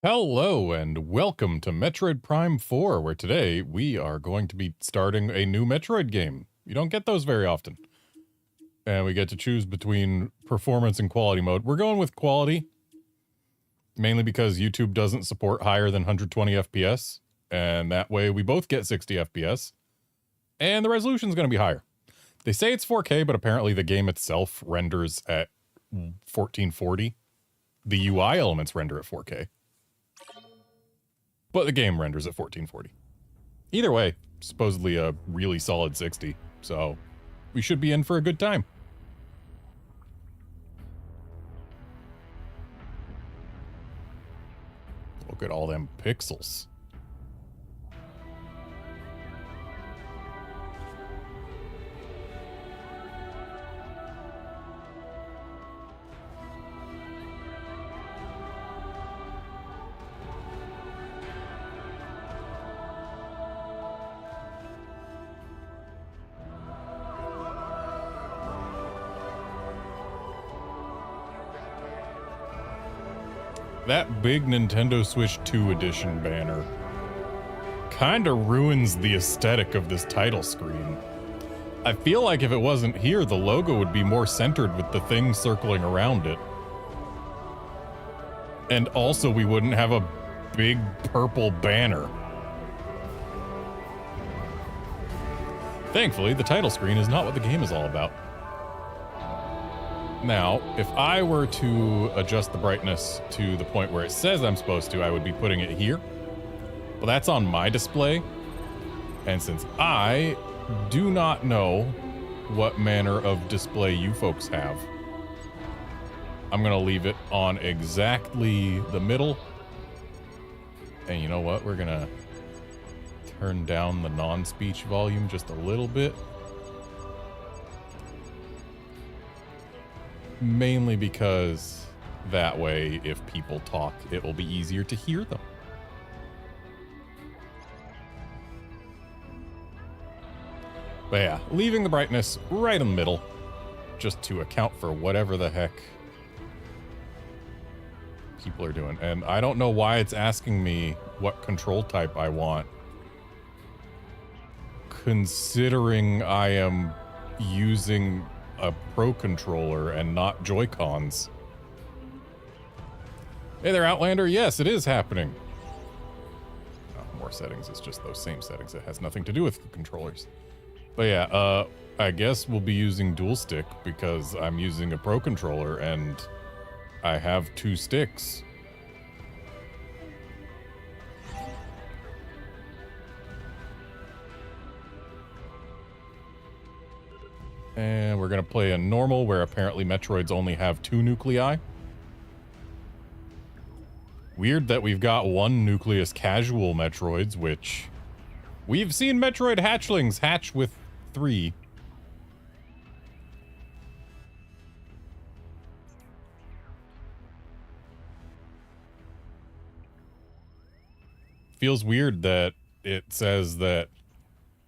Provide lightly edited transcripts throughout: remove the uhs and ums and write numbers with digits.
Hello and welcome to Metroid Prime 4, where today we are going to be starting a new Metroid game. You don't get those very often. And we get to choose between performance and quality mode. We're going with quality, mainly because YouTube doesn't support higher than 120 FPS, and that way we both get 60 FPS, and the resolution is going to be higher. They say it's 4K, but apparently the game itself renders at 1440. The UI elements render at 4K. But the game renders at 1440. Either way, supposedly a really solid 60, so we should be in for a good time. Look at all them pixels. That big Nintendo Switch 2 edition banner kinda ruins the aesthetic of this title screen. I feel like if it wasn't here, the logo would be more centered with the thing circling around it. And also we wouldn't have a big purple banner. Thankfully, the title screen is not what the game is all about. Now, if I were to adjust the brightness to the point where it says I'm supposed to, I would be putting it here. But that's on my display. And since I do not know what manner of display you folks have, I'm gonna leave it on exactly the middle. And you know what? We're gonna turn down the non-speech volume just a little bit. Mainly because that way, if people talk, it will be easier to hear them. But yeah, leaving the brightness right in the middle, just to account for whatever the heck people are doing. And I don't know why it's asking me what control type I want, considering I am using a Pro Controller and not Joy-Cons. Hey there, Outlander. Yes, it is happening. Oh, more settings. It's just those same settings. It has nothing to do with the controllers. But yeah, I guess we'll be using dual stick because I'm using a Pro Controller and I have two sticks. And we're gonna play a normal, where apparently Metroids only have 2 nuclei. Weird that we've got 1 nucleus casual Metroids, which we've seen Metroid hatchlings hatch with 3. Feels weird that it says that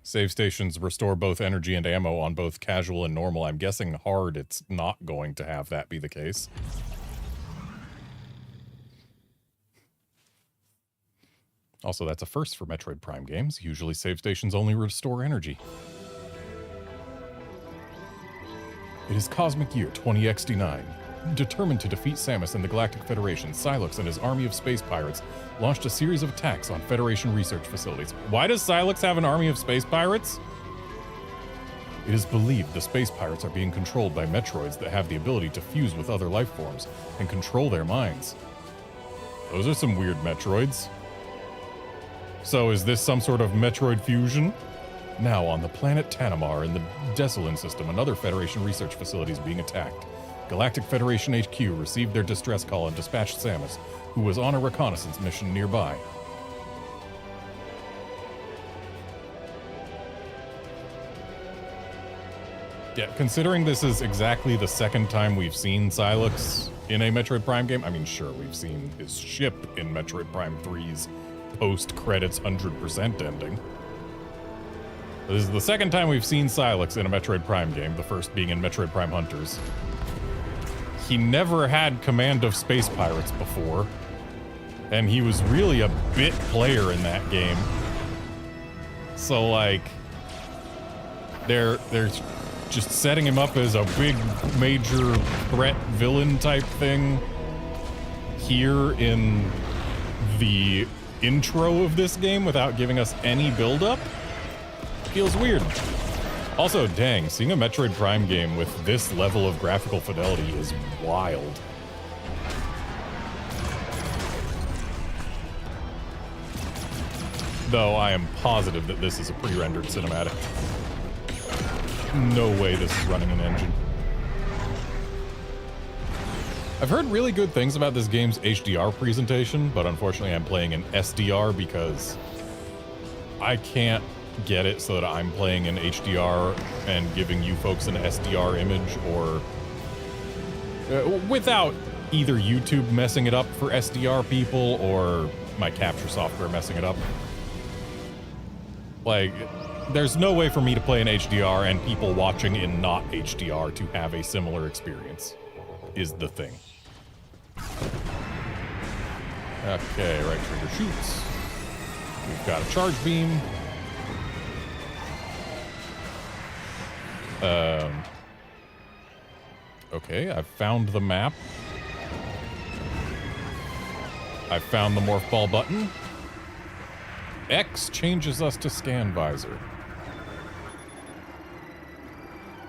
save stations restore both energy and ammo on both casual and normal. I'm guessing hard, it's not going to have that be the case. Also, that's a first for Metroid Prime games. Usually save stations only restore energy. It is Cosmic Year 20XD9. Determined to defeat Samus and the Galactic Federation, Sylux and his army of space pirates launched a series of attacks on Federation research facilities. Why does Sylux have an army of space pirates? It is believed the space pirates are being controlled by Metroids that have the ability to fuse with other life forms and control their minds. Those are some weird Metroids. So is this some sort of Metroid fusion? Now on the planet Tanamar in the Desolin system, another Federation research facility is being attacked. Galactic Federation HQ received their distress call and dispatched Samus, who was on a reconnaissance mission nearby. Yeah, considering this is exactly the second time we've seen Sylux in a Metroid Prime game, I mean, sure, we've seen his ship in Metroid Prime 3's post-credits 100% ending. This is the second time we've seen Sylux in a Metroid Prime game, the first being in Metroid Prime Hunters. He never had command of space pirates before. And he was really a bit player in that game. So, like, they're just setting him up as a big major threat villain type thing here in the intro of this game without giving us any build-up feels weird. Also, dang, seeing a Metroid Prime game with this level of graphical fidelity is wild. Though I am positive that this is a pre-rendered cinematic. No way this is running an engine. I've heard really good things about this game's HDR presentation, but unfortunately I'm playing in SDR because I can't get it so that I'm playing in HDR and giving you folks an SDR image, or without either YouTube messing it up for SDR people or my capture software messing it up. Like, there's no way for me to play in HDR and people watching in not HDR to have a similar experience, is the thing. Okay, right trigger shoots. We've got a charge beam. Okay, I've found the map. I've found the morph ball button. X changes us to scan visor.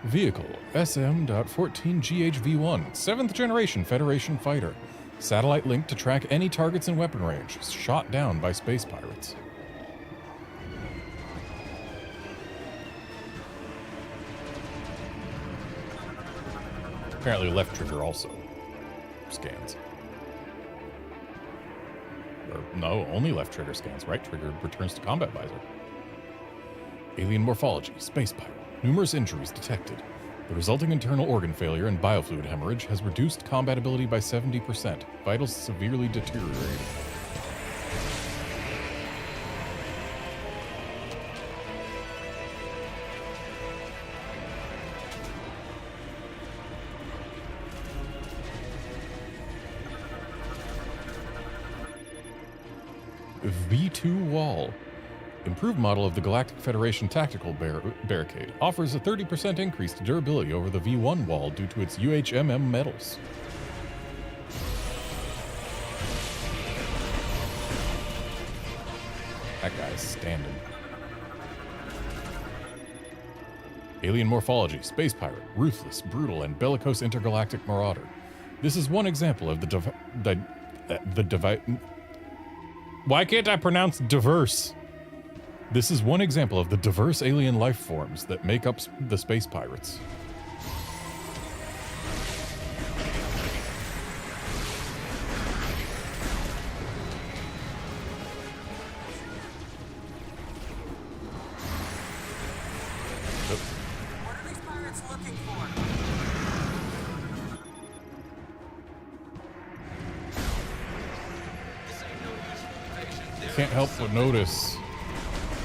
Vehicle SM.14GHV1, 7th generation Federation fighter. Satellite link to track any targets in weapon range. Shot down by space pirates. Apparently left trigger also scans. Or no, only left trigger scans. Right trigger returns to combat visor. Alien morphology, space pirate. Numerous injuries detected. The resulting internal organ failure and biofluid hemorrhage has reduced combat ability by 70%. Vitals severely deteriorated. V2 wall. Improved model of the Galactic Federation Tactical Barricade offers a 30% increase to durability over the V1 wall due to its UHMM metals. That guy's standing. Alien morphology, space pirate, ruthless, brutal, and bellicose intergalactic marauder. This is one example of why can't I pronounce diverse? This is one example of the diverse alien life forms that make up the space pirates. What are these pirates looking for? Can't help but notice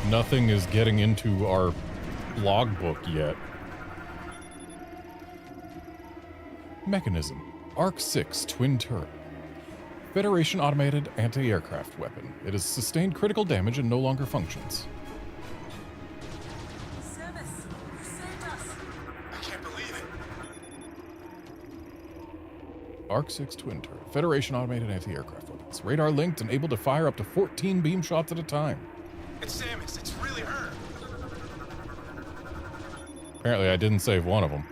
nothing is getting into our logbook yet. Mechanism. ARC-6 twin turret. Federation automated anti-aircraft weapon. It has sustained critical damage and no longer functions. Samus, you saved us. I can't believe it. ARC-6 twin turret. Federation automated anti-aircraft weapons. Radar linked and able to fire up to 14 beam shots at a time. It's Samus. It's really her. Apparently I didn't save one of them.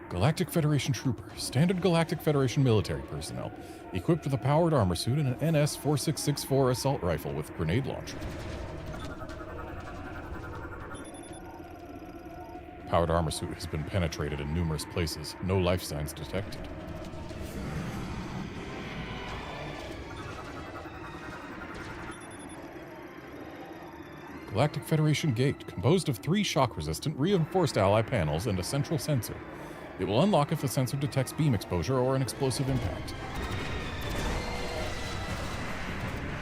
Galactic Federation trooper. Standard Galactic Federation military personnel. Equipped with a powered armor suit and an NS-4664 assault rifle with grenade launcher. Powered armor suit has been penetrated in numerous places. No life signs detected. Galactic Federation gate, composed of 3 shock-resistant, reinforced ally panels and a central sensor. It will unlock if the sensor detects beam exposure or an explosive impact.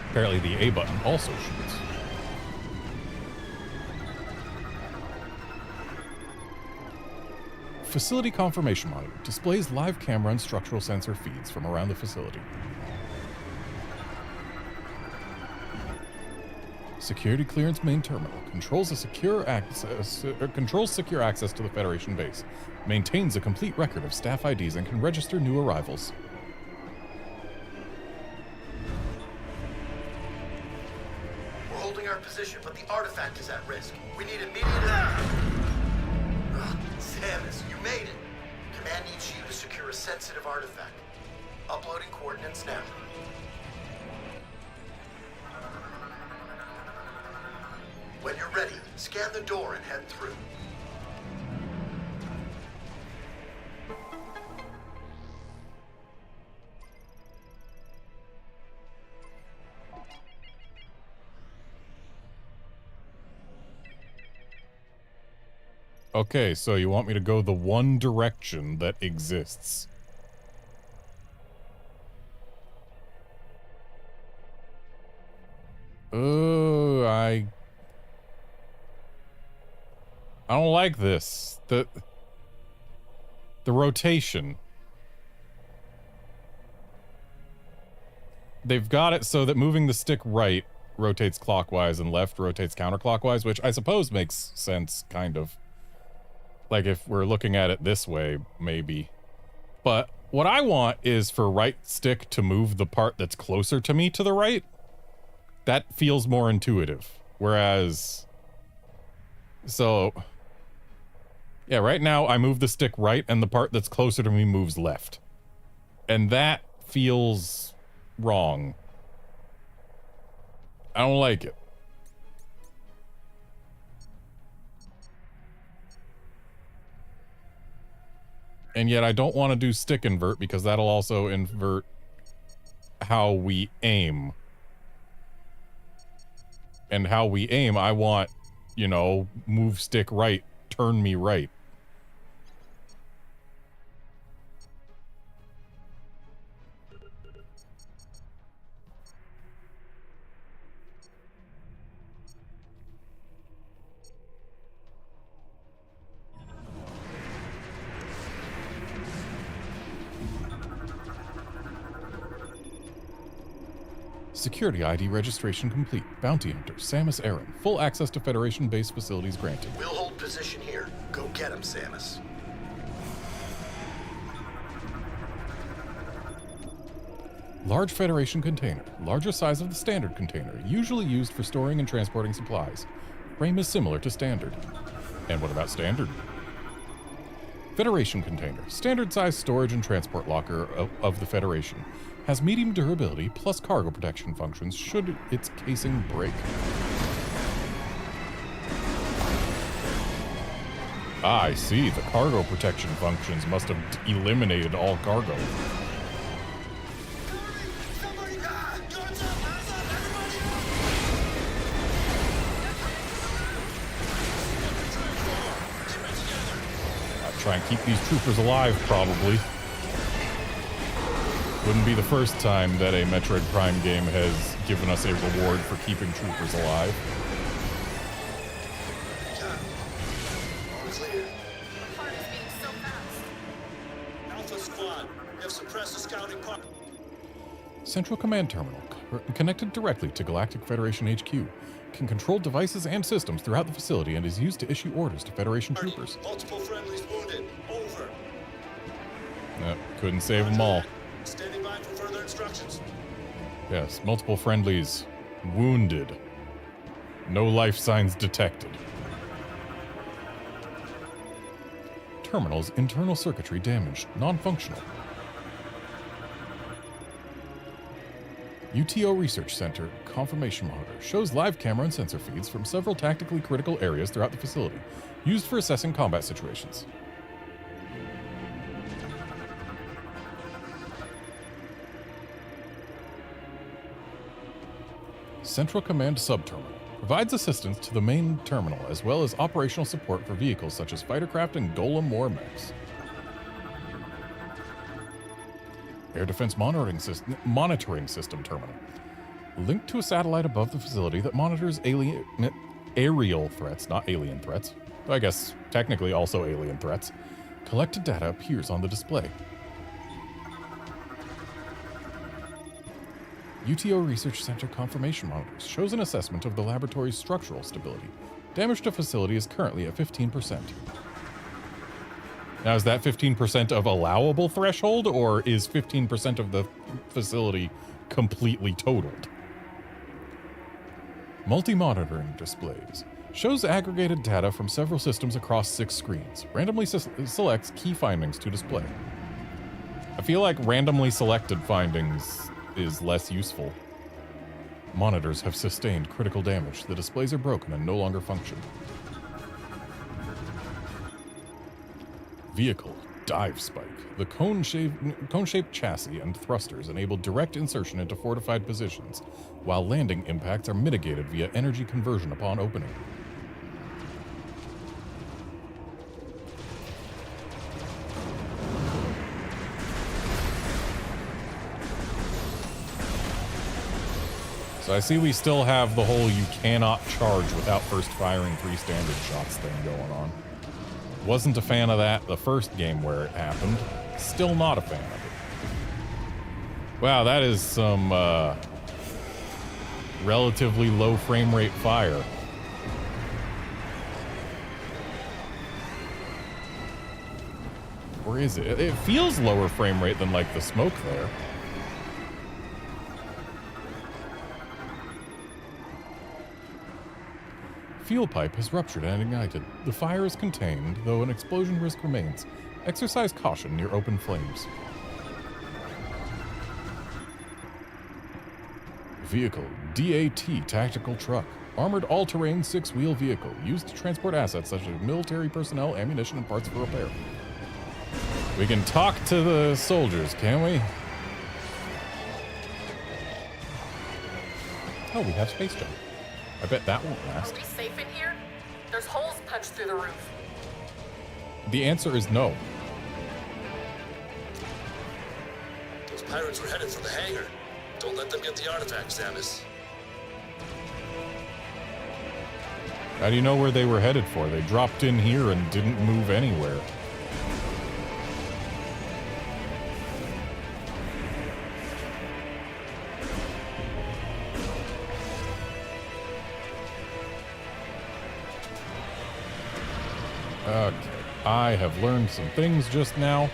Apparently the A button also shoots. Facility confirmation monitor displays live camera and structural sensor feeds from around the facility. Security clearance main terminal. Controls secure access to the Federation base. Maintains a complete record of staff IDs and can register new arrivals. We're holding our position, but the artifact is at risk. We need immediate... Samus, you made it. Command needs you to secure a sensitive artifact. Uploading coordinates now. When you're ready, scan the door and head through. Okay, so you want me to go the one direction that exists. I don't like this. The rotation. They've got it so that moving the stick right rotates clockwise and left rotates counterclockwise, which I suppose makes sense, kind of. Like if we're looking at it this way, maybe. But what I want is for right stick to move the part that's closer to me to the right. That feels more intuitive. Whereas... So... Yeah, right now I move the stick right and the part that's closer to me moves left. And that feels wrong. I don't like it. And yet I don't want to do stick invert because that'll also invert how we aim. And how we aim, I want, you know, move stick right, turn me right. Security ID registration complete. Bounty Hunter, Samus Aran. Full access to Federation base facilities granted. We'll hold position here. Go get him, Samus. Large Federation container. Larger size of the standard container. Usually used for storing and transporting supplies. Frame is similar to standard. And what about standard? Federation container. Standard size storage and transport locker of the Federation. Has medium durability plus cargo protection functions should its casing break. Ah, I see. The cargo protection functions must have eliminated all cargo. I'll try and keep these troopers alive, probably. Wouldn't be the first time that a Metroid Prime game has given us a reward for keeping troopers alive. Clear. The part is being so fast. Alpha Squad, we have suppressed the scouting part. Central Command Terminal, connected directly to Galactic Federation HQ, can control devices and systems throughout the facility and is used to issue orders to Federation troopers. Multiple friendlies wounded. Over. Couldn't save them all. Standing by for further instructions. Yes, multiple friendlies wounded. No life signs detected. Terminal's internal circuitry damaged, non-functional. UTO Research Center confirmation monitor shows live camera and sensor feeds from several tactically critical areas throughout the facility, used for assessing combat situations. Central Command Subterminal provides assistance to the main terminal as well as operational support for vehicles such as fightercraft and Golem war mechs. Air Defense Monitoring System Terminal. Linked to a satellite above the facility that monitors aerial threats, not alien threats. I guess technically also alien threats. Collected data appears on the display. UTO Research Center confirmation monitors shows an assessment of the laboratory's structural stability. Damage to facility is currently at 15%. Now, is that 15% of allowable threshold, or is 15% of the facility completely totaled? Multi-monitoring displays shows aggregated data from several systems across 6 screens. Randomly selects key findings to display. I feel like randomly selected findings is less useful. Monitors have sustained critical damage. The displays are broken and no longer function. Vehicle dive spike. The cone-shaped chassis and thrusters enable direct insertion into fortified positions, while landing impacts are mitigated via energy conversion upon opening. So I see we still have the whole you cannot charge without first firing 3 standard shots thing going on. Wasn't a fan of that the first game where it happened. Still not a fan of it. Wow, that is some relatively low frame rate fire. Or is it? It feels lower frame rate than like the smoke there. Fuel pipe has ruptured and ignited. The fire is contained, though an explosion risk remains. Exercise caution near open flames. Vehicle, DAT tactical truck. Armored all-terrain 6-wheel vehicle, used to transport assets such as military personnel, ammunition, and parts for repair. We can talk to the soldiers, can we? Oh, we have space jump. I bet that won't last. Are we safe in here? There's holes punched through the roof. The answer is no. Those pirates were headed for the hangar. Don't let them get the artifact, Samus. How do you know where they were headed for? They dropped in here and didn't move anywhere. Okay, I have learned some things just now.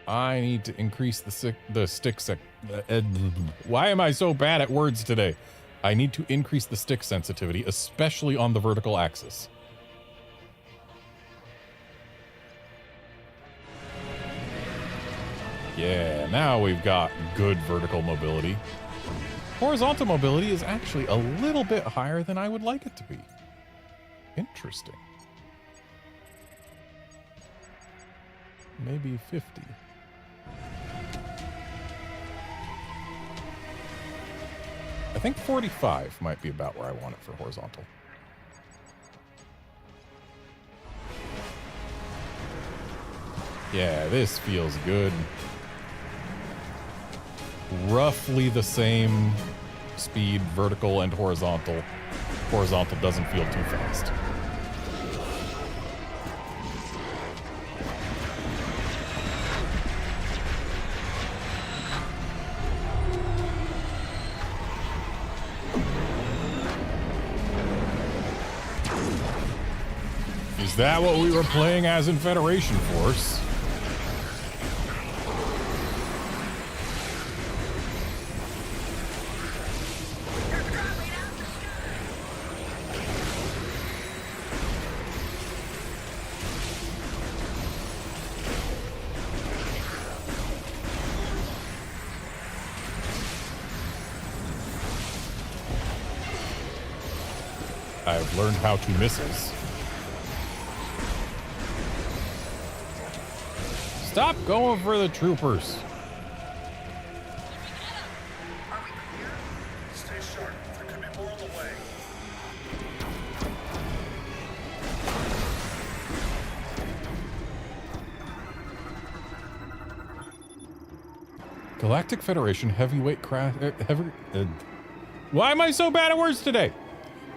I need to increase why am I so bad at words today? I need to increase the stick sensitivity, especially on the vertical axis. Yeah, now we've got good vertical mobility. Horizontal mobility is actually a little bit higher than I would like it to be. Interesting. Maybe 50. I think 45 might be about where I want it for horizontal. Yeah, this feels good. Roughly the same speed, vertical and horizontal. Horizontal doesn't feel too fast. Is that what we were playing as in Federation Force? I've learned how to misses. Stop going for the troopers. Stay sharp. There could be more on the way. Galactic Federation heavyweight why am I so bad at words today?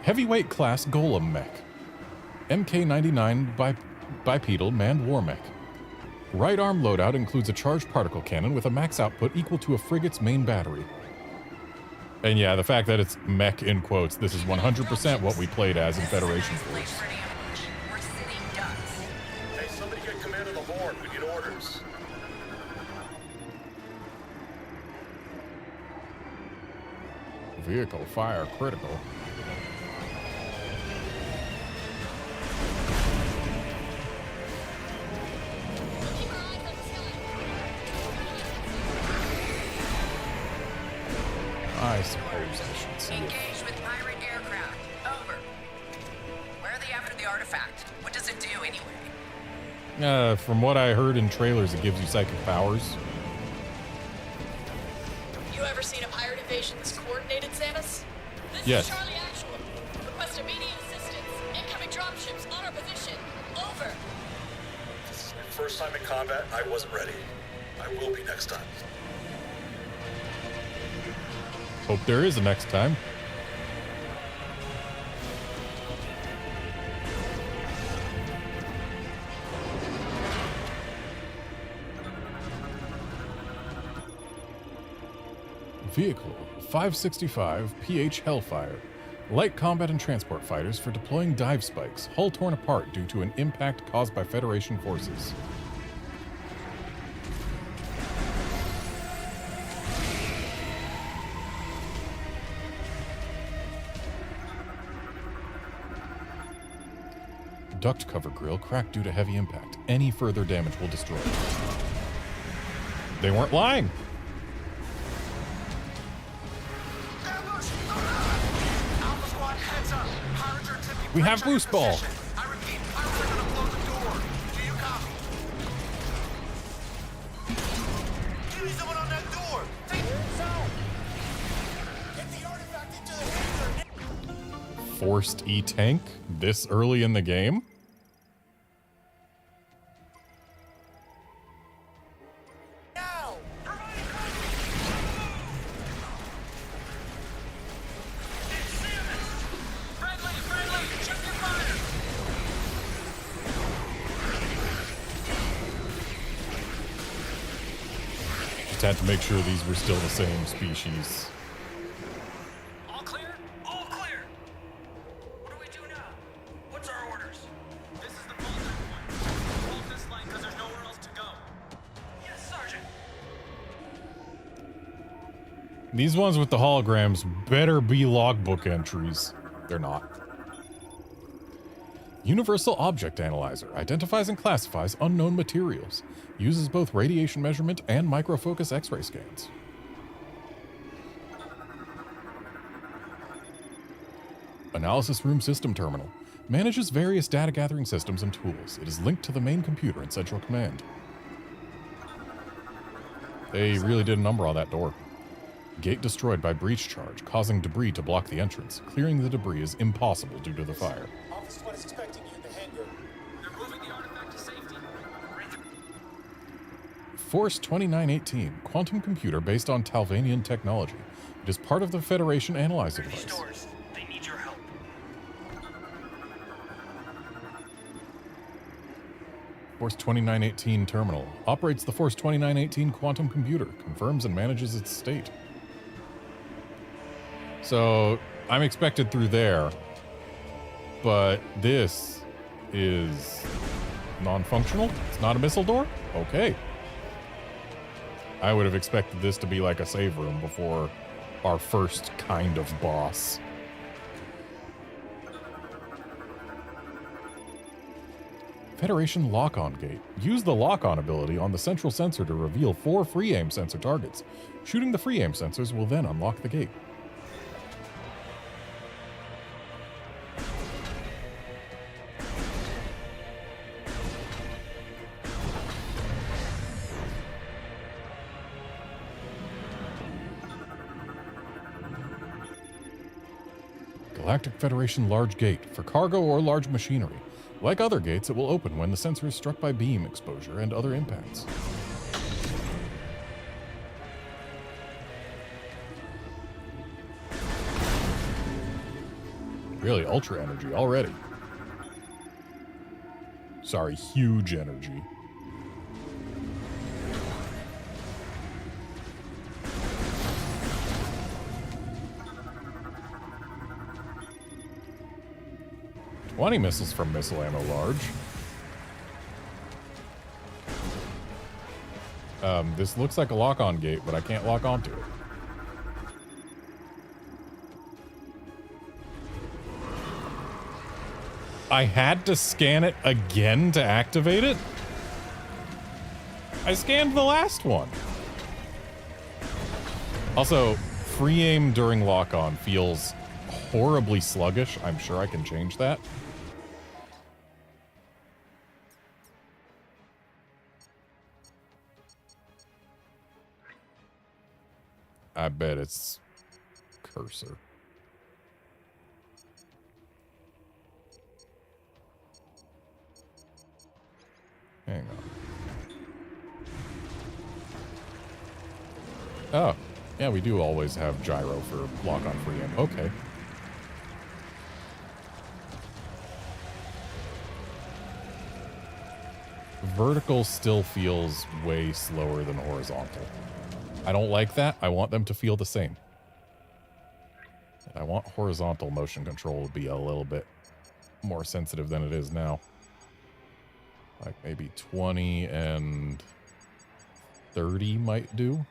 Heavyweight class Golem mech. MK-99 bipedal manned war mech. Right arm loadout includes a charged particle cannon with a max output equal to a frigate's main battery. And yeah, the fact that it's mech in quotes, this is 100% what we played as in Federation Force. We're sitting ducks. Hey, somebody get command of the Horde. We need orders. Vehicle fire critical. Keep our eyes on the sky. I suppose I should see it. Engaged with pirate aircraft. Over. Where are they after the artifact? What does it do anyway? From what I heard in trailers, it gives you psychic powers. You ever seen a pirate invasion this coordinated, Samus? This Yes. is Charlie Actual. Request immediate assistance. Incoming dropships on our position. Over. This is my first time in combat. I wasn't ready. I will be next time. Hope there is a next time. Vehicle 565 PH Hellfire. Light combat and transport fighters for deploying dive spikes. Hull torn apart due to an impact caused by Federation forces. Duct cover grill cracked due to heavy impact. Any further damage will destroy it. They weren't lying. Alpha Squad, heads up. Pirates are attempting We have breach boost our ball. position. I repeat, pirates are gonna blow the door. Do you copy? Give me someone on that door. Take it south. Get the artifact into the hangar. Forced E-tank this early in the game? Now. Friendly, check your fire. Just had to make sure these were still the same species. All clear? All clear! What do we do now? What's our orders? This is the contact point. Hold this line because there's nowhere else to go. Yes, Sergeant. These ones with the holograms better be logbook entries. They're not. Universal Object Analyzer identifies and classifies unknown materials. Uses both radiation measurement and microfocus X-ray scans. Analysis Room System Terminal. Manages various data gathering systems and tools. It is linked to the main computer in Central Command. They really did a number on that door. Gate destroyed by breach charge, causing debris to block the entrance. Clearing the debris is impossible due to the fire. Office Squad is expecting you in the hangar. They're moving the artifact to safety. Force 2918, quantum computer based on Talvanian technology. It is part of the Federation analyzer device. Stores. They need your help. Force 2918 terminal. Operates the Force 2918 quantum computer. Confirms and manages its state. So, I'm expected through there. But this is non-functional? It's not a missile door? Okay. I would have expected this to be like a save room before our first kind of boss. Federation lock-on gate. Use the lock-on ability on the central sensor to reveal 4 free aim sensor targets. Shooting the free aim sensors will then unlock the gate. Galactic Federation large gate for cargo or large machinery. Like other gates, it will open when the sensor is struck by beam exposure and other impacts. Really ultra energy already. Sorry, huge energy. "20 missiles from missile ammo large." This looks like a lock-on gate, but I can't lock onto it. I had to scan it again to activate it? I scanned the last one. Also, free aim during lock-on feels horribly sluggish. I'm sure I can change that. I bet it's cursor. Hang on. Oh, yeah, we do always have gyro for lock-on free aim. Okay. Vertical still feels way slower than horizontal. I don't like that. I want them to feel the same. I want horizontal motion control to be a little bit more sensitive than it is now. Like maybe 20 and 30 might do.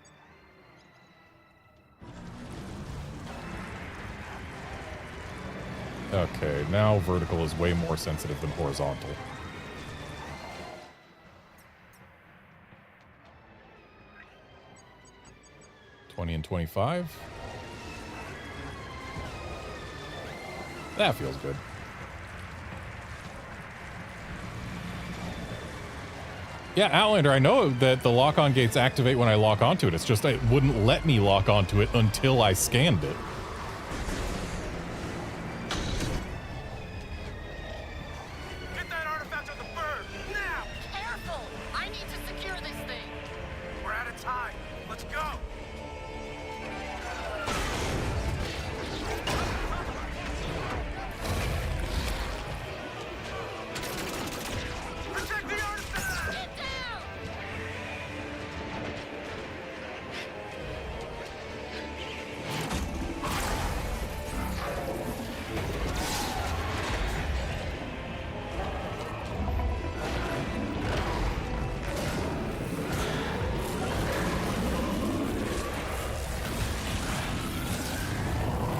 Okay, now vertical is way more sensitive than horizontal. And 25. That feels good. Yeah, Outlander, I know that the lock-on gates activate when I lock onto it. It's just it wouldn't let me lock onto it until I scanned it. Get that artifact on the bird, now! Careful! I need to secure this thing. We're out of time. Let's go! Protect the artifact! Get down!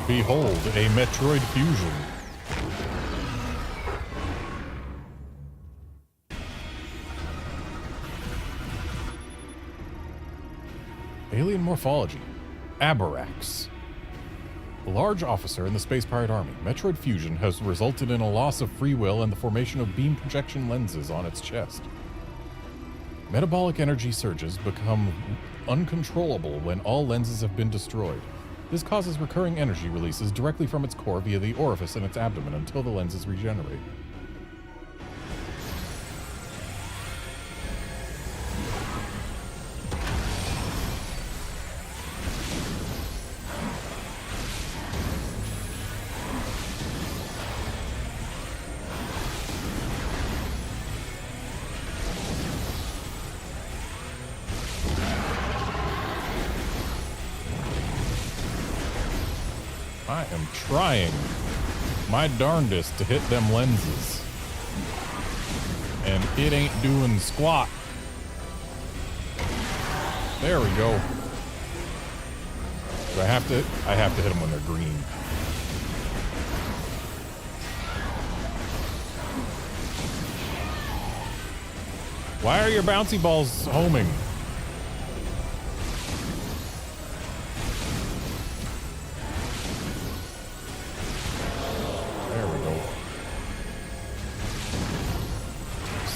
Behold, a Metroid fusion. Alien morphology. Aberrax. A large officer in the Space Pirate Army, Metroid fusion has resulted in a loss of free will and the formation of beam projection lenses on its chest. Metabolic energy surges become uncontrollable when all lenses have been destroyed. This causes recurring energy releases directly from its core via the orifice in its abdomen until the lenses regenerate. I am trying my darndest to hit them lenses. And it ain't doing squat. There we go. Do I have to hit them when they're green. Why are your bouncy balls homing?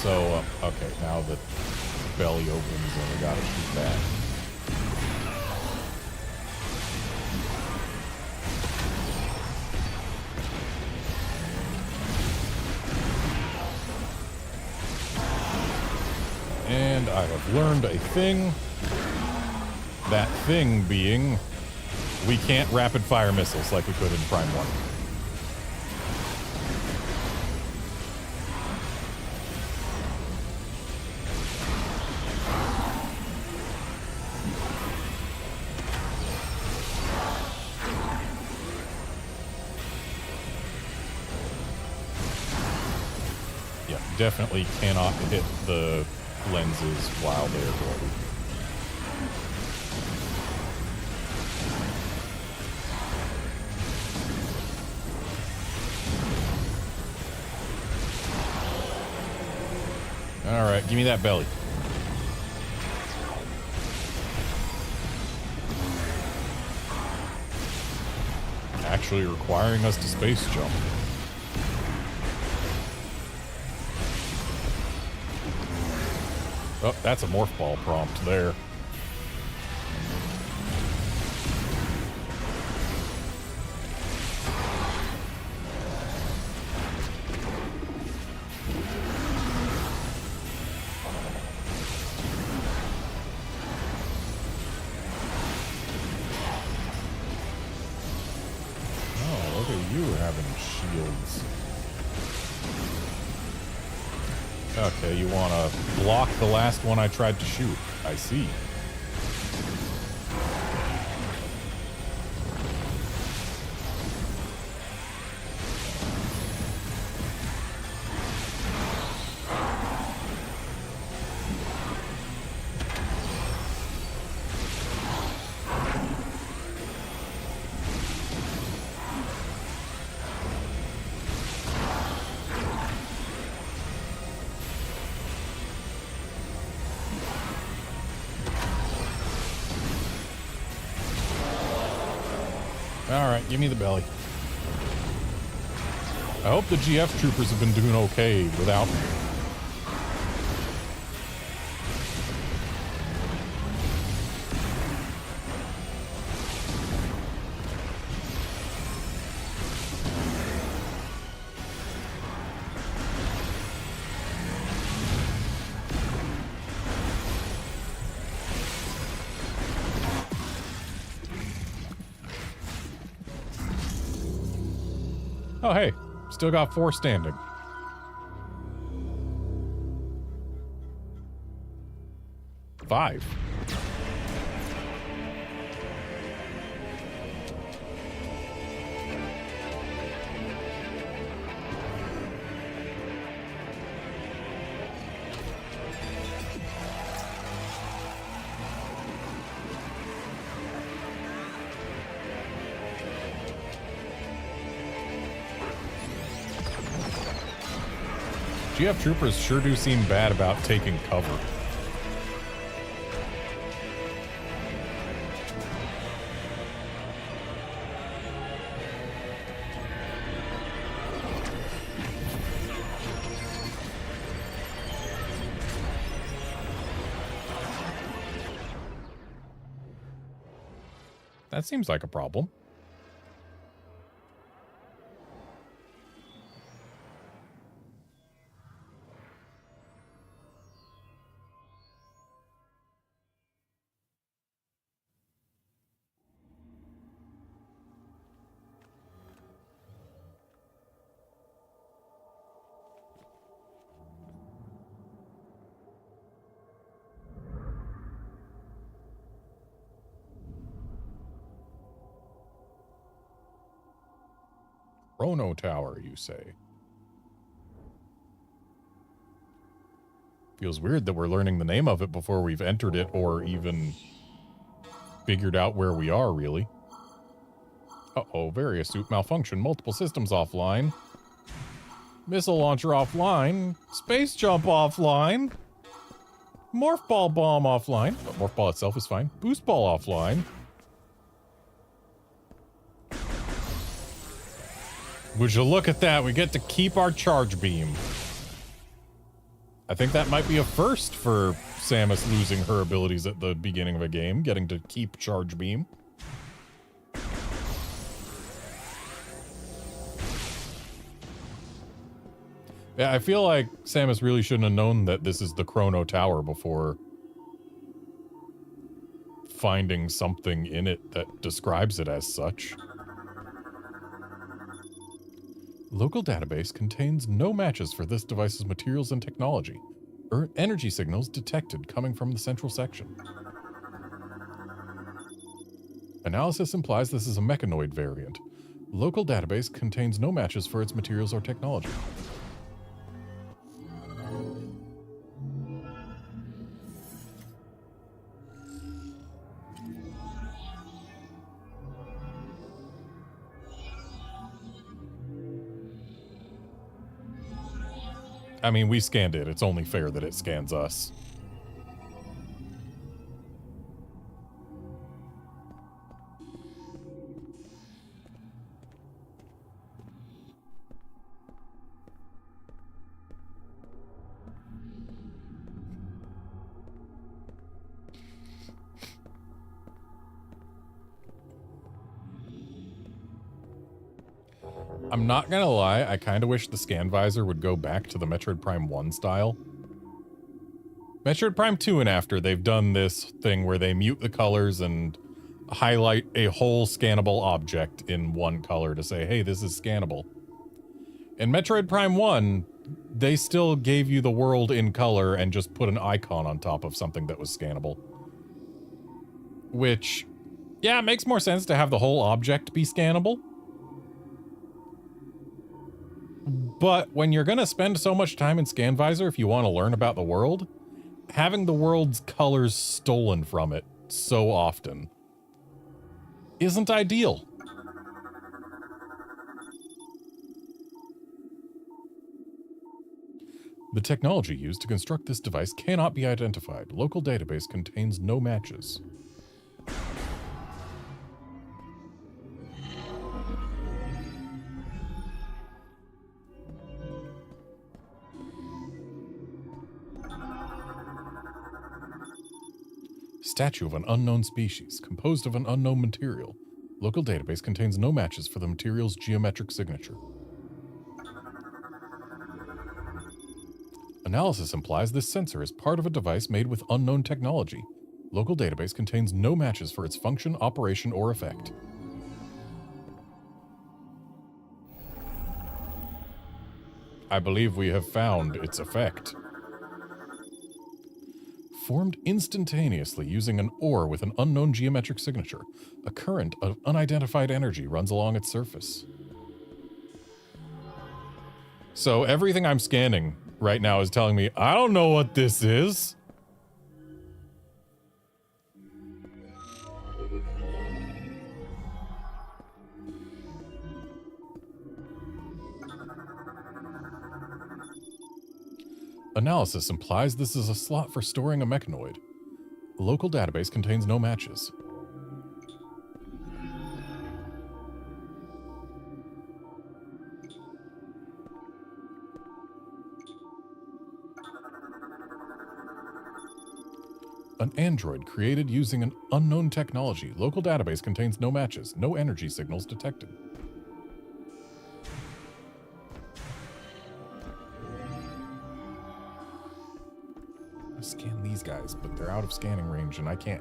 So, okay, now the belly opens and we gotta shoot that. And I have learned a thing. That thing being, we can't rapid fire missiles like we could in Prime 1. Yeah, definitely cannot hit the lenses while they're ready. All right, give me that belly. Actually requiring us to space jump. Oh, that's a morph ball prompt there. Oh, look at you having shields. Okay, you want to block the last one I tried to shoot. I see. Alright, give me the belly. I hope the GF troopers have been doing okay without me. Oh, hey, still got 4 standing. Five. GF troopers sure do seem bad about taking cover. That seems like a problem. Chrono Tower, you say? Feels weird that we're learning the name of it before we've entered it or even figured out where we are, really. Uh-oh, various suit malfunction, multiple systems offline. Missile launcher offline. Space jump offline. Morph ball bomb offline. But morph ball itself is fine. Boost ball offline. Would you look at that? We get to keep our charge beam. I think that might be a first for Samus losing her abilities at the beginning of a game, getting to keep charge beam. Yeah, I feel like Samus really shouldn't have known that this is the Chrono Tower before finding something in it that describes it as such. Local database contains no matches for this device's materials and technology. Energy signals detected coming from the central section. Analysis implies this is a mechanoid variant. Local database contains no matches for its materials or technology. I mean, we scanned it. It's only fair that it scans us. I'm not gonna lie, I kind of wish the scan visor would go back to the Metroid Prime 1 style. Metroid Prime 2 and after, they've done this thing where they mute the colors and highlight a whole scannable object in one color to say, hey, this is scannable. In Metroid Prime 1, they still gave you the world in color and just put an icon on top of something that was scannable. Which, yeah, it makes more sense to have the whole object be scannable. But when you're going to spend so much time in Scan Visor if you want to learn about the world, having the world's colors stolen from it so often isn't ideal. The technology used to construct this device cannot be identified. Local database contains no matches. Statue of an unknown species, composed of an unknown material. Local database contains no matches for the material's geometric signature. Analysis implies this sensor is part of a device made with unknown technology. Local database contains no matches for its function, operation, or effect. I believe we have found its effect. Formed instantaneously using an ore with an unknown geometric signature. A current of unidentified energy runs along its surface. So everything I'm scanning right now is telling me, I don't know what this is. Analysis implies this is a slot for storing a mechanoid. The local database contains no matches. An android created using an unknown technology. Local database contains no matches. No energy signals detected. Scan these guys, but they're out of scanning range and I can't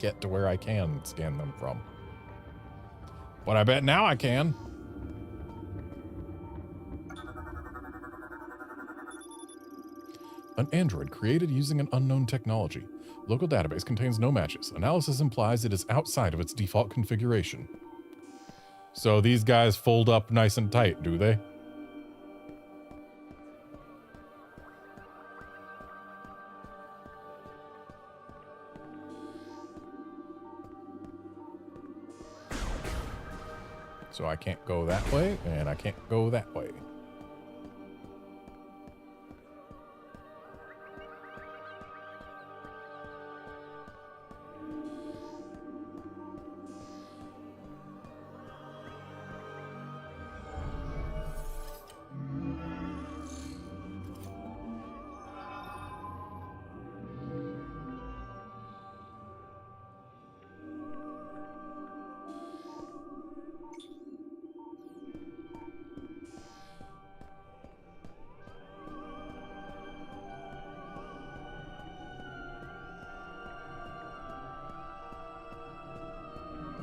get to where I can scan them from. But I bet now I can. An android created using an unknown technology. Local database contains no matches. Analysis implies it is outside of its default configuration. So these guys fold up nice and tight, do they? So I can't go that way, and I can't go that way.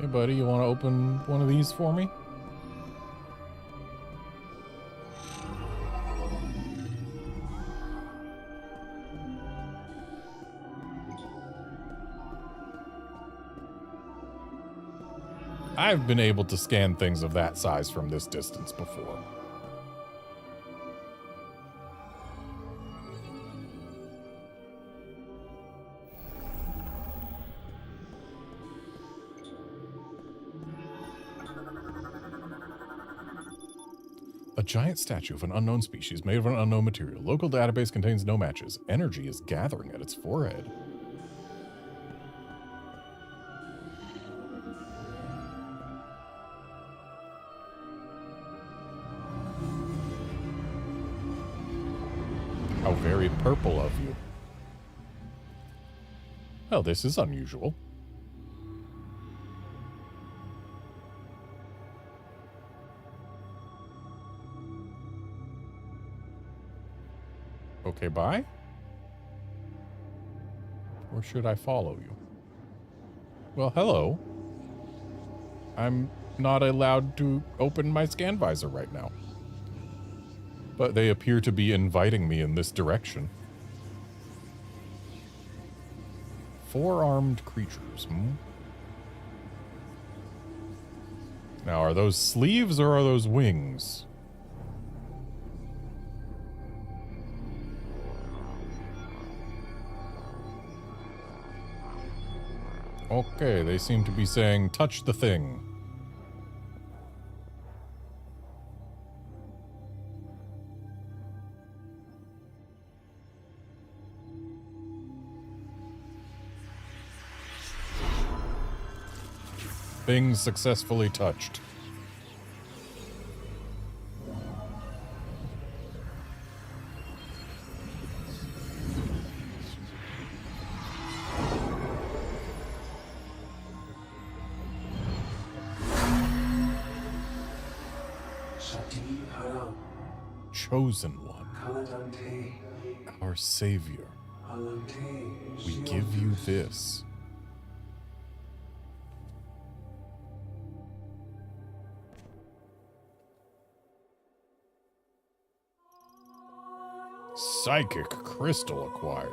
Hey buddy, you want to open one of these for me? I've been able to scan things of that size from this distance before. A giant statue of an unknown species made of an unknown material. Local database contains no matches. Energy is gathering at its forehead. How very purple of you. Well, this is unusual. Okay, bye? Or should I follow you? Well, hello. I'm not allowed to open my scan visor right now. But they appear to be inviting me in this direction. Four-armed creatures, Now, are those sleeves or are those wings? Okay, they seem to be saying, touch the thing. Thing successfully touched. Chosen one, our savior, we give you this. Psychic crystal acquired.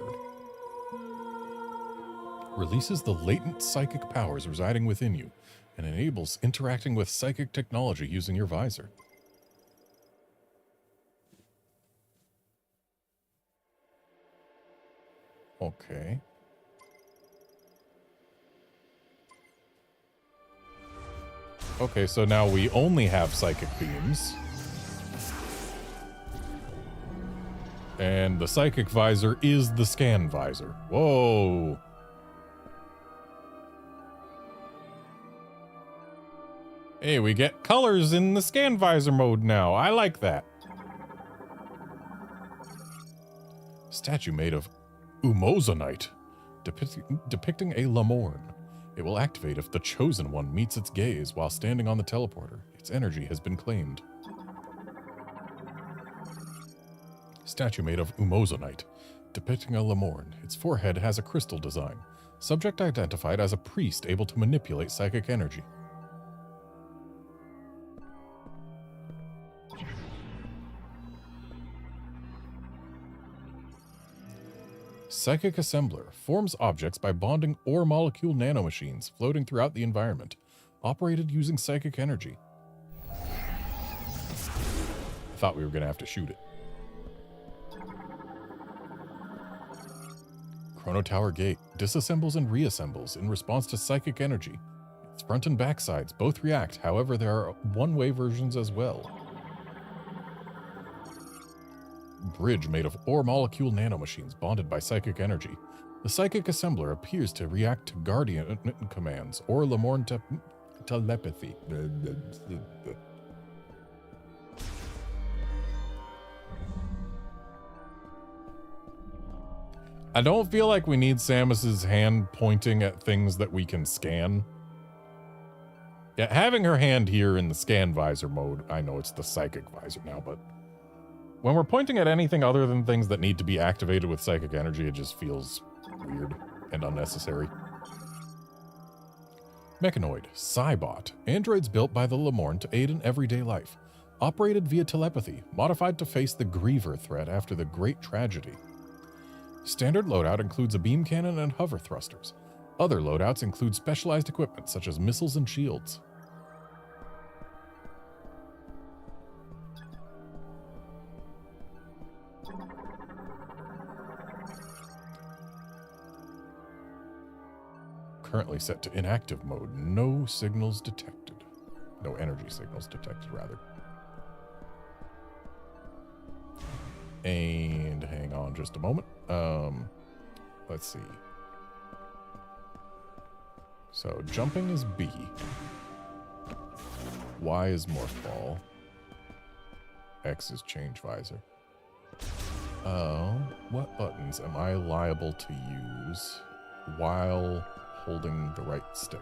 Releases the latent psychic powers residing within you and enables interacting with psychic technology using your visor. Okay. Okay, so now we only have psychic beams. And the psychic visor is the scan visor. Whoa. Hey, we get colors in the scan visor mode now. I like that. Statue made of umozonite, depicting a Lamorne. It will activate if the Chosen One meets its gaze while standing on the teleporter. Its energy has been claimed. Statue made of umozonite, depicting a Lamorne. Its forehead has a crystal design. Subject identified as a priest able to manipulate psychic energy. Psychic Assembler forms objects by bonding ore molecule nanomachines floating throughout the environment, operated using psychic energy. I thought we were going to have to shoot it. Chrono Tower Gate disassembles and reassembles in response to psychic energy. Its front and back sides both react, however there are one-way versions as well. Bridge made of ore molecule nanomachines bonded by psychic energy. The Psychic Assembler appears to react to Guardian commands or Lamorne telepathy. I don't feel like we need Samus's hand pointing at things that we can scan. Yeah, having her hand here in the scan visor mode, I know it's the psychic visor now, but when we're pointing at anything other than things that need to be activated with psychic energy, it just feels weird and unnecessary. Mechanoid, Cybot, androids built by the Lamorne to aid in everyday life. Operated via telepathy, modified to face the Griever threat after the Great Tragedy. Standard loadout includes a beam cannon and hover thrusters. Other loadouts include specialized equipment such as missiles and shields. Currently set to inactive mode. No signals detected. No energy signals detected, rather. And hang on just a moment. Let's see. So jumping is B. Y is morph ball. X is change visor. What buttons am I liable to use while holding the right stick?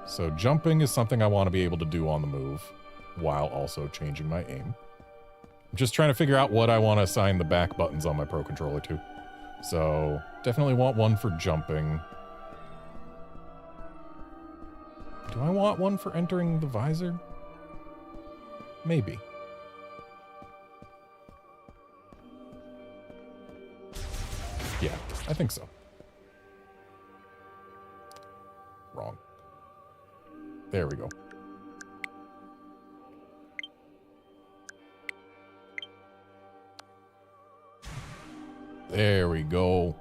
So jumping is something I want to be able to do on the move while also changing my aim. I'm just trying to figure out what I want to assign the back buttons on my Pro Controller to. So definitely want one for jumping. Do I want one for entering the visor? Maybe. Yeah, I think so. Wrong. There we go. There we go.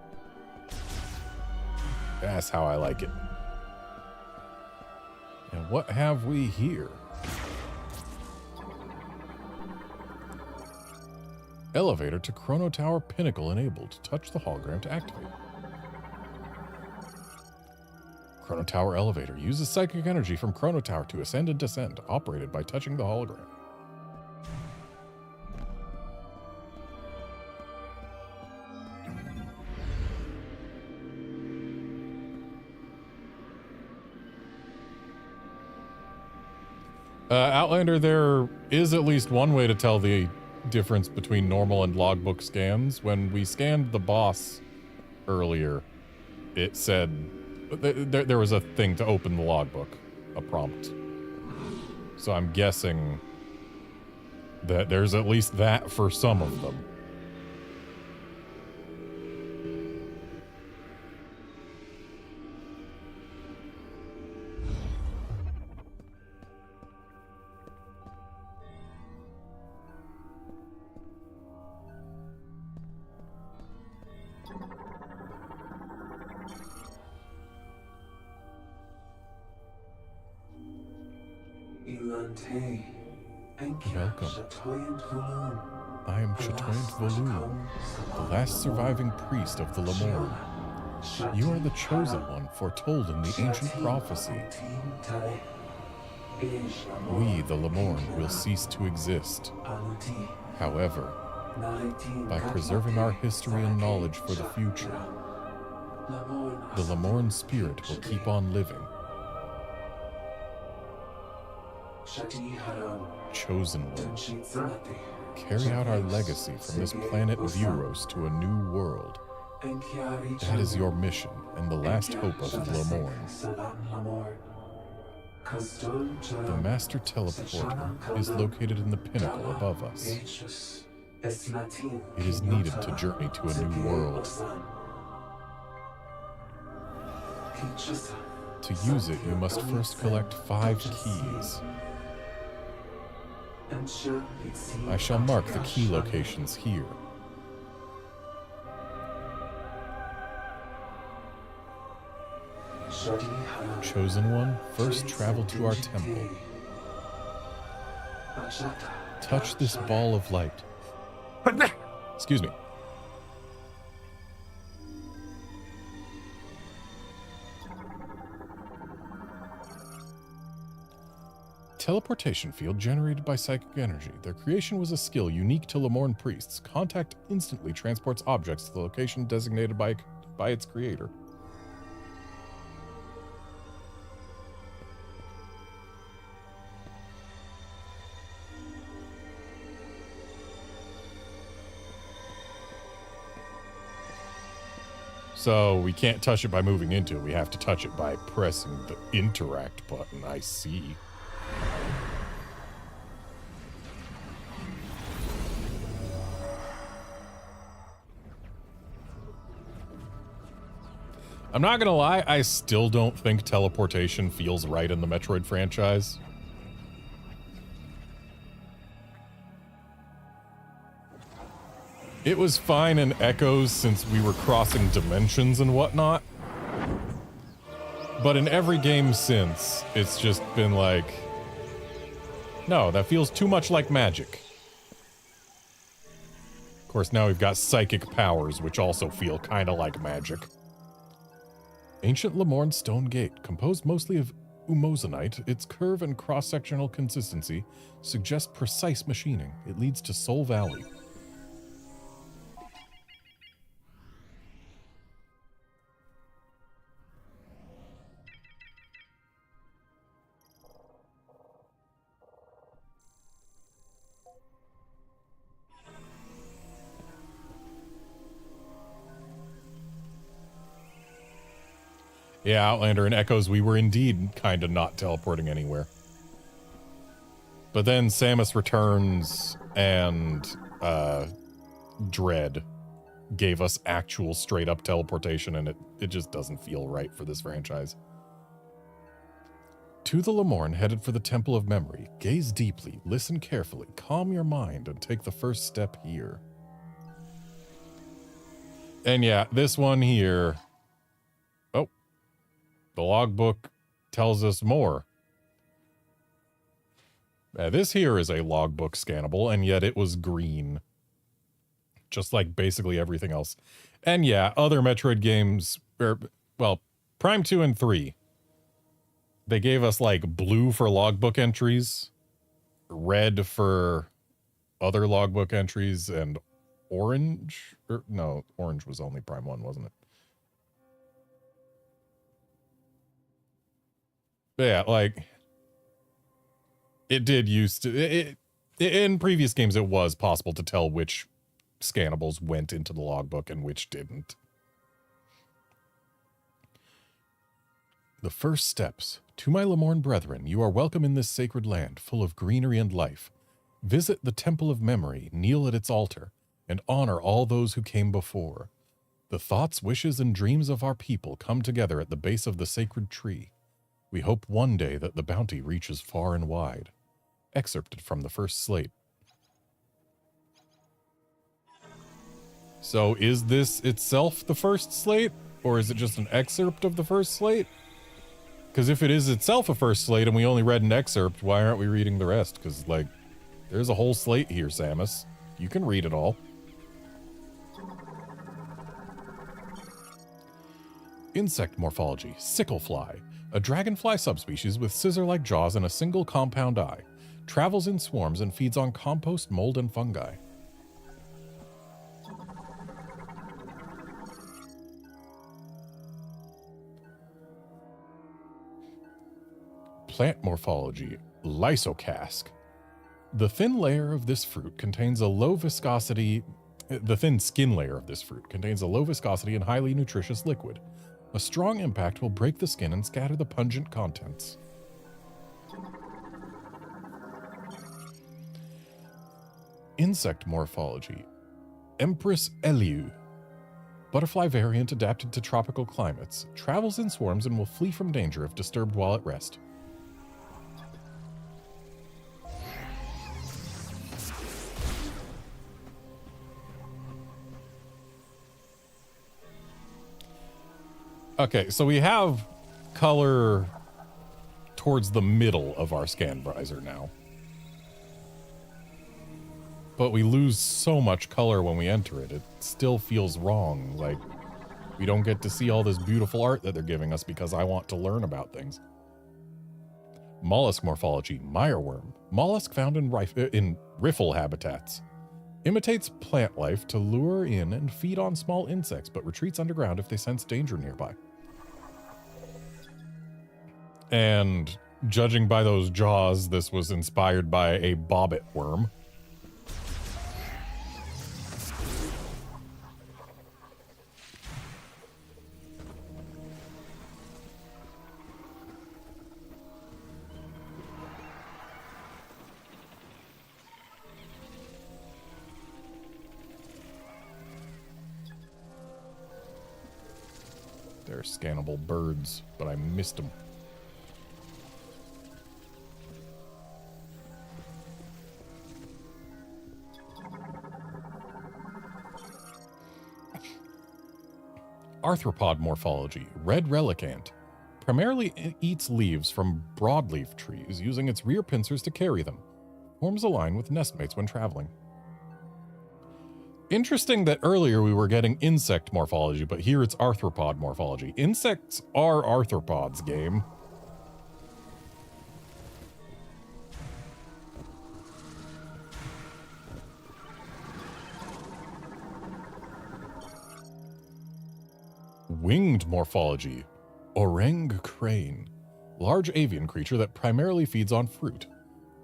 That's how I like it. And what have we here? Elevator to Chrono Tower Pinnacle enabled. Touch the hologram to activate. Chrono Tower elevator uses psychic energy from Chrono Tower to ascend and descend, operated by touching the hologram. Outlander, there is at least one way to tell the difference between normal and logbook scans. When we scanned the boss earlier, it said there was a thing to open the logbook, a prompt. So I'm guessing that there's at least that for some of them. Welcome. I am Chatoyant Volu, the last surviving priest of the Lemorn. You are the chosen one foretold in the ancient prophecy. We, the Lemorn, will cease to exist. However, by preserving our history and knowledge for the future, the Lemorn spirit will keep on living. Chosen one, carry out our legacy from this planet Vuros to a new world. That is your mission and the last hope of Lemorn. The Master Teleporter is located in the pinnacle above us. It is needed to journey to a new world. To use it, you must first collect 5 keys. I shall mark the key locations here. Chosen one, first travel to our temple. Touch this ball of light. Excuse me. Teleportation field generated by psychic energy. Their creation was a skill unique to Lemorn priests. Contact instantly transports objects to the location designated by its creator. So we can't touch it by moving into it. We have to touch it by pressing the interact button. I see. I'm not gonna lie, I still don't think teleportation feels right in the Metroid franchise. It was fine in Echoes since we were crossing dimensions and whatnot. But in every game since, it's just been like, no, that feels too much like magic. course, now we've got psychic powers, which also feel kind of like magic. Ancient Lemorn stone gate, composed mostly of umozanite, its curve and cross-sectional consistency suggest precise machining. It leads to Soul Valley. Yeah, Outlander and Echoes, we were indeed kind of not teleporting anywhere. But then Samus Returns and Dread gave us actual straight-up teleportation, and it just doesn't feel right for this franchise. To the Lemorn, headed for the Temple of Memory. Gaze deeply, listen carefully, calm your mind, and take the first step here. And yeah, this one here... Oh. The logbook tells us more. This here is a logbook scannable, and yet it was green. Just like basically everything else. And yeah, other Metroid games, well, Prime 2 and 3, they gave us like blue for logbook entries, red for other logbook entries, and orange. No, orange was only Prime 1, wasn't it? Yeah, like, it did used to, in previous games it was possible to tell which scannables went into the logbook and which didn't. The first steps. To my Lemorn brethren, you are welcome in this sacred land, full of greenery and life. Visit the Temple of Memory, kneel at its altar, and honor all those who came before. The thoughts, wishes, and dreams of our people come together at the base of the sacred tree. We hope one day that the bounty reaches far and wide. Excerpted from the first slate. So is this itself the first slate? Or is it just an excerpt of the first slate? Because if it is itself a first slate and we only read an excerpt, why aren't we reading the rest? Because, like, there's a whole slate here, Samus. You can read it all. Insect morphology. Sicklefly. A dragonfly subspecies with scissor-like jaws and a single compound eye. Travels in swarms and feeds on compost, mold, and fungi. Plant morphology. Lysocask. The thin layer of this fruit contains a low viscosity... The thin skin layer of this fruit contains a low viscosity and highly nutritious liquid. A strong impact will break the skin and scatter the pungent contents. Insect morphology. Empress Eliu. Butterfly variant adapted to tropical climates. Travels in swarms and will flee from danger if disturbed while at rest. Okay, so we have color towards the middle of our scan visor now. But we lose so much color when we enter it. It still feels wrong. Like, we don't get to see all this beautiful art that they're giving us because I want to learn about things. Mollusk morphology, mireworm. Mollusk found in riffle habitats. Imitates plant life to lure in and feed on small insects, but retreats underground if they sense danger nearby. And judging by those jaws, this was inspired by a bobbit worm. They're scannable birds, but I missed them. Arthropod morphology, red relicant. Primarily eats leaves from broadleaf trees, using its rear pincers to carry them. Forms a line with nestmates when traveling. Interesting that earlier we were getting insect morphology, but here it's arthropod morphology. Insects are arthropods, game. Winged morphology. Orang crane. Large avian creature that primarily feeds on fruit.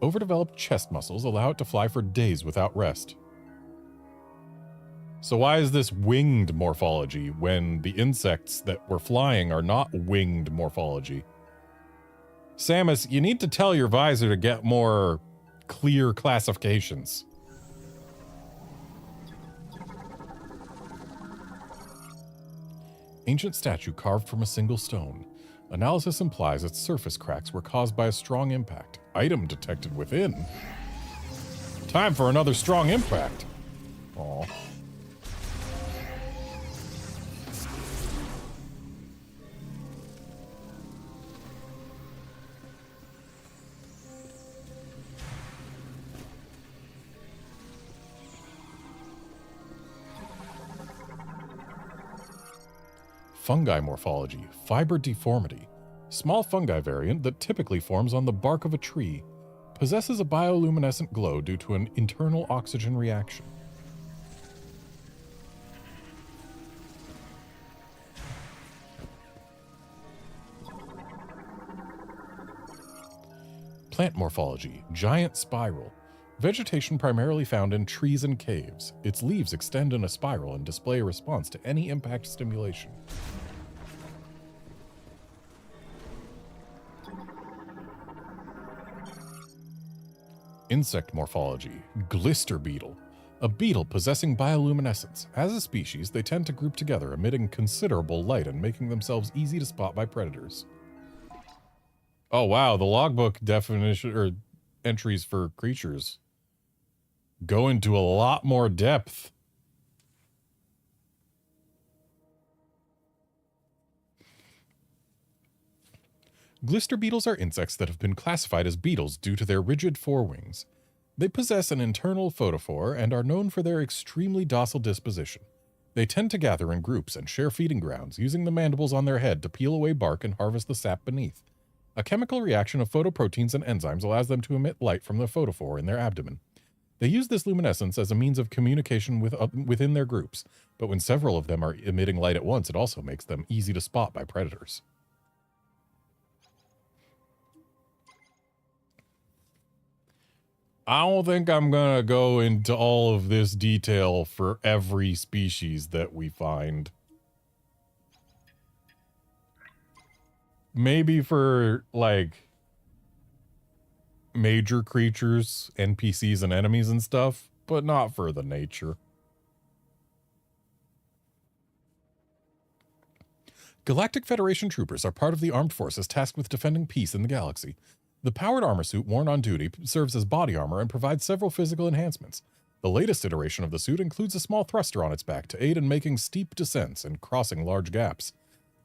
Overdeveloped chest muscles allow it to fly for days without rest. So why is this winged morphology when the insects that were flying are not winged morphology? Samus, you need to tell your visor to get more clear classifications. Ancient statue carved from a single stone. Analysis implies its surface cracks were caused by a strong impact. Item detected within. Time for another strong impact. Aw. Fungi morphology, fiber deformity. Small fungi variant that typically forms on the bark of a tree. Possesses a bioluminescent glow due to an internal oxygen reaction. Plant morphology, giant spiral. Vegetation primarily found in trees and caves. Its leaves extend in a spiral and display a response to any impact stimulation. Insect morphology, glister beetle. A beetle possessing bioluminescence. As a species, they tend to group together, emitting considerable light and making themselves easy to spot by predators. Oh wow, the logbook definition or entries for creatures go into a lot more depth. Glister beetles are insects that have been classified as beetles due to their rigid forewings. They possess an internal photophore and are known for their extremely docile disposition. They tend to gather in groups and share feeding grounds, using the mandibles on their head to peel away bark and harvest the sap beneath. A chemical reaction of photoproteins and enzymes allows them to emit light from the photophore in their abdomen. They use this luminescence as a means of communication within their groups, but when several of them are emitting light at once, it also makes them easy to spot by predators. I don't think I'm gonna go into all of this detail for every species that we find. Maybe for, like, major creatures, NPCs and enemies and stuff, but not for the nature. Galactic Federation troopers are part of the armed forces tasked with defending peace in the galaxy. The powered armor suit worn on duty serves as body armor and provides several physical enhancements. The latest iteration of the suit includes a small thruster on its back to aid in making steep descents and crossing large gaps.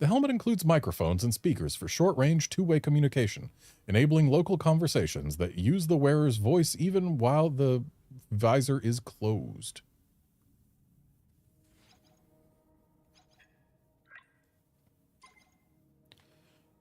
The helmet includes microphones and speakers for short-range two-way communication, enabling local conversations that use the wearer's voice even while the visor is closed.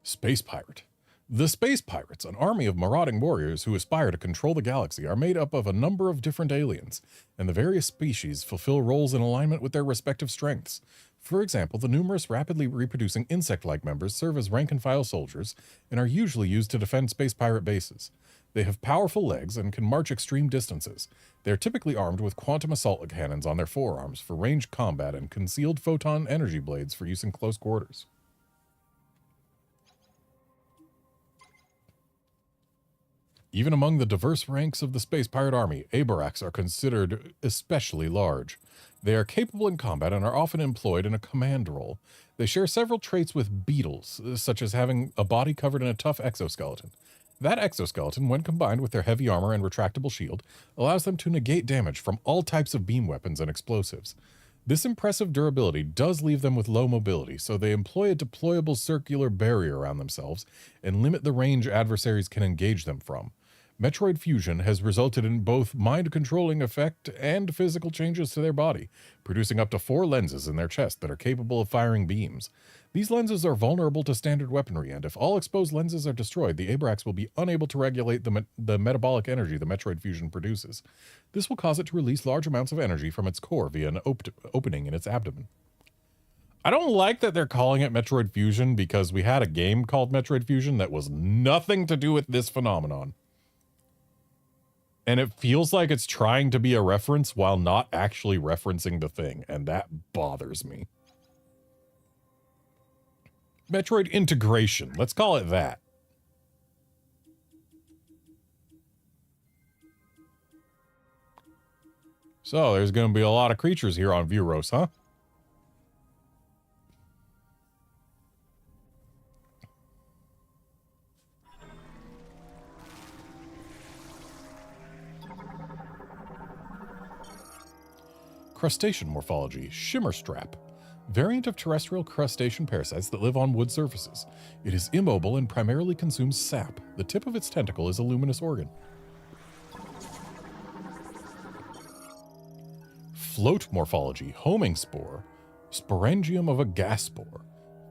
Space Pirate. The Space Pirates, an army of marauding warriors who aspire to control the galaxy, are made up of a number of different aliens, and the various species fulfill roles in alignment with their respective strengths. For example, the numerous rapidly reproducing insect-like members serve as rank-and-file soldiers and are usually used to defend space pirate bases. They have powerful legs and can march extreme distances. They are typically armed with quantum assault cannons on their forearms for ranged combat and concealed photon energy blades for use in close quarters. Even among the diverse ranks of the Space Pirate Army, Abaraks are considered especially large. They are capable in combat and are often employed in a command role. They share several traits with beetles, such as having a body covered in a tough exoskeleton. That exoskeleton, when combined with their heavy armor and retractable shield, allows them to negate damage from all types of beam weapons and explosives. This impressive durability does leave them with low mobility, so they employ a deployable circular barrier around themselves and limit the range adversaries can engage them from. Metroid fusion has resulted in both mind-controlling effect and physical changes to their body, producing up to 4 lenses in their chest that are capable of firing beams. These lenses are vulnerable to standard weaponry, and if all exposed lenses are destroyed, the Abrax will be unable to regulate the metabolic energy the Metroid fusion produces. This will cause it to release large amounts of energy from its core via an opening in its abdomen. I don't like that they're calling it Metroid Fusion, because we had a game called Metroid Fusion that was nothing to do with this phenomenon. And it feels like it's trying to be a reference while not actually referencing the thing, and that bothers me. Metroid integration, let's call it that. So, there's going to be a lot of creatures here on Vuros, huh? Crustacean morphology, shimmer strap. Variant of terrestrial crustacean parasites that live on wood surfaces. It is immobile and primarily consumes sap. The tip of its tentacle is a luminous organ. Float morphology, homing spore. Sporangium of a gas spore.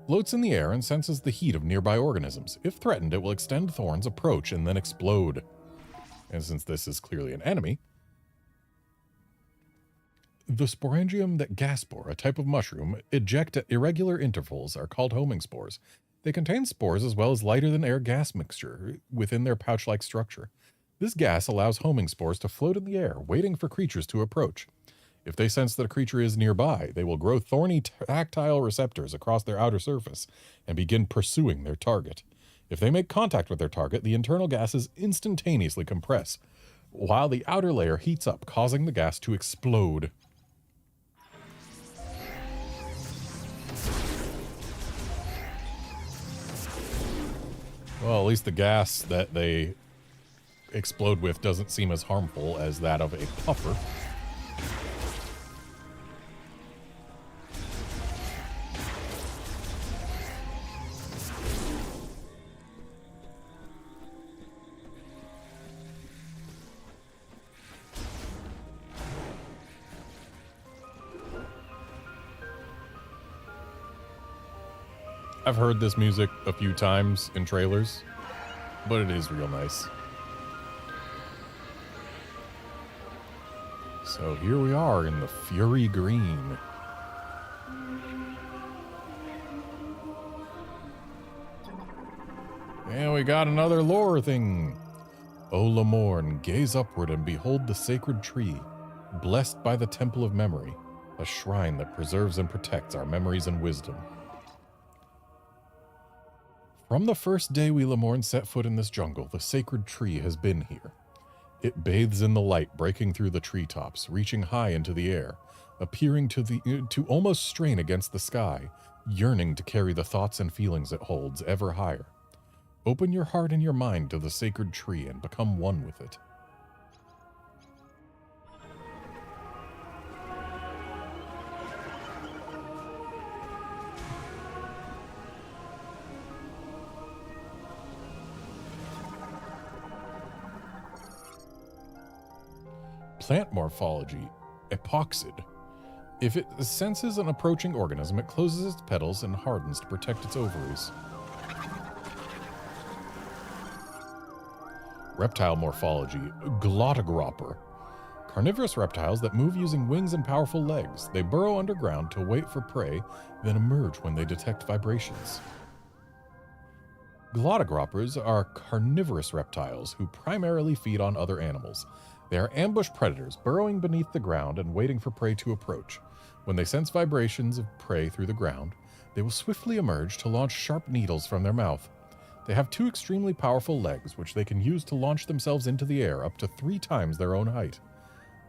Floats in the air and senses the heat of nearby organisms. If threatened, it will extend thorns, approach, and then explode. And since this is clearly an enemy, the sporangium that gas spore, a type of mushroom, eject at irregular intervals, are called homing spores. They contain spores as well as lighter-than-air gas mixture within their pouch-like structure. This gas allows homing spores to float in the air, waiting for creatures to approach. If they sense that a creature is nearby, they will grow thorny tactile receptors across their outer surface and begin pursuing their target. If they make contact with their target, the internal gases instantaneously compress, while the outer layer heats up, causing the gas to explode. Well, at least the gas that they explode with doesn't seem as harmful as that of a puffer. I've heard this music a few times in trailers, but it is real nice. So here we are in the Fury Green. And we got another lore thing. O Lamorn, gaze upward and behold the sacred tree, blessed by the Temple of Memory, a shrine that preserves and protects our memories and wisdom. From the first day we Lamorn set foot in this jungle, the sacred tree has been here. It bathes in the light breaking through the treetops, reaching high into the air, appearing to almost strain against the sky, yearning to carry the thoughts and feelings it holds ever higher. Open your heart and your mind to the sacred tree and become one with it. Plant morphology, epoxid. If it senses an approaching organism, it closes its petals and hardens to protect its ovaries. Reptile morphology, glottogropper. Carnivorous reptiles that move using wings and powerful legs. They burrow underground to wait for prey, then emerge when they detect vibrations. Glottogroppers are carnivorous reptiles who primarily feed on other animals. They are ambush predators, burrowing beneath the ground and waiting for prey to approach. When they sense vibrations of prey through the ground, they will swiftly emerge to launch sharp needles from their mouth. They have 2 extremely powerful legs, which they can use to launch themselves into the air up to 3 times their own height.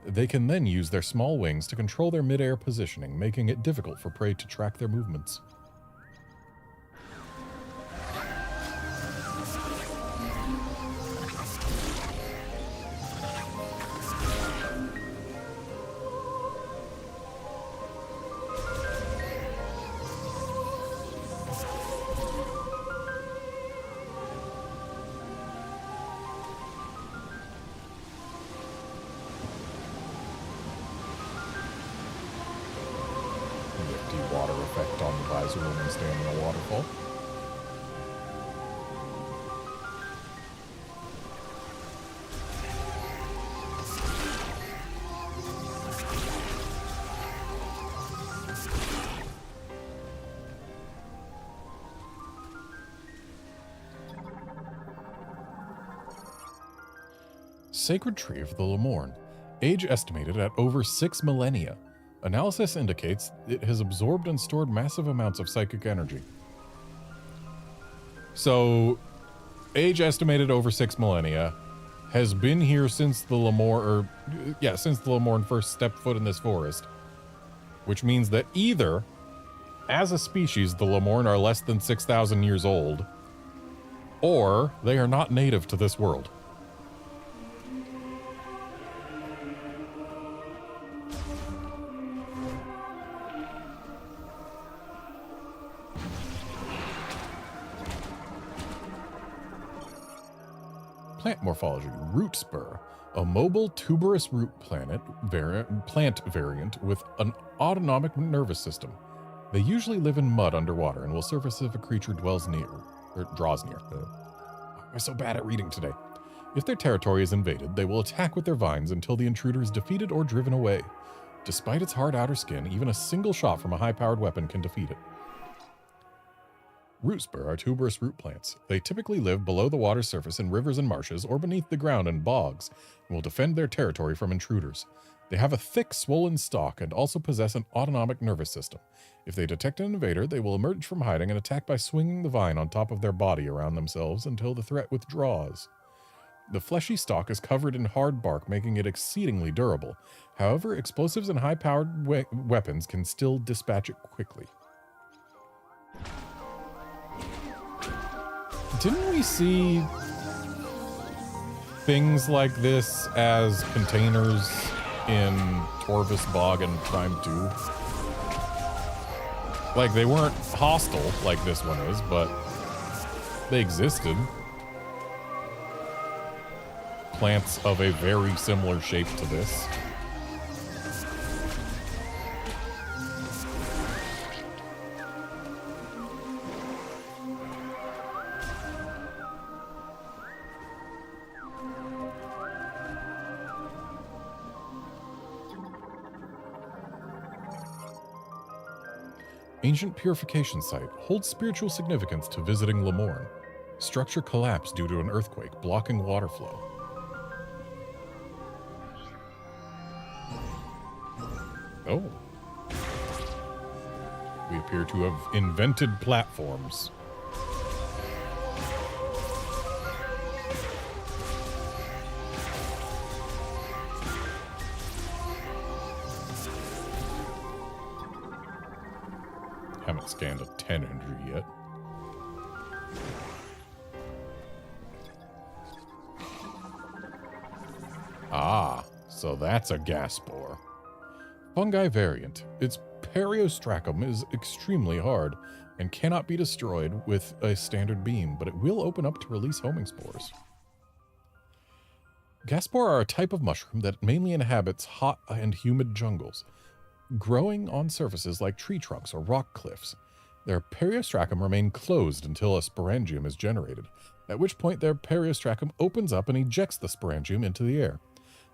They can then use their small wings to control their mid-air positioning, making it difficult for prey to track their movements. water effect on the visor when we stand in a waterfall. Sacred Tree of the Lemorn. Age estimated at over 6 millennia. Analysis indicates it has absorbed and stored massive amounts of psychic energy. So, age estimated over 6 millennia, has been here since the since the Lemorn first stepped foot in this forest. Which means that either, as a species, the Lemorn are less than 6,000 years old, or they are not native to this world. Plant morphology. Root spur. A mobile tuberous root plant variant with an autonomic nervous system. They usually live in mud underwater and will surface if a creature draws near. Why am I so bad at reading today? If their territory is invaded, they will attack with their vines until the intruder is defeated or driven away. Despite its hard outer skin, even a single shot from a high-powered weapon can defeat it. Root spur are tuberous root plants. They typically live below the water surface in rivers and marshes or beneath the ground in bogs and will defend their territory from intruders. They have a thick, swollen stalk and also possess an autonomic nervous system. If they detect an invader, they will emerge from hiding and attack by swinging the vine on top of their body around themselves until the threat withdraws. The fleshy stalk is covered in hard bark, making it exceedingly durable. However, explosives and high-powered weapons can still dispatch it quickly. Didn't we see things like this as containers in Torvus Bog and Prime 2? Like, they weren't hostile like this one is, but they existed. Plants of a very similar shape to this. Ancient purification site holds spiritual significance to visiting Lemorn. Structure collapsed due to an earthquake, blocking water flow. Oh. We appear to have invented platforms. Haven't scanned a 10 injury yet. Ah, so that's a gas spore. Fungi variant. Its periostracum is extremely hard and cannot be destroyed with a standard beam, but it will open up to release homing spores. Gas spore are a type of mushroom that mainly inhabits hot and humid jungles, growing on surfaces like tree trunks or rock cliffs. Their periostracum remain closed until a sporangium is generated, at which point their periostracum opens up and ejects the sporangium into the air.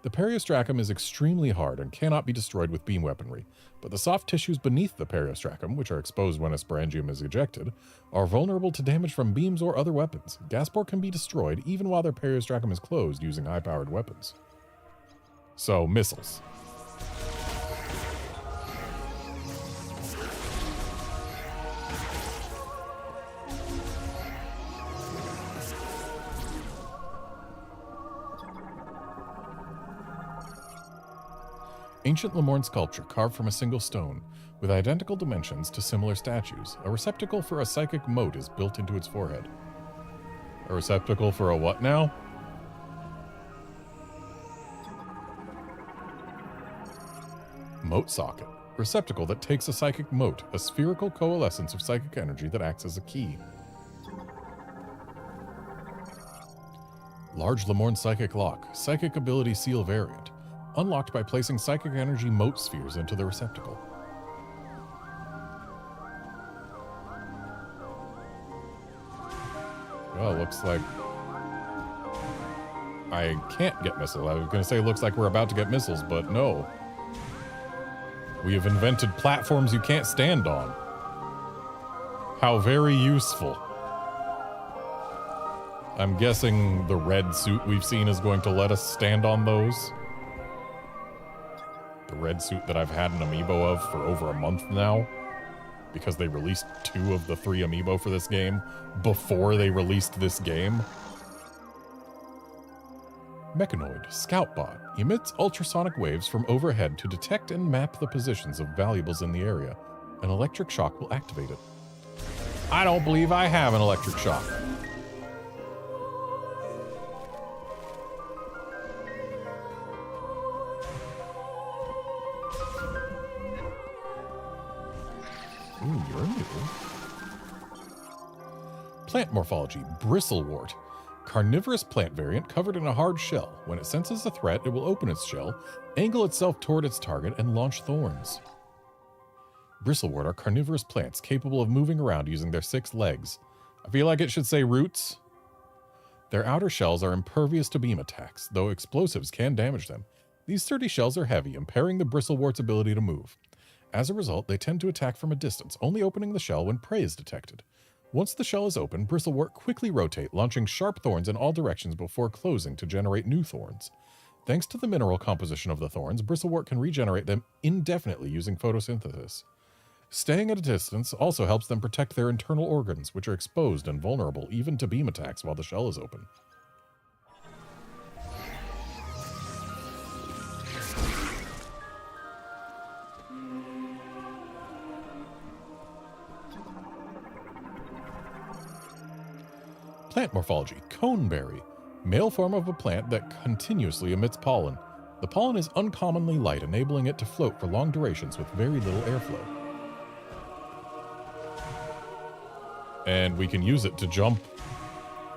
The periostracum is extremely hard and cannot be destroyed with beam weaponry, but the soft tissues beneath the periostracum, which are exposed when a sporangium is ejected, are vulnerable to damage from beams or other weapons. Gas spore can be destroyed even while their periostracum is closed using high-powered weapons. So, missiles. Ancient Lemorn sculpture carved from a single stone, with identical dimensions to similar statues. A receptacle for a psychic mote is built into its forehead. A receptacle for a what now? Mote socket. Receptacle that takes a psychic mote, a spherical coalescence of psychic energy that acts as a key. Large Lemorn psychic lock. Psychic ability seal variant. Unlocked by placing psychic energy mote spheres into the receptacle. Well, looks like I can't get missiles. I was going to say looks like we're about to get missiles, but no. We have invented platforms you can't stand on. How very useful. I'm guessing the red suit we've seen is going to let us stand on those. The red suit that I've had an amiibo of for over a month now. Because they released 2 of the 3 amiibo for this game before they released this game. Mechanoid Scoutbot emits ultrasonic waves from overhead to detect and map the positions of valuables in the area. An electric shock will activate it. I don't believe I have an electric shock. Ooh, you're new. Plant morphology, bristlewort. Carnivorous plant variant covered in a hard shell. When it senses a threat, it will open its shell, angle itself toward its target, and launch thorns. Bristlewort are carnivorous plants capable of moving around using their 6 legs. I feel like it should say roots. Their outer shells are impervious to beam attacks, though explosives can damage them. These sturdy shells are heavy, impairing the bristlewort's ability to move. As a result, they tend to attack from a distance, only opening the shell when prey is detected. Once the shell is open, Bristlewort quickly rotate, launching sharp thorns in all directions before closing to generate new thorns. Thanks to the mineral composition of the thorns, Bristlewort can regenerate them indefinitely using photosynthesis. Staying at a distance also helps them protect their internal organs, which are exposed and vulnerable even to beam attacks while the shell is open. Plant morphology, coneberry, male form of a plant that continuously emits pollen. The pollen is uncommonly light, enabling it to float for long durations with very little airflow. And we can use it to jump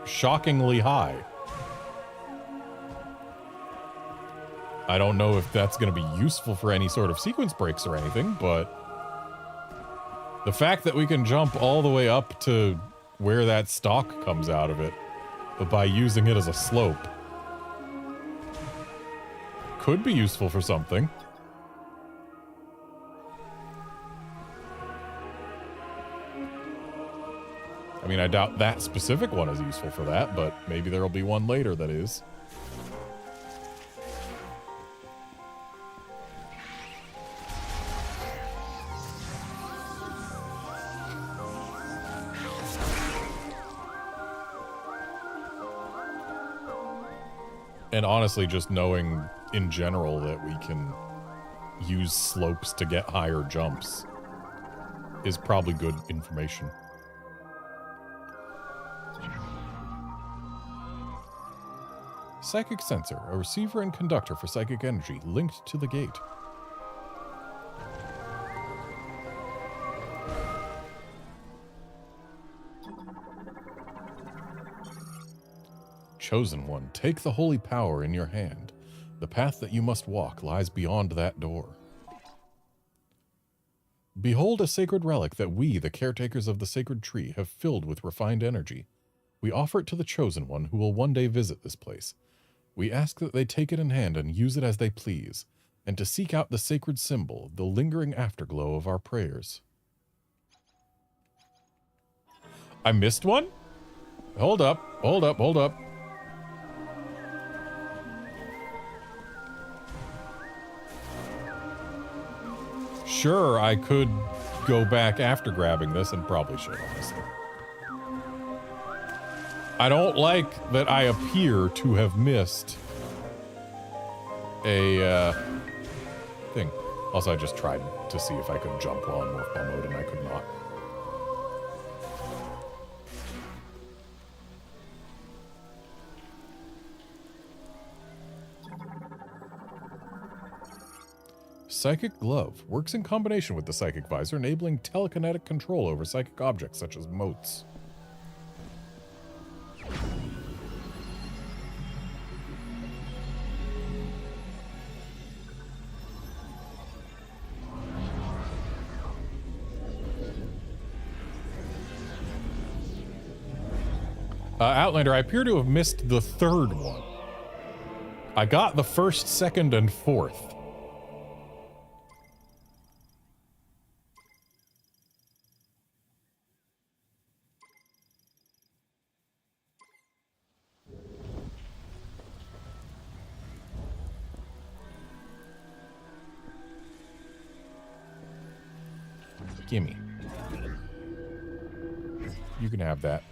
shockingly high. I don't know if that's going to be useful for any sort of sequence breaks or anything, but the fact that we can jump all the way up to where that stalk comes out of it, but by using it as a slope, could be useful for something. I mean, I doubt that specific one is useful for that, but maybe there'll be one later that is. And honestly, just knowing in general that we can use slopes to get higher jumps is probably good information. Psychic sensor, a receiver and conductor for psychic energy linked to the gate. Chosen one, take the holy power in your hand. The path that you must walk lies beyond that door. Behold a sacred relic that we, the caretakers of the sacred tree, have filled with refined energy. We offer it to the chosen one who will one day visit this place. We ask that they take it in hand and use it as they please, and to seek out the sacred symbol, the lingering afterglow of our prayers. I missed one? Hold up, hold up, hold up. Sure, I could go back after grabbing this, and probably should, honestly. I don't like that I appear to have missed a thing. Also, I just tried to see if I could jump while in morph ball mode, and I could not. Psychic Glove works in combination with the Psychic Visor, enabling telekinetic control over psychic objects such as motes. Outlander, I appear to have missed the third one. I got the first, second, and fourth. Gimme. You can have that.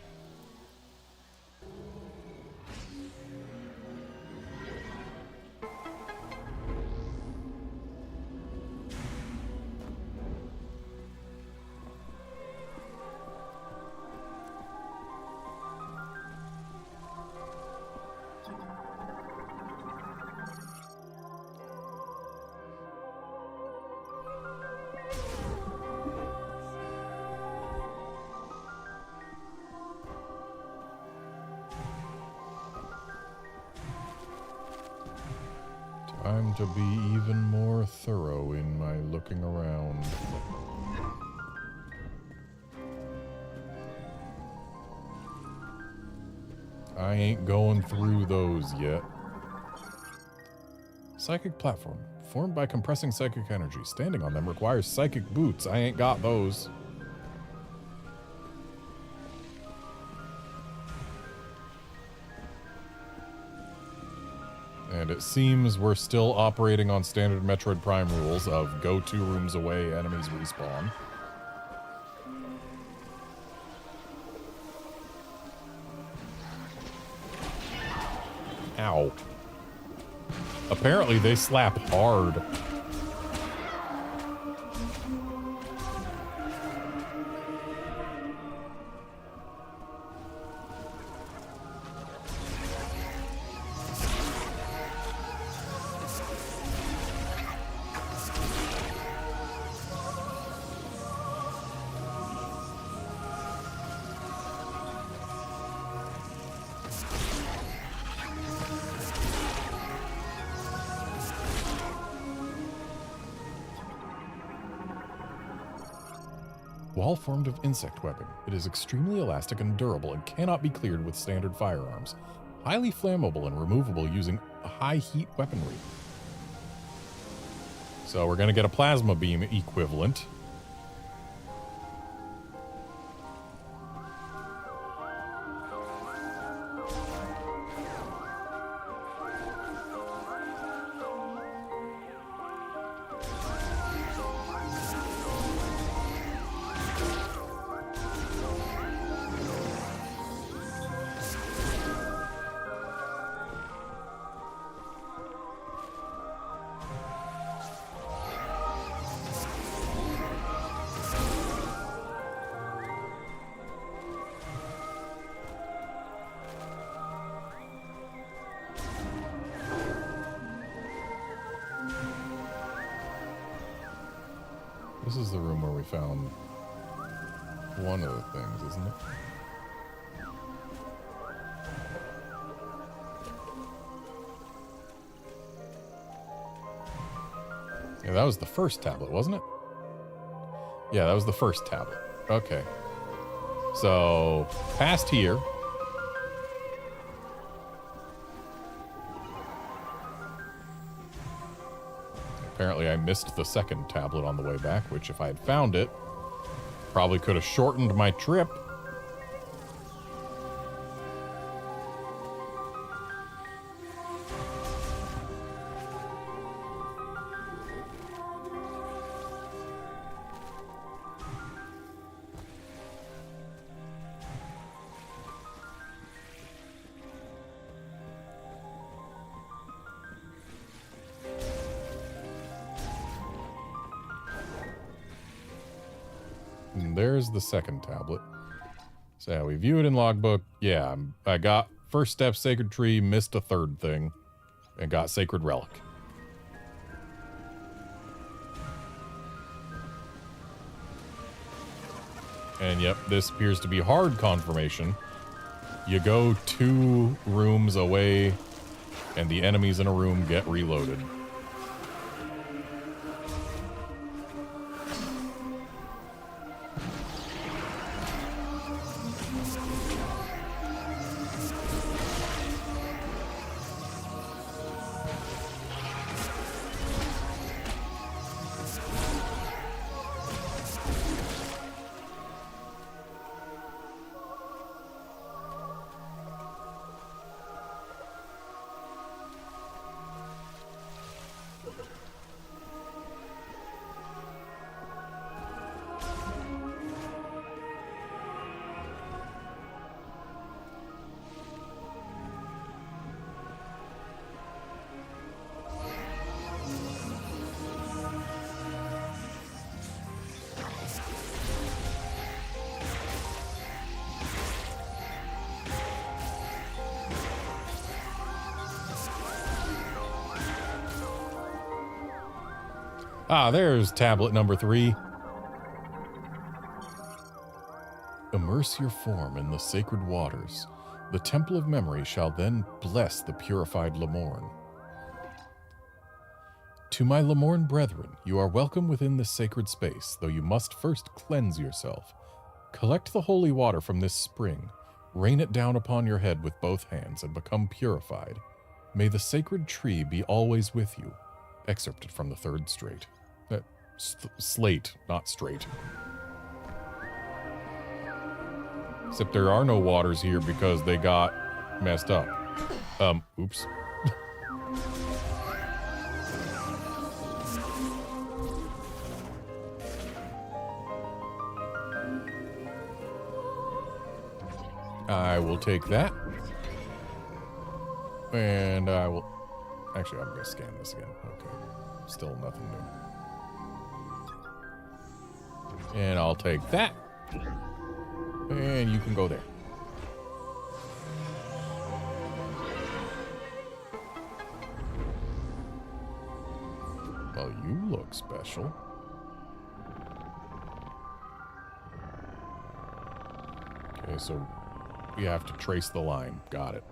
Time to be even more thorough in my looking around. I ain't going through those yet. Psychic platform. Formed by compressing psychic energy. Standing on them requires psychic boots. I ain't got those. And it seems we're still operating on standard Metroid Prime rules of go 2 rooms away, enemies respawn. Ow. Apparently they slap hard. Wall formed of insect webbing. It is extremely elastic and durable and cannot be cleared with standard firearms. Highly flammable and removable using high heat weaponry. So we're going to get a plasma beam equivalent. This is the room where we found one of the things, isn't it? Yeah, that was the first tablet, wasn't it? Yeah, that was the first tablet. Okay. So, past here. Apparently I missed the second tablet on the way back, which if I had found it, probably could have shortened my trip. And there's the second tablet. So yeah, we view it in logbook. Yeah, I got first step, sacred tree, missed a third thing, and got sacred relic. And yep, this appears to be hard confirmation. You go 2 rooms away, and the enemies in a room get reloaded. Ah, there's tablet number 3. Immerse your form in the sacred waters. The temple of memory shall then bless the purified Lemorn. To my Lemorn brethren, you are welcome within this sacred space, though you must first cleanse yourself. Collect the holy water from this spring, rain it down upon your head with both hands, and become purified. May the sacred tree be always with you. Excerpted from the third slate. Slate, not straight. Except there are no waters here because they got messed up. Oops. I will take that. And I will... Actually, I'm going to scan this again. Okay. Still nothing new. And I'll take that. And you can go there. Well, you look special. Okay, so we have to trace the line. Got it.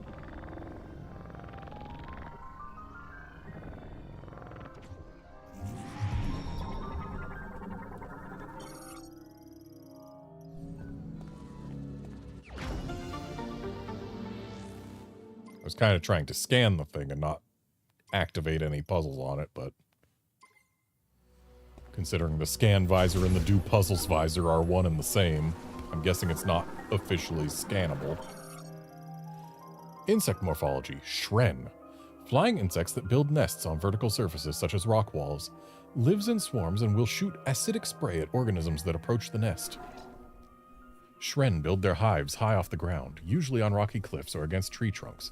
I was kind of trying to scan the thing and not activate any puzzles on it, but considering the scan visor and the do puzzles visor are one and the same, I'm guessing it's not officially scannable. Insect morphology, Shren. Flying insects that build nests on vertical surfaces such as rock walls. Lives in swarms and will shoot acidic spray at organisms that approach the nest. Shren build their hives high off the ground, usually on rocky cliffs or against tree trunks.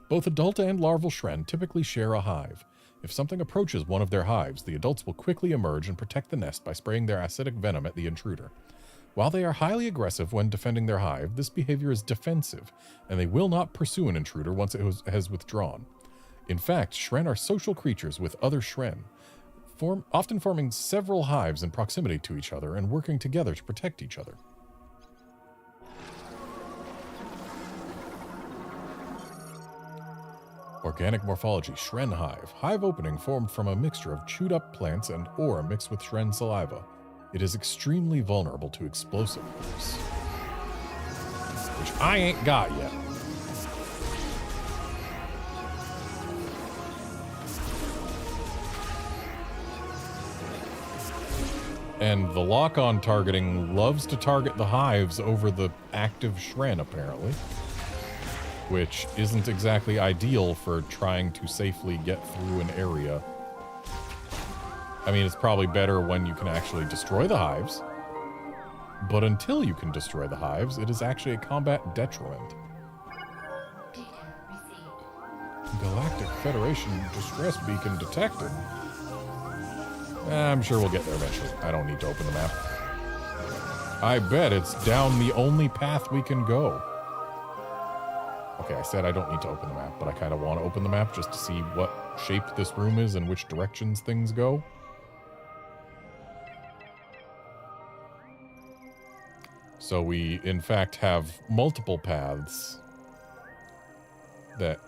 Both adult and larval Shren typically share a hive. If something approaches one of their hives, the adults will quickly emerge and protect the nest by spraying their acidic venom at the intruder. While they are highly aggressive when defending their hive, this behavior is defensive, and they will not pursue an intruder once it has withdrawn. In fact, Shren are social creatures with other Shren, often forming several hives in proximity to each other and working together to protect each other. Organic morphology, Shren hive. Hive opening formed from a mixture of chewed up plants and ore mixed with Shren saliva. It is extremely vulnerable to explosive force. Which I ain't got yet. And the lock-on targeting loves to target the hives over the active Shren, apparently. Which isn't exactly ideal for trying to safely get through an area. I mean, it's probably better when you can actually destroy the hives. But until you can destroy the hives, it is actually a combat detriment. Galactic Federation distress beacon detected. I'm sure we'll get there eventually. I don't need to open the map. I bet it's down the only path we can go. Okay, I said I don't need to open the map, but I kind of want to open the map just to see what shape this room is and which directions things go. So we, in fact, have multiple paths that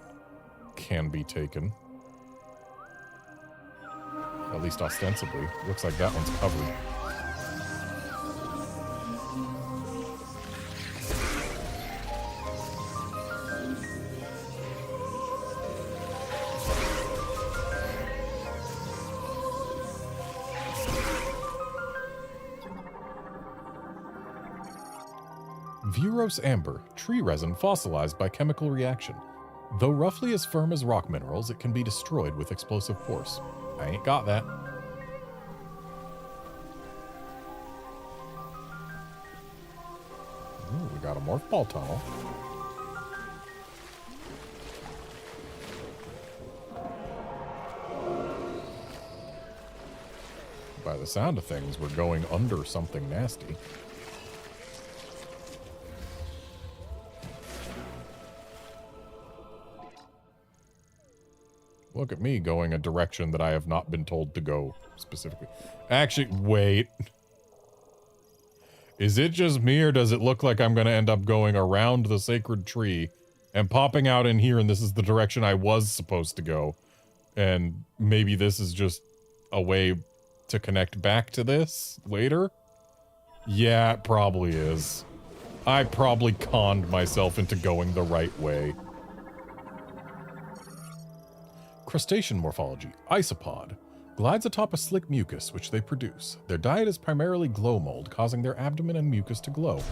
can be taken. At least ostensibly. Looks like that one's covered. Vuros amber, tree resin fossilized by chemical reaction. Though roughly as firm as rock minerals, it can be destroyed with explosive force. I ain't got that. Ooh, we got a morph ball tunnel. By the sound of things, we're going under something nasty. Look at me going a direction that I have not been told to go specifically. Actually, wait. Is it just me, or does it look like I'm going to end up going around the sacred tree and popping out in here, and this is the direction I was supposed to go? And maybe this is just a way to connect back to this later? Yeah, it probably is. I probably conned myself into going the right way. Crustacean morphology, isopod, glides atop a slick mucus which they produce. Their diet is primarily glow mold, causing their abdomen and mucus to glow.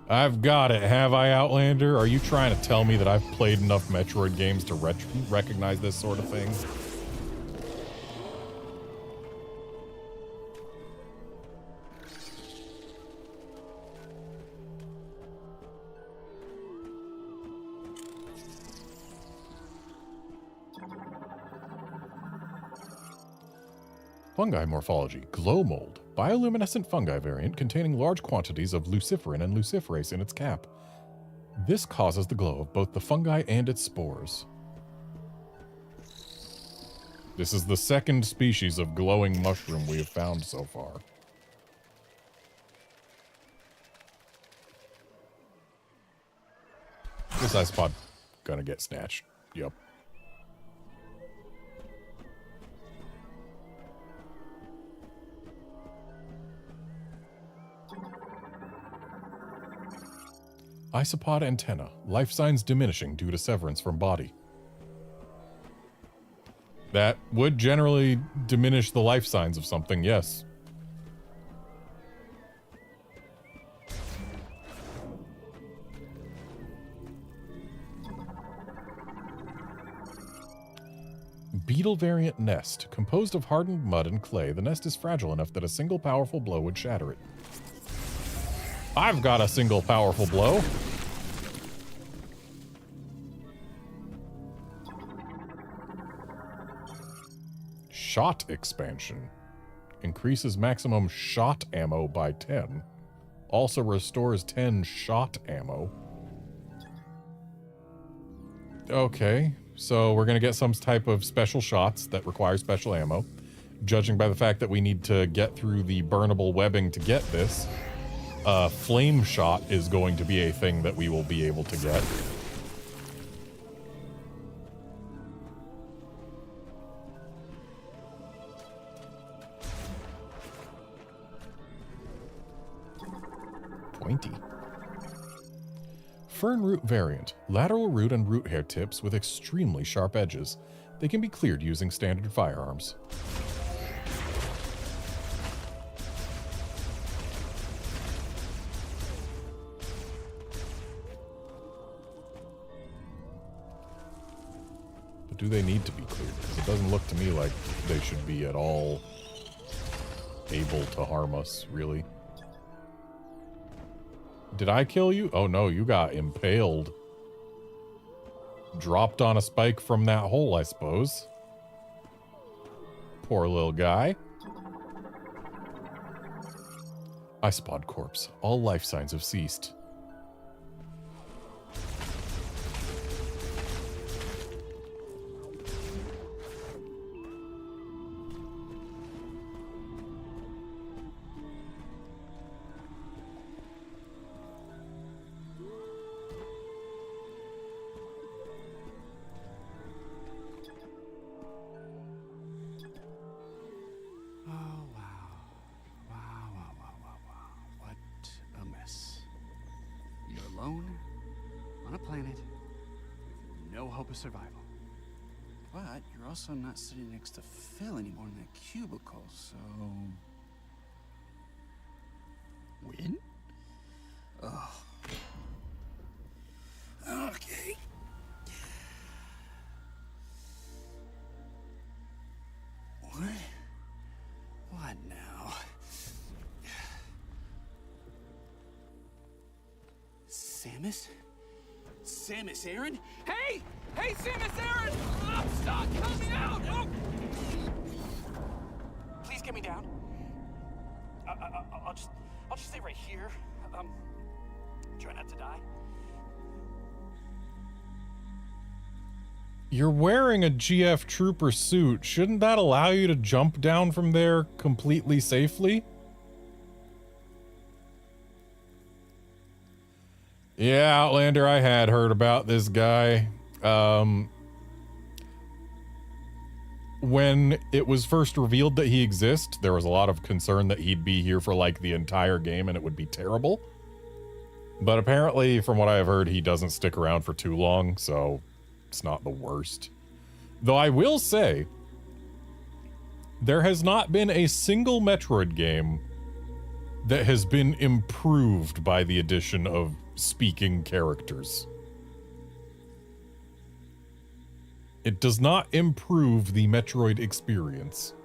I've got it, have I, Outlander? Are you trying to tell me that I've played enough Metroid games to recognize this sort of thing? Fungi morphology, glow mold, bioluminescent fungi variant containing large quantities of luciferin and luciferase in its cap. This causes the glow of both the fungi and its spores. This is the second species of glowing mushroom we have found so far. This isopod gonna get snatched. Yep. Isopod antenna. Life signs diminishing due to severance from body. That would generally diminish the life signs of something, yes. Beetle variant nest. Composed of hardened mud and clay, the nest is fragile enough that a single powerful blow would shatter it. I've got a single powerful blow. Shot expansion. Increases maximum shot ammo by 10. Also restores 10 shot ammo. Okay, so we're gonna get some type of special shots that require special ammo. Judging by the fact that we need to get through the burnable webbing to get this, flame shot is going to be a thing that we will be able to get. Pointy. Fern root variant. Lateral root and root hair tips with extremely sharp edges. They can be cleared using standard firearms. But do they need to be cleared? Because it doesn't look to me like they should be at all able to harm us, really. Did I kill you? Oh no, you got impaled. Dropped on a spike from that hole, I suppose. Poor little guy. Isopod corpse. All life signs have ceased. Survival. But you're also not sitting next to Phil anymore in that cubicle, so... Win? Ugh. Okay. What? What now? Samus? Samus Aran? Hey! Hey, Samus Aran! I'm stuck! Help me out! Oh! Please get me down. I'll just stay right here. Try not to die. You're wearing a GF Trooper suit. Shouldn't that allow you to jump down from there completely safely? Yeah, Outlander, I had heard about this guy. When it was first revealed that he exists, there was a lot of concern that he'd be here for like the entire game and it would be terrible. But apparently, from what I have heard, he doesn't stick around for too long, so it's not the worst. Though I will say, there has not been a single Metroid game that has been improved by the addition of speaking characters. It does not improve the Metroid experience.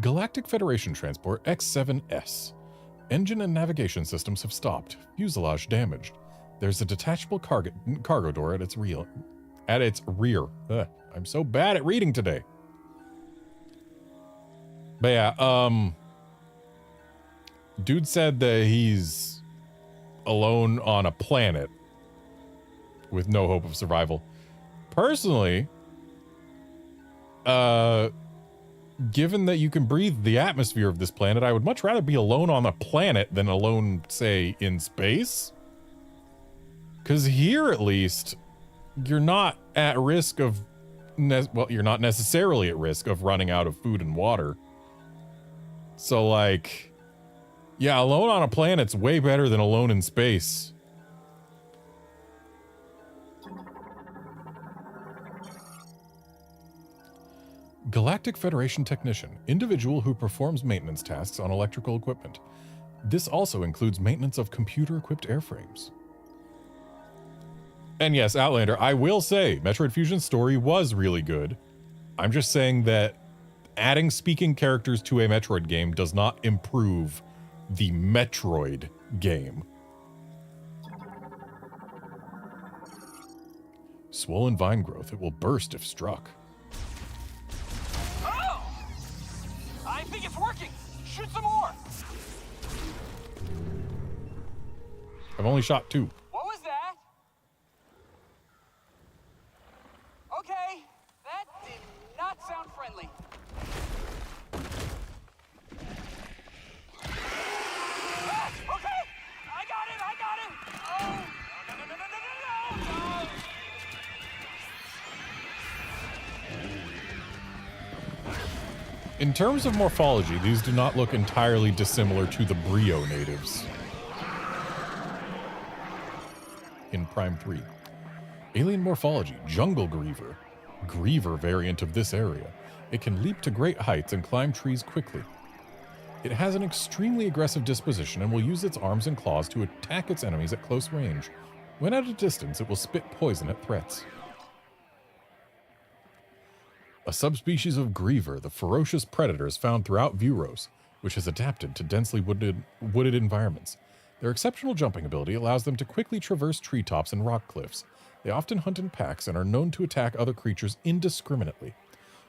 Galactic Federation Transport X7S. Engine and navigation systems have stopped. Fuselage damaged. There's a detachable cargo door at its rear. Ugh, I'm so bad at reading today. But yeah, dude said that he's alone on a planet with no hope of survival. Personally, given that you can breathe the atmosphere of this planet, I would much rather be alone on a planet than alone, say, in space. Because here, at least, you're not at risk of... well, you're not necessarily at risk of running out of food and water. So, like... yeah, alone on a planet's way better than alone in space. Galactic Federation Technician, individual who performs maintenance tasks on electrical equipment. This also includes maintenance of computer-equipped airframes. And yes, Outlander, I will say, Metroid Fusion's story was really good. I'm just saying that adding speaking characters to a Metroid game does not improve the Metroid game. Swollen vine growth, it will burst if struck. Oh! I think it's working. Shoot some more. I've only shot 2. What was that? Okay, that did not sound friendly. Okay, I got him. Oh, no. In terms of morphology, these do not look entirely dissimilar to the Brio natives in Prime 3. Alien morphology, Jungle Griever. Griever variant of this area. It can leap to great heights and climb trees quickly. It has an extremely aggressive disposition and will use its arms and claws to attack its enemies at close range. When at a distance, it will spit poison at threats. A subspecies of Griever, the ferocious predator, is found throughout Vuros, which has adapted to densely wooded environments. Their exceptional jumping ability allows them to quickly traverse treetops and rock cliffs. They often hunt in packs and are known to attack other creatures indiscriminately.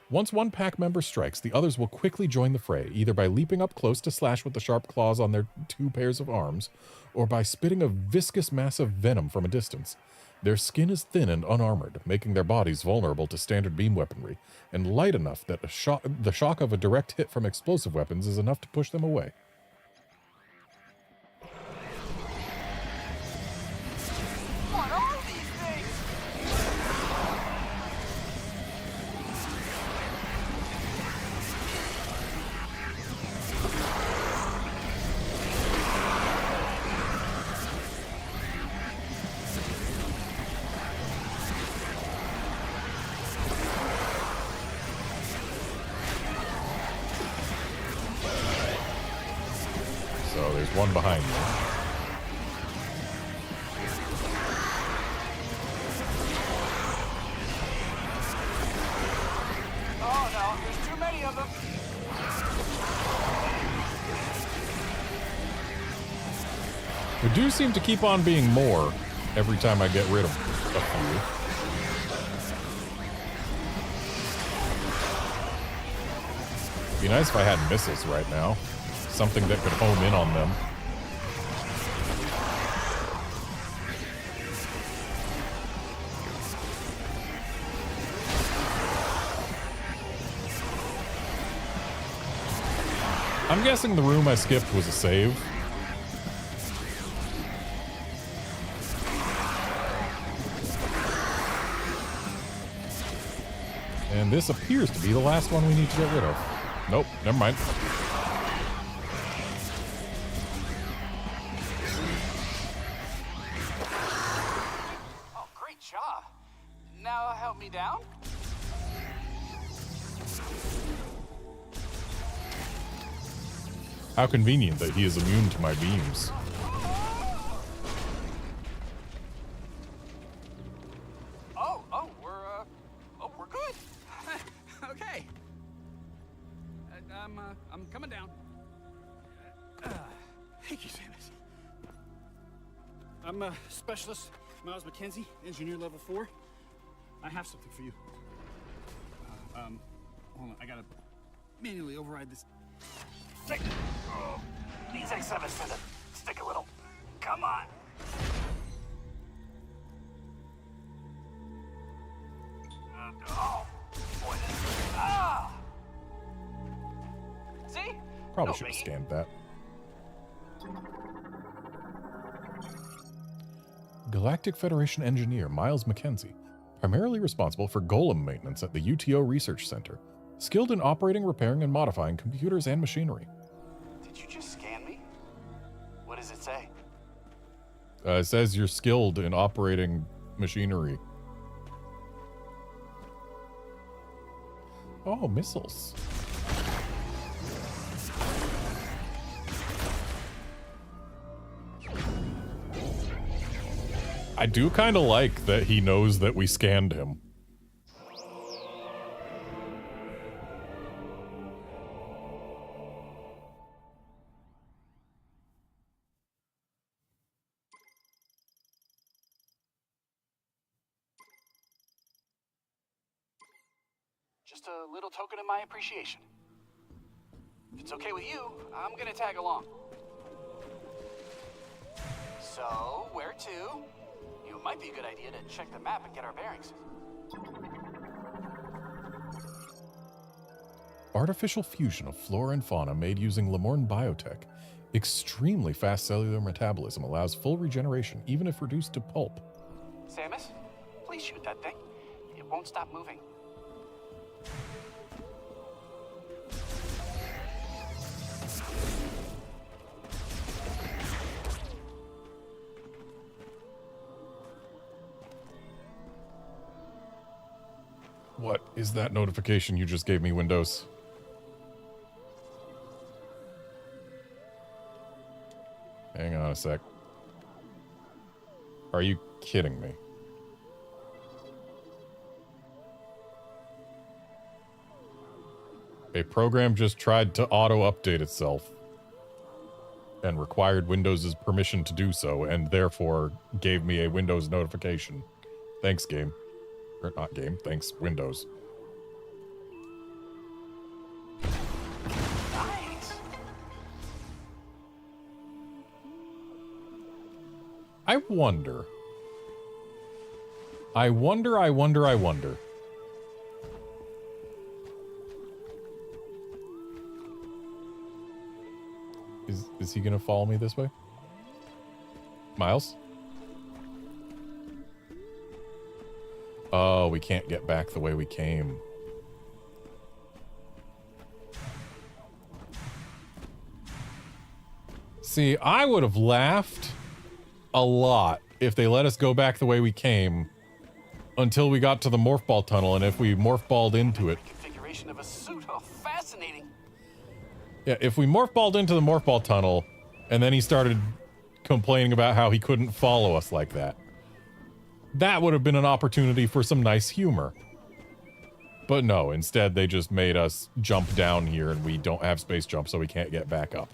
Once one pack member strikes, the others will quickly join the fray, either by leaping up close to slash with the sharp claws on their 2 pairs of arms, or by spitting a viscous mass of venom from a distance. Their skin is thin and unarmored, making their bodies vulnerable to standard beam weaponry, and light enough that the shock of a direct hit from explosive weapons is enough to push them away. What are these things? So there's one behind me. Oh no, there's too many of them. There do seem to keep on being more every time I get rid of a few. Be nice if I had missiles right now. Something that could home in on them. I'm guessing the room I skipped was a save. And this appears to be the last one we need to get rid of. Nope, never mind. Oh, great job. Now help me down. How convenient that he is immune to my beams. We're good. Okay. I'm coming down. Thank you, Samus. I'm Specialist Miles McKenzie, Engineer Level 4. I have something for you. Hold on, I gotta manually override this. These X7s tend to stick a little. Come on. Oh, boy. See? Probably should have scanned that. Galactic Federation engineer Miles McKenzie, primarily responsible for golem maintenance at the UTO Research Center, skilled in operating, repairing, and modifying computers and machinery. Did you just scan me? What does it say? It says you're skilled in operating machinery. Oh, missiles. I do kind of like that he knows that we scanned him. Just a little token of my appreciation. If it's okay with you, I'm gonna tag along. So, where to? It might be a good idea to check the map and get our bearings. Artificial fusion of flora and fauna made using Lemorn biotech. Extremely fast cellular metabolism allows full regeneration, even if reduced to pulp. Samus, please shoot that thing. It won't stop moving. What is that notification you just gave me, Windows? Hang on a sec. Are you kidding me? A program just tried to auto-update itself and required Windows' permission to do so, and therefore gave me a Windows notification. Thanks, game. Or not game, thanks, Windows. Nice. I wonder. I wonder. Is he gonna follow me this way? Miles? Oh, we can't get back the way we came. See, I would have laughed a lot if they let us go back the way we came until we got to the morph ball tunnel, and if we morph balled into it. Configuration of a suit. Oh, fascinating. Yeah, if we morph balled into the morph ball tunnel, and then he started complaining about how he couldn't follow us like that. That would have been an opportunity for some nice humor. But no, instead they just made us jump down here and we don't have space jump, so we can't get back up.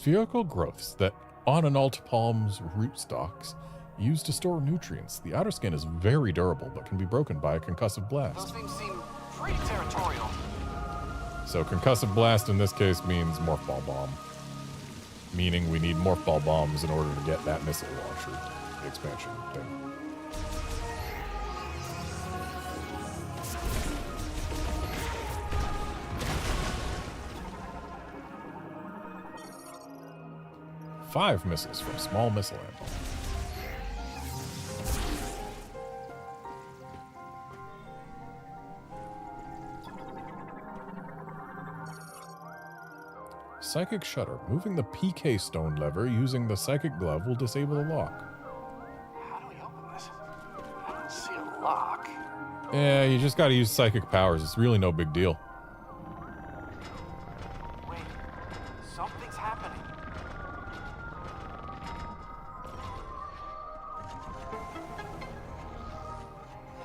Spherical growths that Ononaltpalm's rootstocks use to store nutrients. The outer skin is very durable, but can be broken by a concussive blast. Those things seem pretty territorial. So concussive blast in this case means morph ball bomb. Meaning we need morph ball bombs in order to get that missile launcher expansion thing. Five missiles from small missile ammo. Psychic Shutter. Moving the PK stone lever using the psychic glove will disable the lock. How do we open this? I don't see a lock. Yeah, you just gotta use psychic powers. It's really no big deal. Wait, something's happening.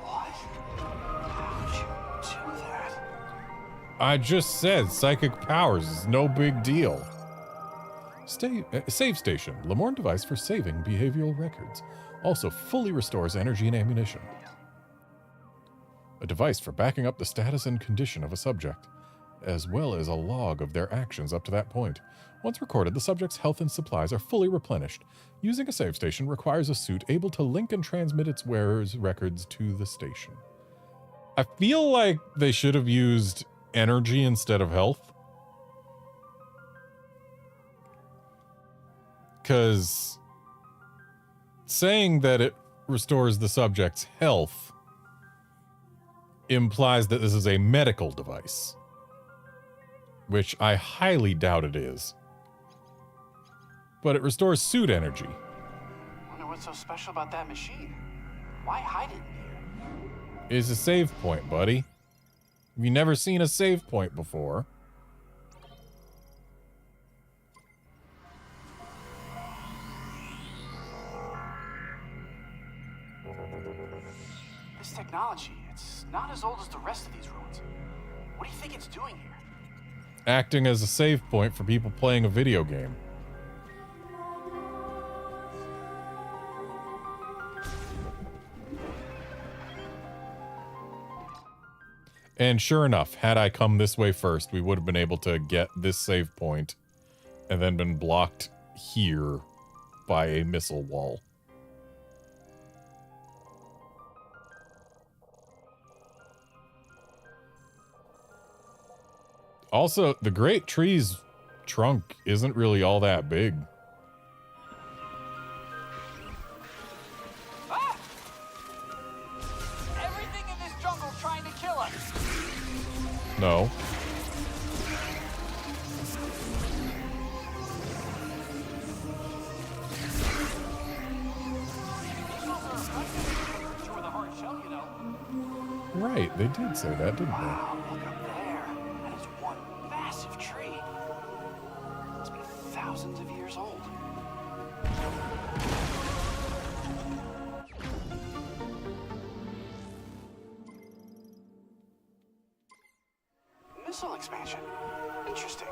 What? How'd you do that? I just said psychic powers is no big deal. Save station. Lemorne device for saving behavioral records. Also fully restores energy and ammunition. A device for backing up the status and condition of a subject, as well as a log of their actions up to that point. Once recorded, the subject's health and supplies are fully replenished. Using a save station requires a suit able to link and transmit its wearer's records to the station. I feel like they should have used energy instead of health. Because saying that it restores the subject's health implies that this is a medical device, which I highly doubt it is. But it restores suit energy. Wonder what's so special about that machine. Why hide it in here? It's a save point, buddy. Have you never seen a save point before? This technology, it's not as old as the rest of these ruins. What do you think it's doing here? Acting as a save point for people playing a video game. And sure enough, had I come this way first, we would have been able to get this save point and then been blocked here by a missile wall. Also, the Great Tree's trunk isn't really all that big. Ah! Everything in this jungle trying to kill us. No. Right, they did say that, didn't they? Wow, look up there. That is one massive tree. It's been thousands of years old. Missile expansion. Interesting.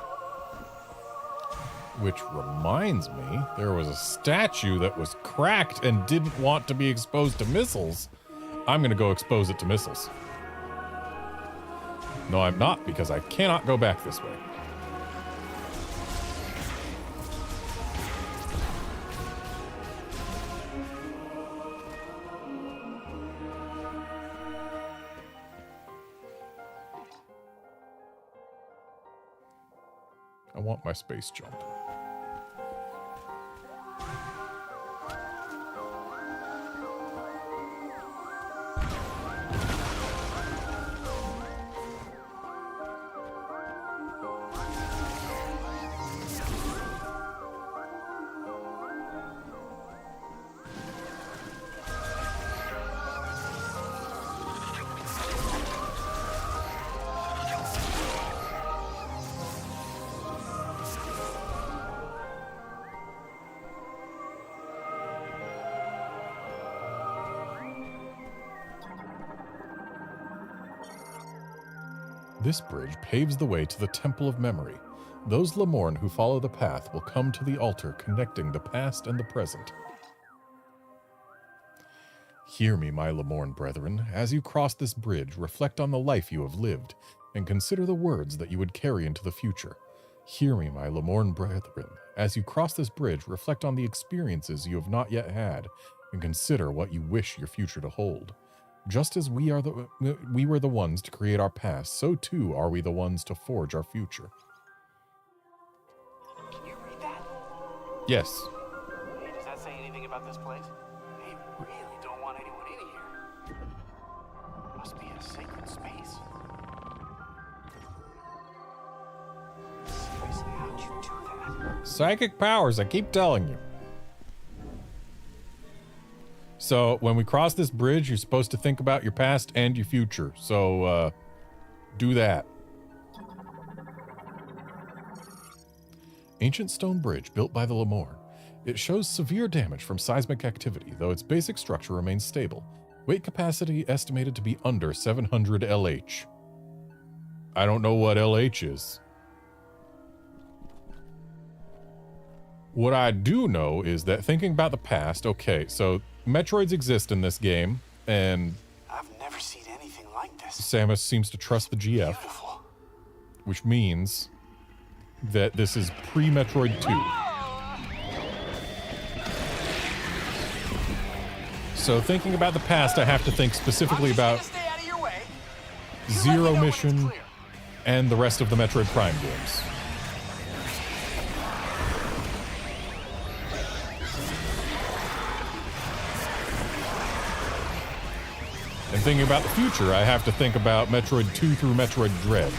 Which reminds me, there was a statue that was cracked and didn't want to be exposed to missiles. I'm gonna go expose it to missiles. No, I'm not, because I cannot go back this way. I want my space jump. This bridge paves the way to the Temple of Memory. Those Lamorne who follow the path will come to the altar connecting the past and the present. Hear me, my Lamorne brethren. As you cross this bridge, reflect on the life you have lived, and consider the words that you would carry into the future. Hear me, my Lamorne brethren. As you cross this bridge, reflect on the experiences you have not yet had, and consider what you wish your future to hold. Just as we were the ones to create our past, so too are we the ones to forge our future. Can you read that? Yes. Hey, does that say anything about this place? They really don't want anyone in here. Must be a sacred space. Seriously, how'd you do that? Psychic powers, I keep telling you. So, when we cross this bridge, you're supposed to think about your past and your future. So, do that. Ancient stone bridge built by the Lamorne. It shows severe damage from seismic activity, though its basic structure remains stable. Weight capacity estimated to be under 700 LH. I don't know what LH is. What I do know is that thinking about the past, okay, so Metroids exist in this game, and I've never seen anything like this. Samus seems to trust the GF, Beautiful. which means that this is pre-Metroid 2. So thinking about the past, I have to think specifically about Stay out of your way. Zero Mission and the rest of the Metroid Prime games. And thinking about the future, I have to think about Metroid 2 through Metroid Dread.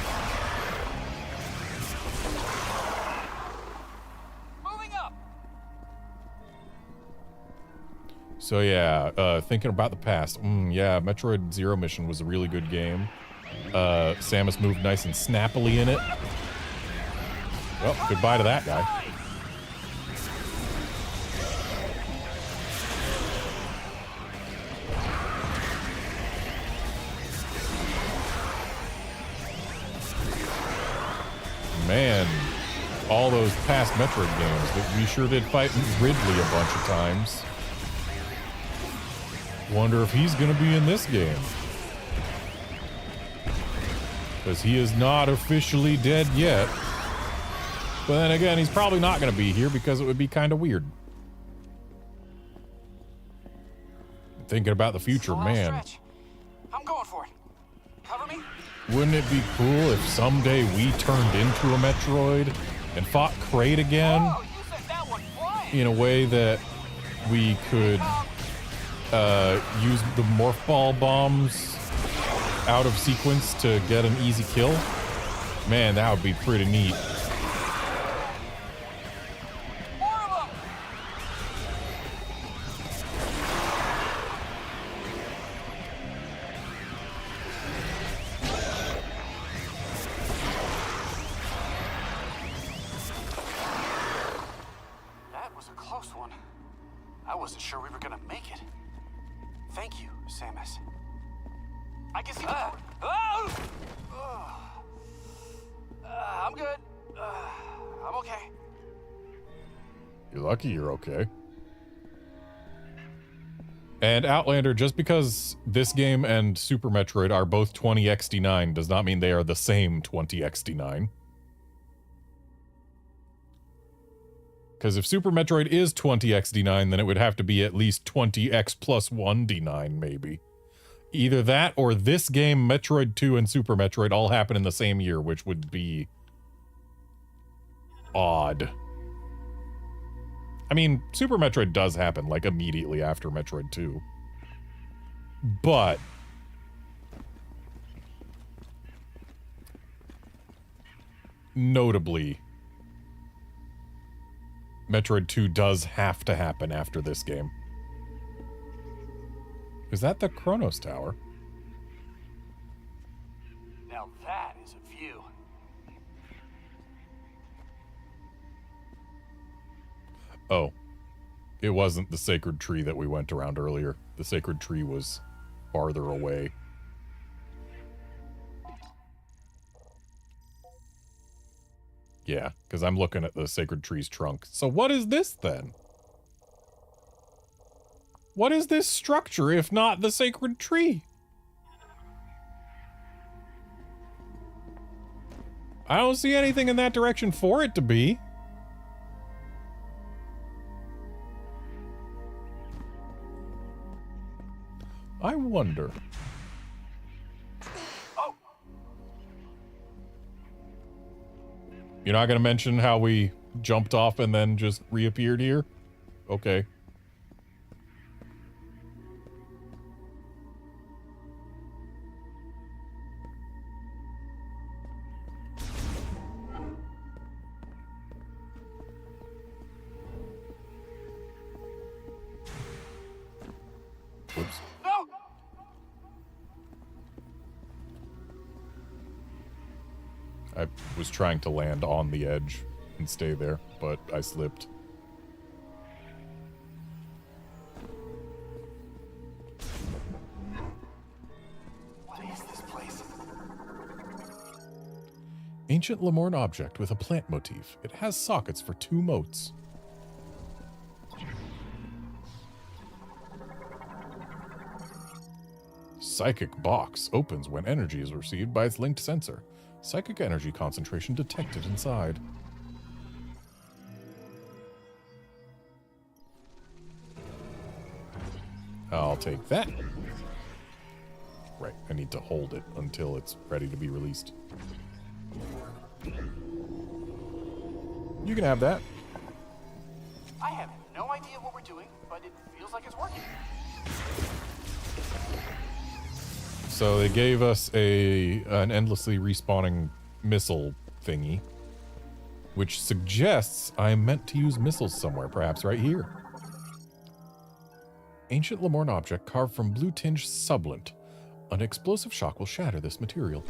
Moving up. So yeah, thinking about the past. Yeah, Metroid Zero Mission was a really good game. Samus moved nice and snappily in it. Well, goodbye to that guy. Man, all those past Metroid games, that we sure did fight Ridley a bunch of times. Wonder if he's gonna be in this game. Because he is not officially dead yet. But then again, he's probably not gonna be here because it would be kind of weird. Thinking about the future, man. Stretch. I'm going for it. Cover me. Wouldn't it be cool if someday we turned into a Metroid and fought Kraid again Oh, you said that one flying. in a way that we could use the Morph Ball bombs out of sequence to get an easy kill? Man, that would be pretty neat. More of them. That was a close one. I wasn't sure we were gonna make it. Thank you, Samus. I can see the I'm good. I'm okay. You're lucky you're okay. And Outlander, just because this game and Super Metroid are both 20XD9 does not mean they are the same 20XD9. Because if Super Metroid is 20XD9, then it would have to be at least 20X plus 1D9, maybe. Either that or this game, Metroid 2 and Super Metroid all happen in the same year, which would be odd. I mean, Super Metroid does happen, like, immediately after Metroid 2. But notably, Metroid 2 does have to happen after this game. Is that the Kronos Tower? Now that is a view. Oh. It wasn't the sacred tree that we went around earlier. The sacred tree was farther away. Yeah, because I'm looking at the sacred tree's trunk. So what is this then? What is this structure if not the sacred tree? I don't see anything in that direction for it to be. I wonder. Oh, You're not going to mention how we jumped off and then just reappeared here? Okay. Whoops. no! I was trying to land on the edge and stay there, but I slipped. What is this place? Ancient Lemorne object with a plant motif. It has sockets for 2 motes. Psychic box opens when energy is received by its linked sensor. Psychic energy concentration detected inside. I'll take that. Right, I need to hold it until it's ready to be released. You can have that. I have no idea what we're doing, but it feels like it's working. So they gave us an endlessly respawning missile thingy, which suggests I'm meant to use missiles somewhere, perhaps right here. Ancient Lemorne object carved from blue-tinged sublint. An explosive shock will shatter this material.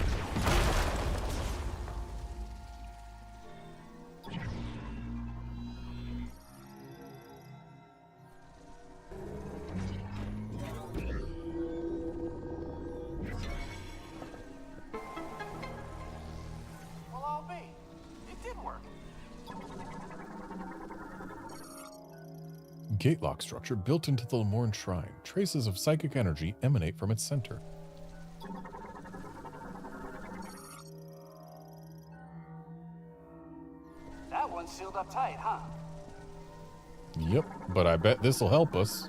Well, I'll be. It did work. Gate-lock structure built into the Lemorne shrine. Traces of psychic energy emanate from its center. That one's sealed up tight, huh? Yep, but I bet this'll help us.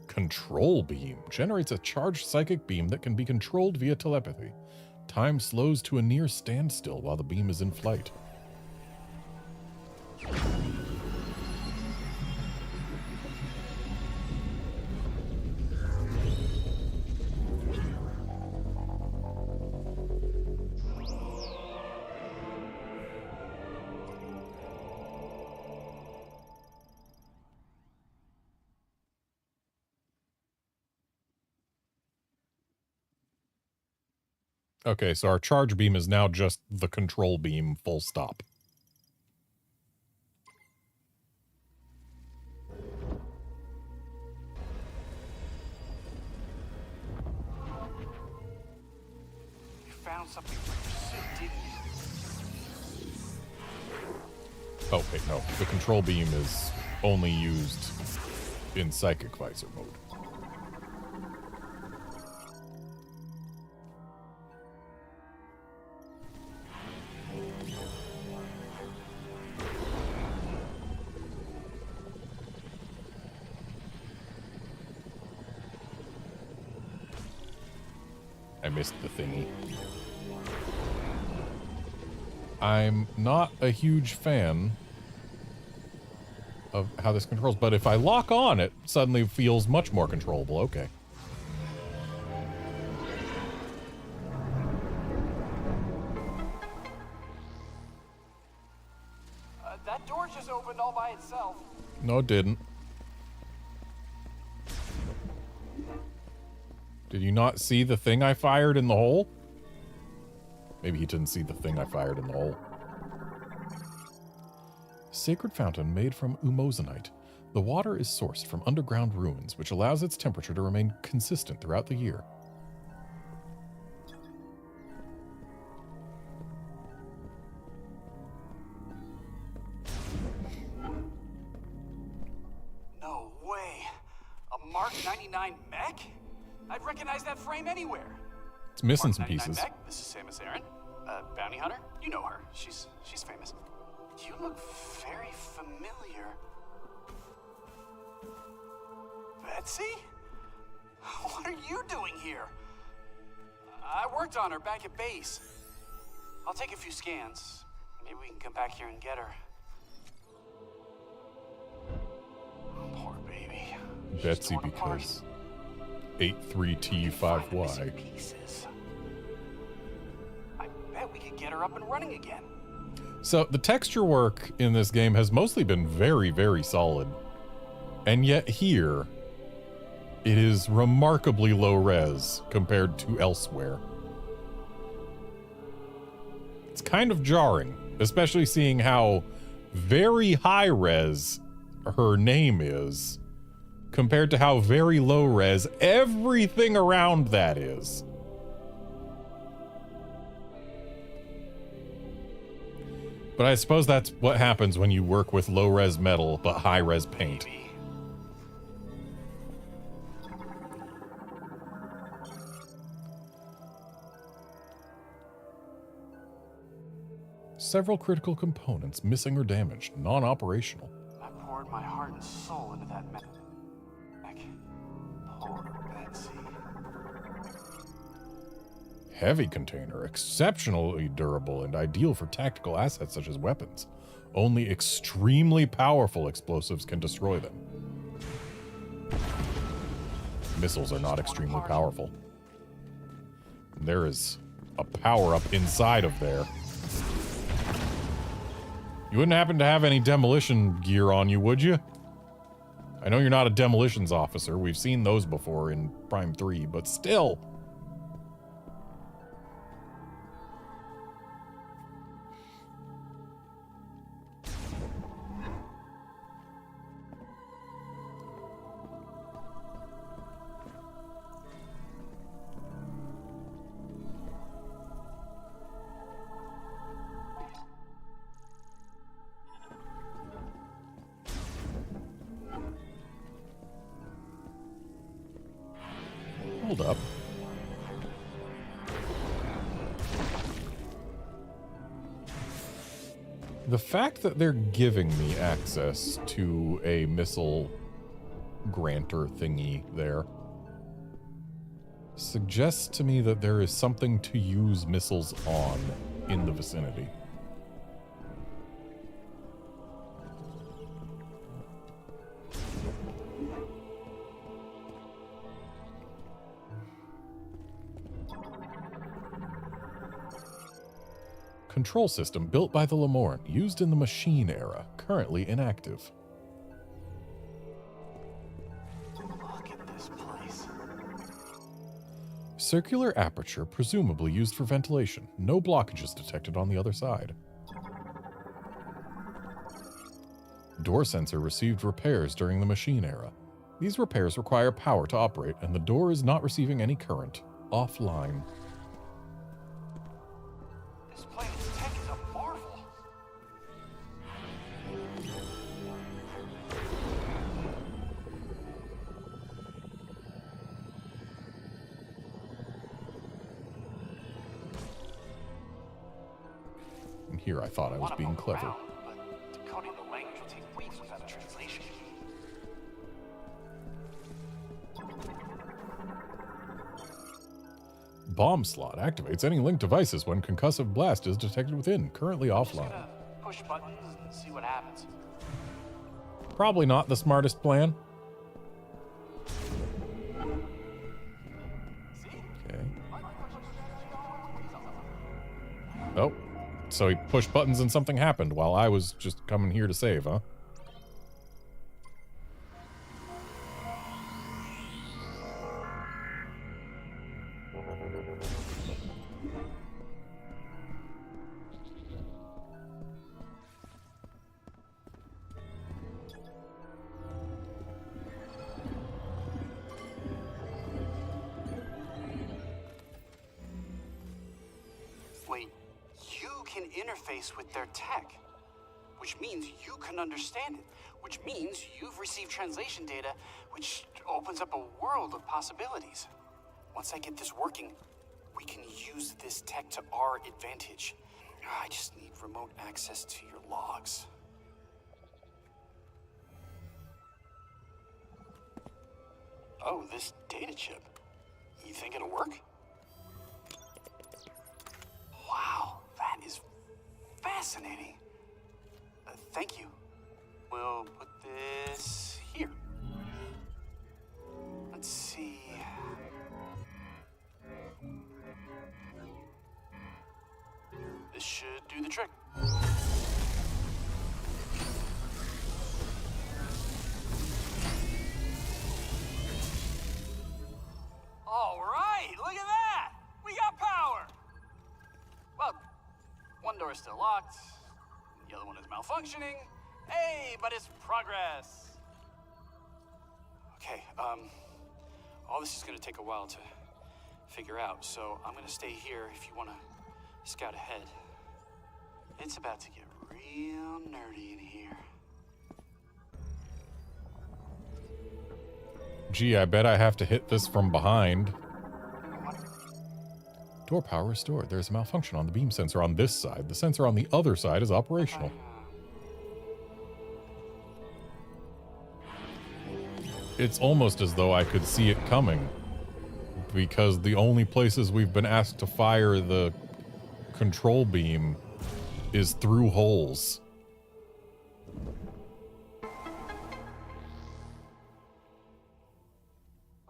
Control beam generates a charged psychic beam that can be controlled via telepathy. Time slows to a near standstill while the beam is in flight. Okay, so our charge beam is now just the control beam, full stop. You found something for your suit, didn't you? Oh, wait, no. The control beam is only used in psychic visor mode. I missed the thingy. I'm not a huge fan of how this controls, but if I lock on, it suddenly feels much more controllable. Okay. That door just opened all by itself. No, it didn't. Did you not see the thing I fired in the hole? Maybe he didn't see the thing I fired in the hole. Sacred fountain made from umozanite. The water is sourced from underground ruins, which allows its temperature to remain consistent throughout the year. Mark 99 mech? I'd recognize that frame anywhere. It's missing Mark some 99 pieces. Mech, this is Samus Aran. Bounty hunter? You know her. She's famous. You look very familiar. Betsy? What are you doing here? I worked on her back at base. I'll take a few scans. Maybe we can come back here and get her. Poor baby. Betsy because 83T5Y. Pieces. I bet we could get her up and running again. So the texture work in this game has mostly been very, very solid. And yet here, it is remarkably low res compared to elsewhere. It's kind of jarring, especially seeing how very high res her name is compared to how very low res everything around that is. But I suppose that's what happens when you work with low res metal but high res paint. Several critical components missing or damaged, non-operational. I poured my heart and soul into that mech. Poor Betsy. Heavy container, exceptionally durable and ideal for tactical assets such as weapons. Only extremely powerful explosives can destroy them. Missiles are not extremely powerful. There is a power-up inside of there. You wouldn't happen to have any demolition gear on you, would you? I know you're not a demolitions officer. We've seen those before in Prime 3, but still. Hold up. The fact that they're giving me access to a missile granter thingy there suggests to me that there is something to use missiles on in the vicinity. Control system built by the Lemorn, used in the Machine era, currently inactive. Look at this place. Circular aperture, presumably used for ventilation. No blockages detected on the other side. Door sensor received repairs during the Machine era. These repairs require power to operate, and the door is not receiving any current. Offline. This plane's tech is a marvel. And here I thought I was being clever. Around, but decoding the language will take weeks without a translation. Bomb slot activates any linked devices when concussive blast is detected within. Currently Just offline. gonna push buttons and see what happens. Probably not the smartest plan. Okay. Oh, so he pushed buttons and something happened while I was just coming here to save, huh? Wait, you can interface with their tech, which means you can understand it, which means you've received translation data, which opens up a world of possibilities. Once I get this working, we can use this tech to our advantage. I just need remote access to your logs. Oh, this data chip. You think it'll work? Wow, that is fascinating. Thank you. We'll put this here. Let's see. This should do the trick. All right, look at that! We got power! Well, one door is still locked, the other one is malfunctioning. Hey, but it's progress! Okay, all this is gonna take a while to figure out, so I'm gonna stay here if you wanna scout ahead. It's about to get real nerdy in here. Gee, I bet I have to hit this from behind. Door power restored. There's a malfunction on the beam sensor on this side. The sensor on the other side is operational. It's almost as though I could see it coming, because the only places we've been asked to fire the control beam is through holes.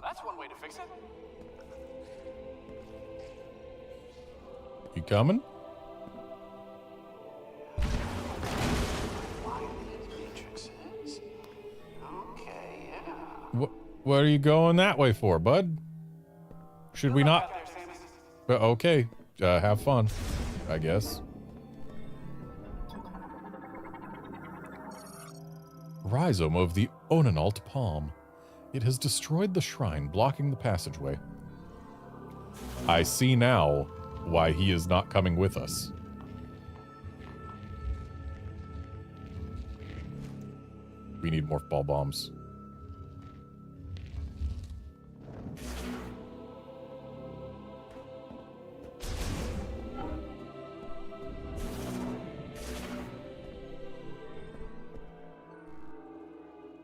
That's one way to fix it. You coming? Matrices. Okay, yeah. What are you going that way for, bud? Should we not? Okay, have fun, I guess. Rhizome of the Onanalt Palm. It has destroyed the shrine, blocking the passageway. I see now why he is not coming with us. We need morph ball bombs.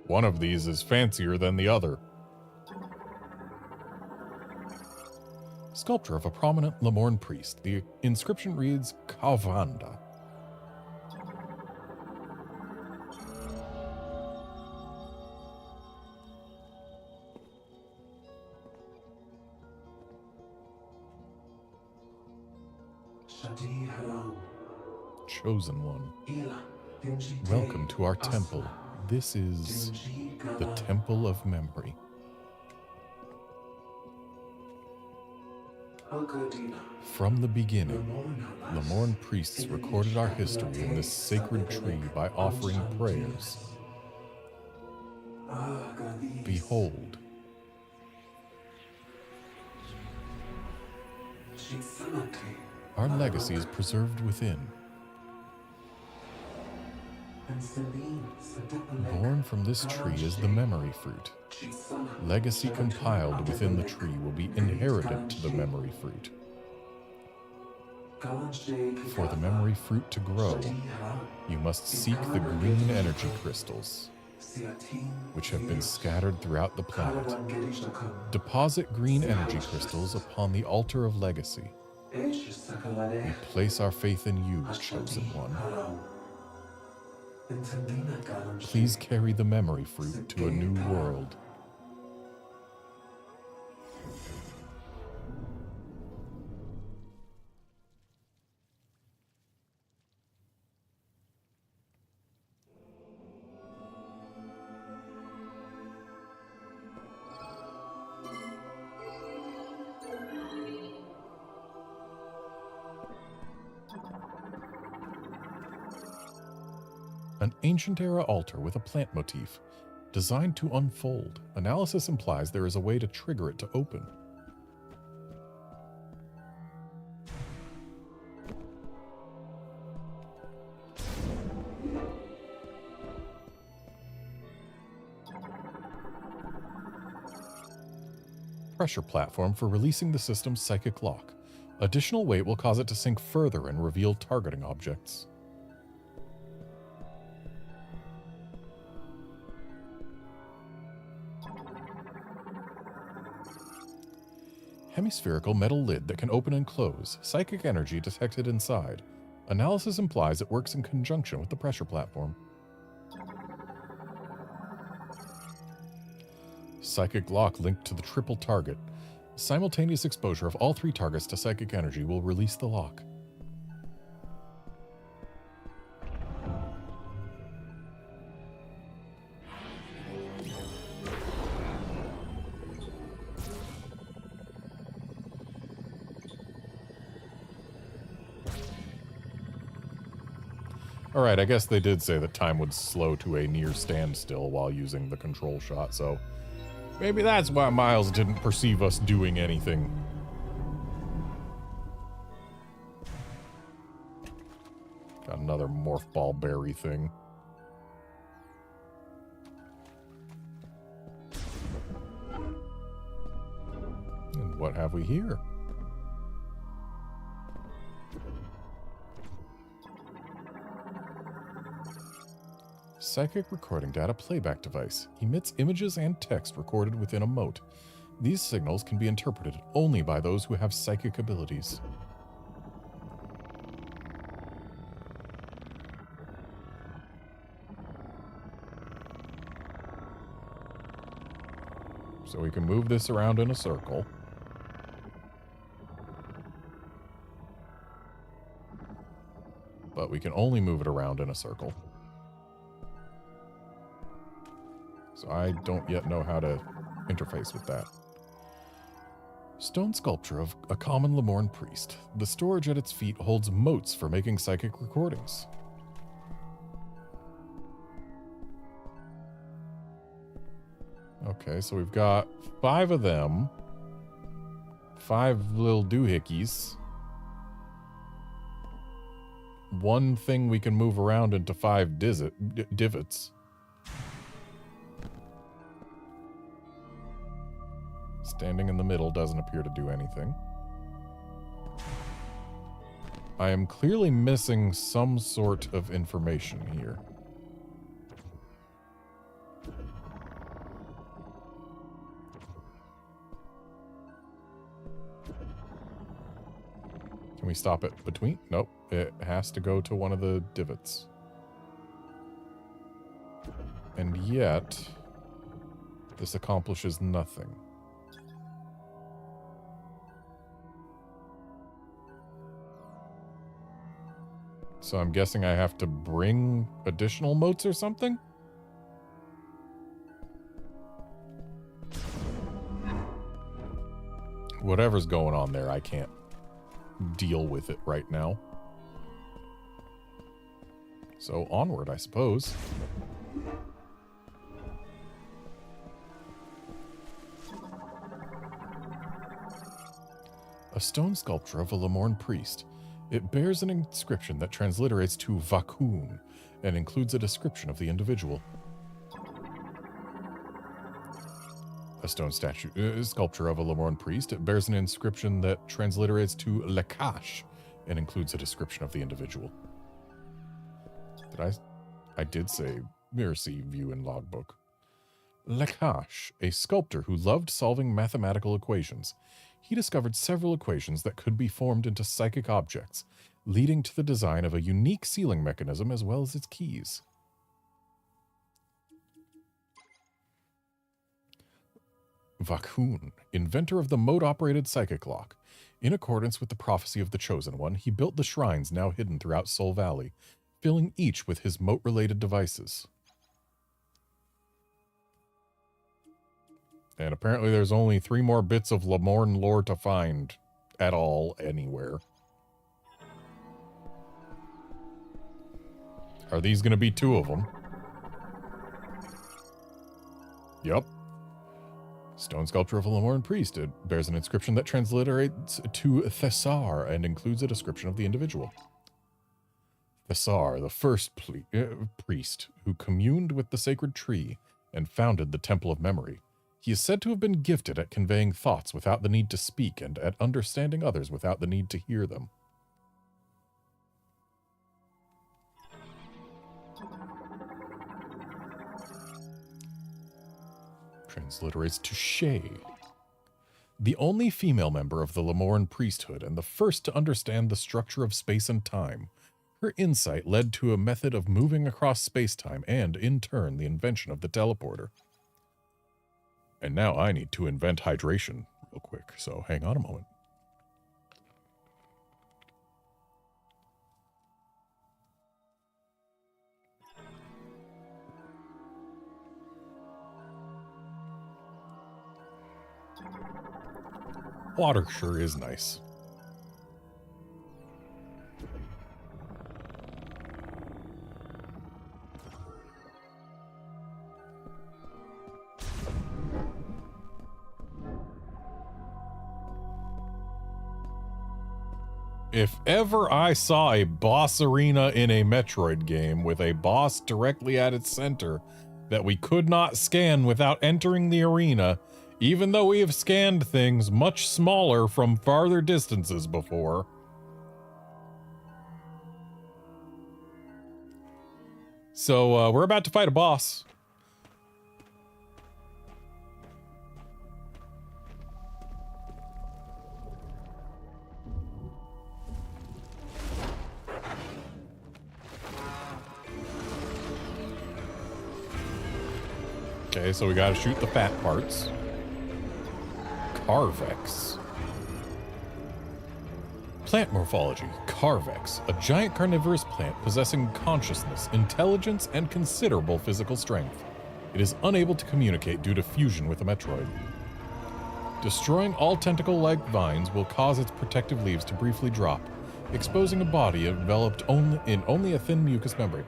One of these is fancier than the other. Sculpture of a prominent Lemorn priest. The inscription reads, Kavanda. Chosen one. Welcome to our temple. This is the Temple of Memory. From the beginning, Lemorn priests recorded our history in this sacred tree by offering prayers. Behold. Our legacy is preserved within. Born from this tree is the memory fruit. Legacy compiled within the tree will be inherited to the memory fruit. For the memory fruit to grow, you must seek the green energy crystals, which have been scattered throughout the planet. Deposit green energy crystals upon the altar of legacy. We place our faith in you, chosen one. Please carry the memory fruit to a new world. An ancient-era altar with a plant motif, designed to unfold. Analysis implies there is a way to trigger it to open. pressure platform for releasing the system's psychic lock. Additional weight will cause it to sink further and reveal targeting objects. Hemispherical metal lid that can open and close. Psychic energy detected inside. Analysis implies it works in conjunction with the pressure platform. Psychic lock linked to the triple target. Simultaneous exposure of all 3 targets to psychic energy will release the lock. Alright, I guess they did say that time would slow to a near standstill while using the control shot, so maybe that's why Miles didn't perceive us doing anything. Got another morph ball berry thing. And what have we here? Psychic recording data playback device emits images and text recorded within a mote. These signals can be interpreted only by those who have psychic abilities. So we can move this around in a circle. But we can only move it around in a circle. So I don't yet know how to interface with that. Stone sculpture of a common Lemorn priest. The storage at its feet holds motes for making psychic recordings. Okay, so we've got 5 of them. 5 little doohickeys. 1 thing we can move around into 5 divots. Standing in the middle doesn't appear to do anything. I am clearly missing some sort of information here. Can we stop it between? Nope. It has to go to one of the divots. And yet, this accomplishes nothing. So I'm guessing I have to bring additional motes or something? Whatever's going on there, I can't deal with it right now. So onward, I suppose. A stone sculpture of a Lemorn priest. It bears an inscription that transliterates to Vakun and includes a description of the individual. A stone sculpture of a Lemorn priest. It bears an inscription that transliterates to Lakash and includes a description of the individual. I did say Mirasi view in logbook. Lakash, a sculptor who loved solving mathematical equations. He discovered several equations that could be formed into psychic objects, leading to the design of a unique sealing mechanism as well as its keys. Vakun, inventor of the mote-operated psychic lock. In accordance with the prophecy of the Chosen One, he built the shrines now hidden throughout Soul Valley, filling each with his mote-related devices. And apparently there's only 3 more bits of Lemorn lore to find at all, anywhere. Are these going to be 2 of them? Yep. Stone sculpture of a Lemorn priest. It bears an inscription that transliterates to Thessar and includes a description of the individual. Thessar, the first priest who communed with the sacred tree and founded the Temple of Memory. He is said to have been gifted at conveying thoughts without the need to speak and at understanding others without the need to hear them. Transliterates to Shay. The only female member of the Lamorn priesthood and the first to understand the structure of space and time. Her insight led to a method of moving across space-time and, in turn, the invention of the teleporter. And now I need to invent hydration real quick, so hang on a moment. Water sure is nice. If ever I saw a boss arena in a Metroid game with a boss directly at its center that we could not scan without entering the arena, even though we have scanned things much smaller from farther distances before. So, we're about to fight a boss. Okay, so we gotta shoot the fat parts. Carvex. Plant morphology. Carvex, a giant carnivorous plant possessing consciousness, intelligence, and considerable physical strength. It is unable to communicate due to fusion with a Metroid. Destroying all tentacle-like vines will cause its protective leaves to briefly drop, exposing a body enveloped in only a thin mucous membrane.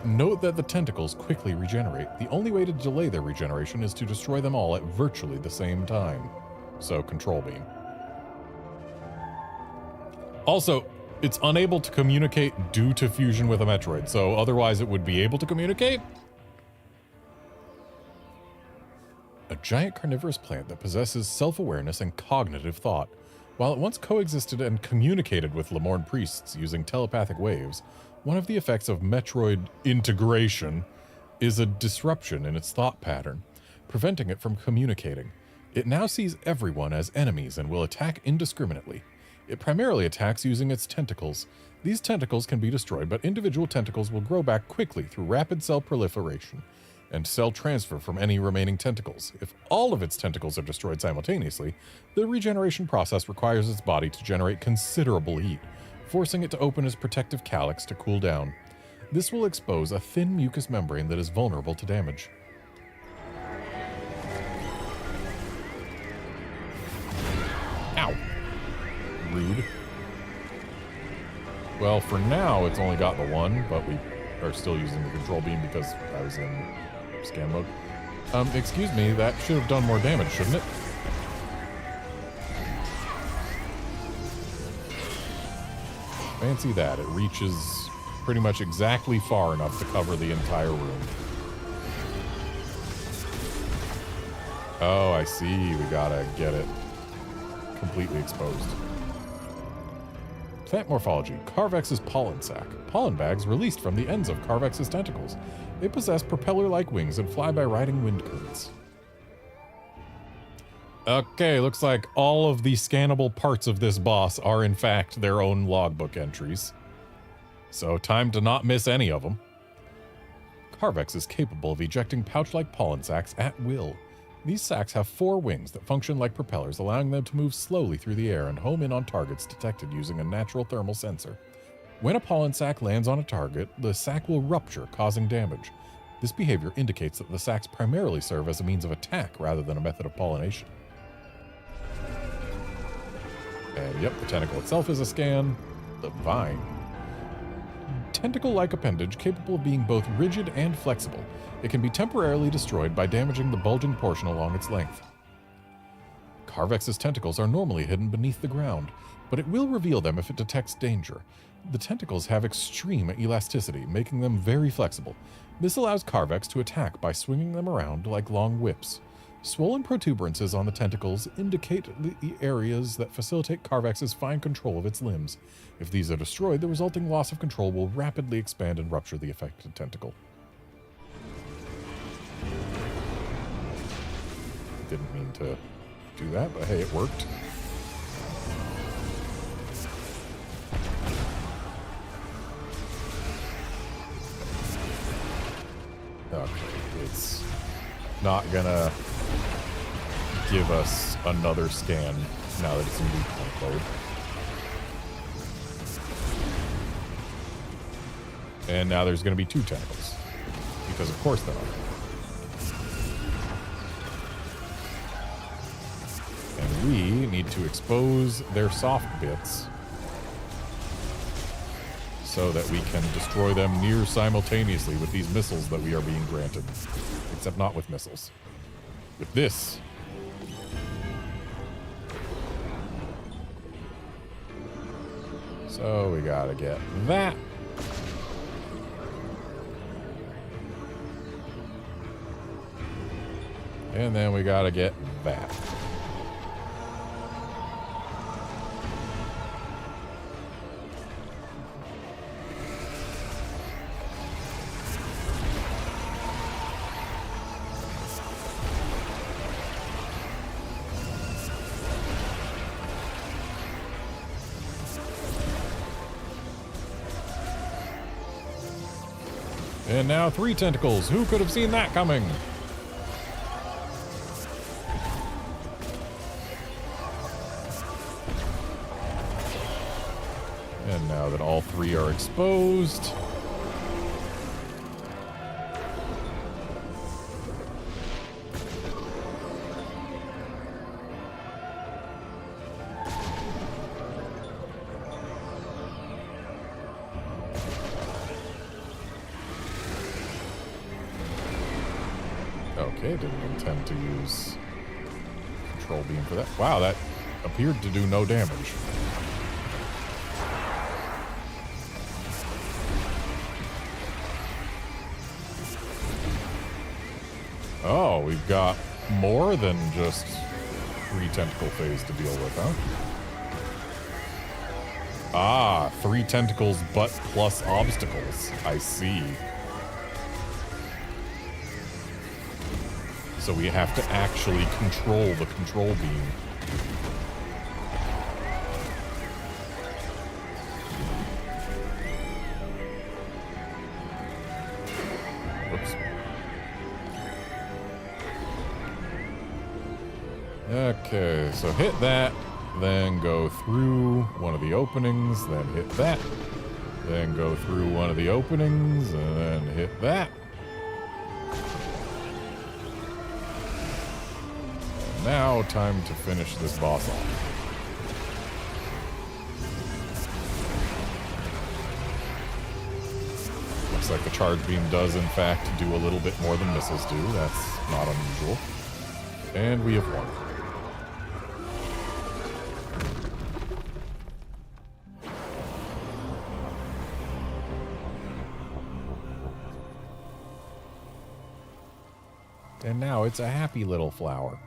Note that the tentacles quickly regenerate. The only way to delay their regeneration is to destroy them all at virtually the same time. So, control beam. Also, it's unable to communicate due to fusion with a Metroid, so otherwise it would be able to communicate? A giant carnivorous plant that possesses self-awareness and cognitive thought. While it once coexisted and communicated with Lamorn priests using telepathic waves, one of the effects of Metroid integration is a disruption in its thought pattern, preventing it from communicating. It now sees everyone as enemies and will attack indiscriminately. It primarily attacks using its tentacles. These tentacles can be destroyed, but individual tentacles will grow back quickly through rapid cell proliferation and cell transfer from any remaining tentacles. If all of its tentacles are destroyed simultaneously, the regeneration process requires its body to generate considerable heat, forcing it to open its protective calyx to cool down. This will expose a thin mucous membrane that is vulnerable to damage. Ow. Rude. Well, for now, it's only got the one, but we are still using the control beam because I was in scan mode. Excuse me, that should have done more damage, shouldn't it? Fancy that. It reaches pretty much exactly far enough to cover the entire room. Oh, I see. We gotta get it completely exposed. Plant morphology. Carvex's pollen sac. Pollen bags released from the ends of Carvex's tentacles. They possess propeller-like wings and fly by riding wind currents. Okay, looks like all of the scannable parts of this boss are in fact their own logbook entries. So time to not miss any of them. Carvex is capable of ejecting pouch-like pollen sacs at will. These sacs have 4 wings that function like propellers, allowing them to move slowly through the air and home in on targets detected using a natural thermal sensor. When a pollen sac lands on a target, the sac will rupture, causing damage. This behavior indicates that the sacs primarily serve as a means of attack rather than a method of pollination. And yep, the tentacle itself is a scan. The vine. Tentacle-like appendage capable of being both rigid and flexible. It can be temporarily destroyed by damaging the bulging portion along its length. Carvex's tentacles are normally hidden beneath the ground, but it will reveal them if it detects danger. The tentacles have extreme elasticity, making them very flexible. This allows Carvex to attack by swinging them around like long whips. Swollen protuberances on the tentacles indicate the areas that facilitate Carvex's fine control of its limbs. If these are destroyed, the resulting loss of control will rapidly expand and rupture the affected tentacle. Didn't mean to do that, but hey, it worked. Okay, it's not gonna give us another scan now that it's in weak point mode. And now there's gonna be 2 tentacles. Because of course there are. And we need to expose their soft bits so that we can destroy them near simultaneously with these missiles that we are being granted. Except not with missiles. With this. So we gotta get that. And then we gotta get that. And now 3 tentacles. Who could have seen that coming? And now that all 3 are exposed. Okay, didn't intend to use control beam for that. Wow, that appeared to do no damage. Oh, we've got more than just 3 tentacle phase to deal with, huh? Ah, 3 tentacles but plus obstacles. I see. So we have to actually control the control beam. Whoops. Okay, so hit that, then go through one of the openings, then hit that, then go through one of the openings, and then hit that. Now, time to finish this boss off. Looks like the charge beam does, in fact, do a little bit more than missiles do. That's not unusual. And we have won. And now it's a happy little flower.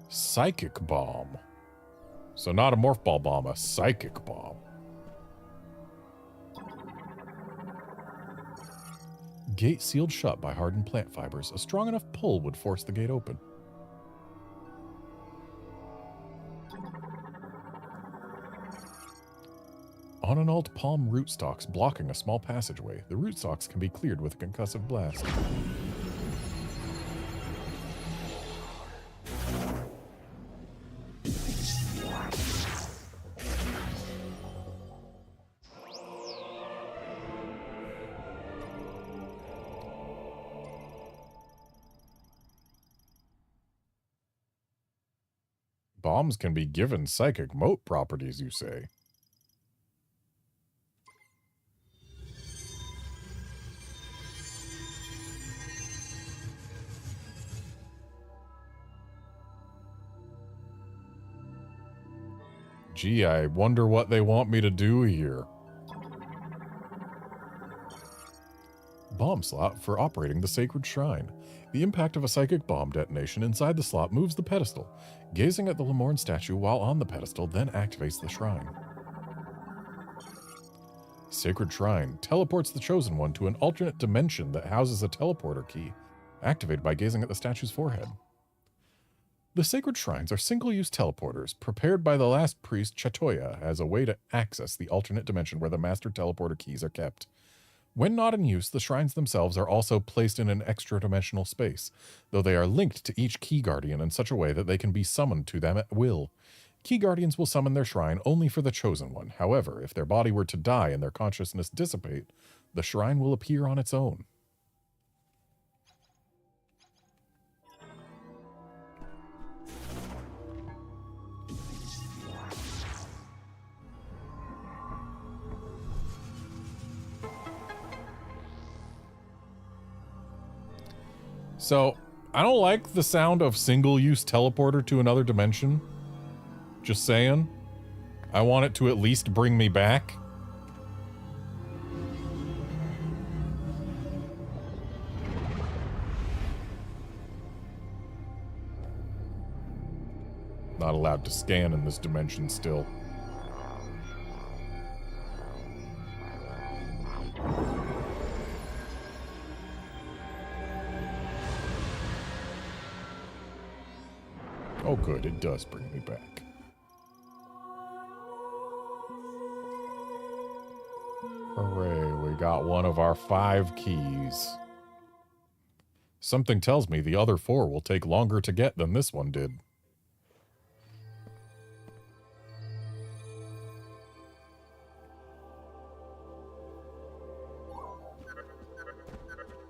Psychic bomb. So not a morph ball bomb, a psychic bomb. Gate sealed shut by hardened plant fibers. A strong enough pull would force the gate open. Unannulled palm rootstocks blocking a small passageway. The rootstocks can be cleared with a concussive blast. Bombs can be given psychic mote properties, you say? Gee, I wonder what they want me to do here. Bomb slot for operating the sacred shrine. The impact of a psychic bomb detonation inside the slot moves the pedestal. Gazing at the Lemorne statue while on the pedestal then activates the shrine. Sacred Shrine teleports the Chosen One to an alternate dimension that houses a teleporter key, activated by gazing at the statue's forehead. The sacred shrines are single-use teleporters prepared by the last priest Chatoya as a way to access the alternate dimension where the master teleporter keys are kept. When not in use, the shrines themselves are also placed in an extra-dimensional space, though they are linked to each Key Guardian in such a way that they can be summoned to them at will. Key Guardians will summon their shrine only for the Chosen One. However, if their body were to die and their consciousness dissipate, the shrine will appear on its own. So, I don't like the sound of single-use teleporter to another dimension. Just saying. I want it to at least bring me back. Not allowed to scan in this dimension still. Oh good, it does bring me back. Hooray, we got one of our 5 keys. Something tells me the other 4 will take longer to get than this one did.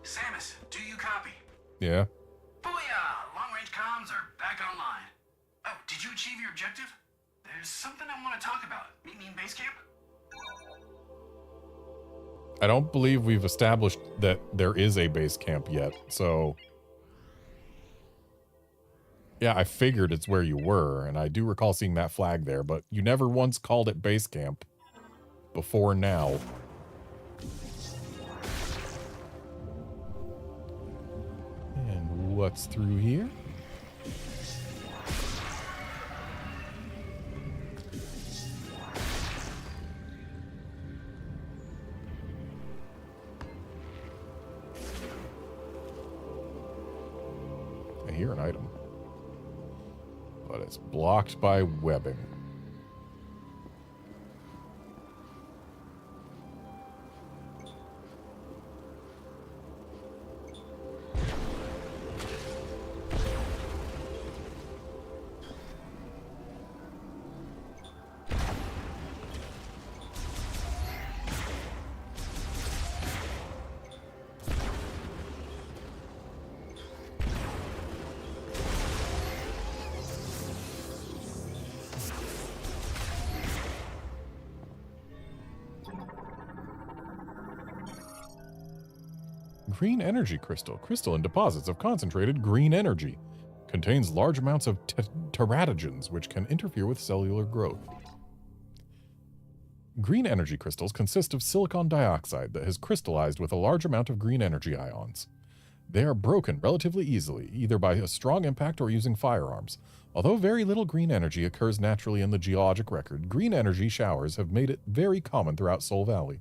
Samus, do you copy? Yeah. Booyah! Long-range comms are back online. Oh, did you achieve your objective? There's something I want to talk about. Meet me in base camp? I don't believe we've established that there is a base camp yet, so... Yeah, I figured it's where you were, and I do recall seeing that flag there, but you never once called it base camp before now. And what's through here? I hear an item, but it's blocked by webbing. Green energy crystal. Crystal in deposits of concentrated green energy. Contains large amounts of teratogens, which can interfere with cellular growth. Green energy crystals consist of silicon dioxide that has crystallized with a large amount of green energy ions. They are broken relatively easily, either by a strong impact or using firearms. Although very little green energy occurs naturally in the geologic record, green energy showers have made it very common throughout Soul Valley.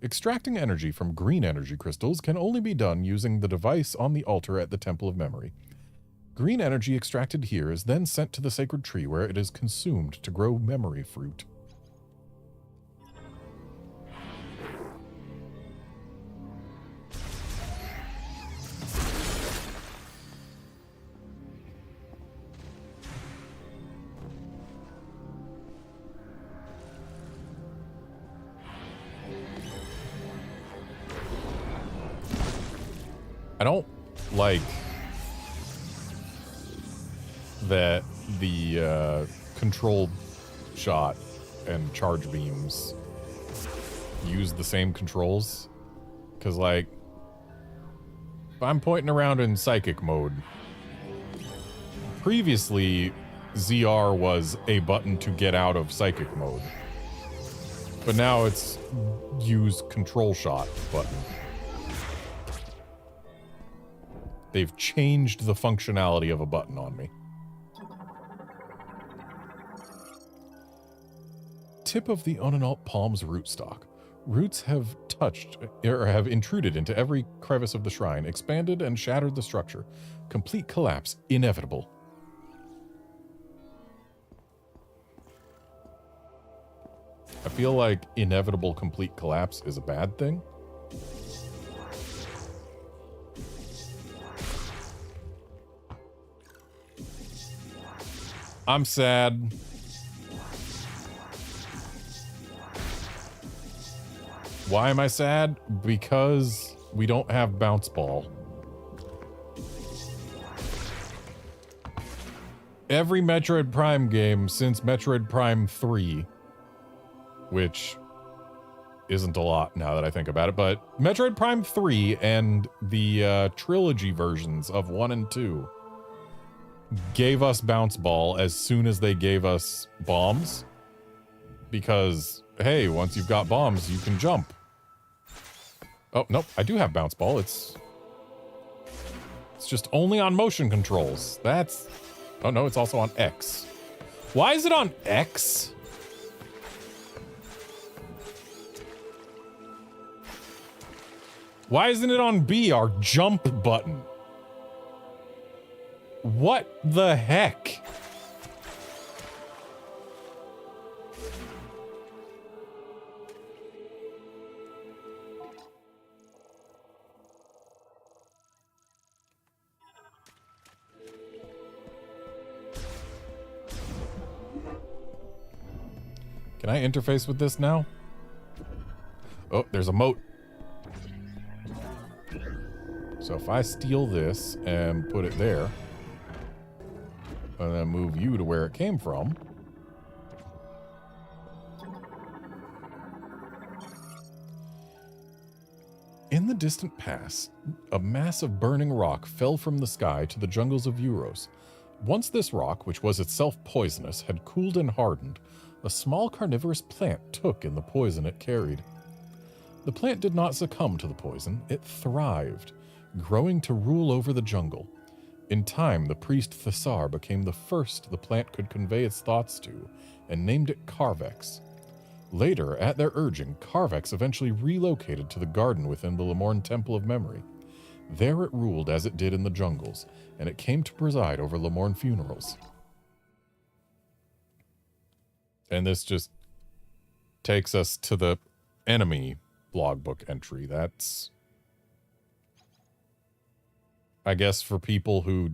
Extracting energy from green energy crystals can only be done using the device on the altar at the Temple of Memory. Green energy extracted here is then sent to the sacred tree where it is consumed to grow memory fruit. I don't like that the control shot and charge beams use the same controls. Because, like, if I'm pointing around in psychic mode, previously ZR was a button to get out of psychic mode. But now it's use control shot button. They've changed the functionality of a button on me. Tip of the Unanalt palm's rootstock. Roots have touched, or have intruded into every crevice of the shrine, expanded and shattered the structure. Complete collapse inevitable. I feel like inevitable complete collapse is a bad thing. I'm sad. Why am I sad? Because we don't have Bounce Ball. Every Metroid Prime game since Metroid Prime 3, which isn't a lot now that I think about it, but Metroid Prime 3 and the trilogy versions of 1 and 2 gave us Bounce Ball as soon as they gave us bombs. Because, hey, once you've got bombs, you can jump. Oh, nope, I do have Bounce Ball. It's just only on motion controls. That's... Oh, no, it's also on X. Why is it on X? Why isn't it on B, our jump button? What the heck? Can I interface with this now? Oh, there's a moat. So if I steal this and put it there, and then move you to where it came from. In the distant past, a mass of burning rock fell from the sky to the jungles of Euros. Once this rock, which was itself poisonous, had cooled and hardened, a small carnivorous plant took in the poison it carried. The plant did not succumb to the poison, it thrived, growing to rule over the jungle. In time, the priest Thessar became the first the plant could convey its thoughts to, and named it Carvex. Later, at their urging, Carvex eventually relocated to the garden within the Lemorn Temple of Memory. There it ruled as it did in the jungles, and it came to preside over Lemorn funerals. And this just takes us to the enemy logbook entry. That's, I guess, for people who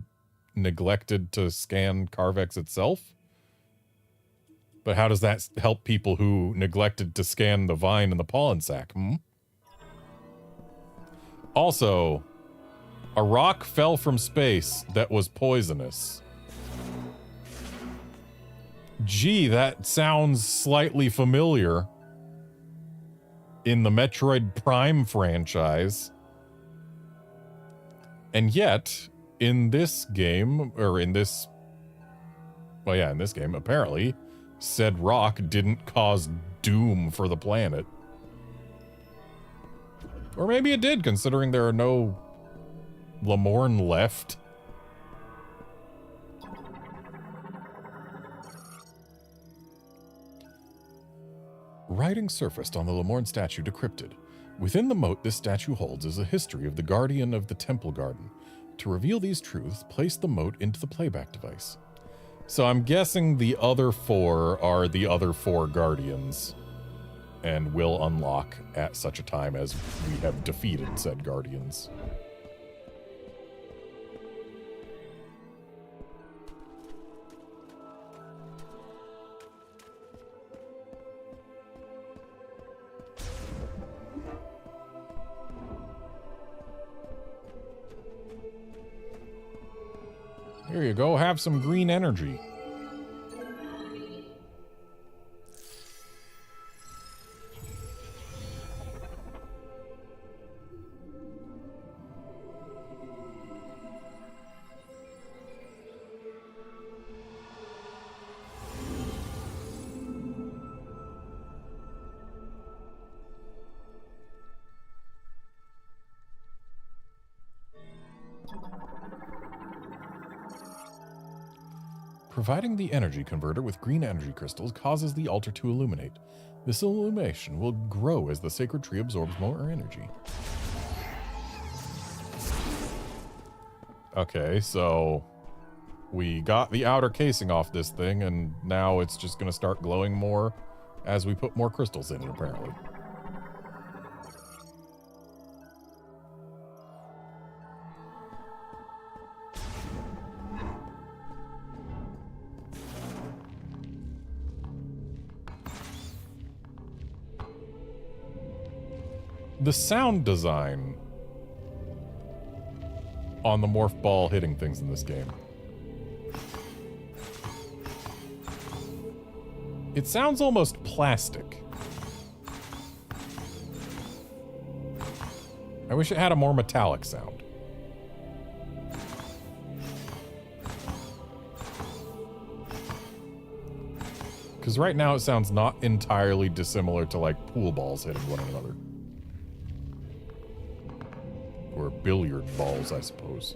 neglected to scan Carvex itself. But how does that help people who neglected to scan the vine and the pollen sac? Also, a rock fell from space that was poisonous. Gee, that sounds slightly familiar in the Metroid Prime franchise. And yet, in this game, or in this... Well, yeah, in this game, apparently, said rock didn't cause doom for the planet. Or maybe it did, considering there are no Lemorn left. Writing surfaced on the Lemorn statue decrypted. Within the moat this statue holds is a history of the guardian of the temple garden. To reveal these truths, place the moat into the playback device. So I'm guessing the other four are the other four guardians, and will unlock at such a time as we have defeated said guardians. Here you go, have some green energy. Providing the energy converter with green energy crystals causes the altar to illuminate. This illumination will grow as the sacred tree absorbs more energy. Okay, so we got the outer casing off this thing, and now it's just going to start glowing more as we put more crystals in it, apparently. The sound design on the morph ball hitting things in this game. It sounds almost plastic. I wish it had a more metallic sound. Because right now it sounds not entirely dissimilar to like pool balls hitting one another. Or billiard balls, I suppose.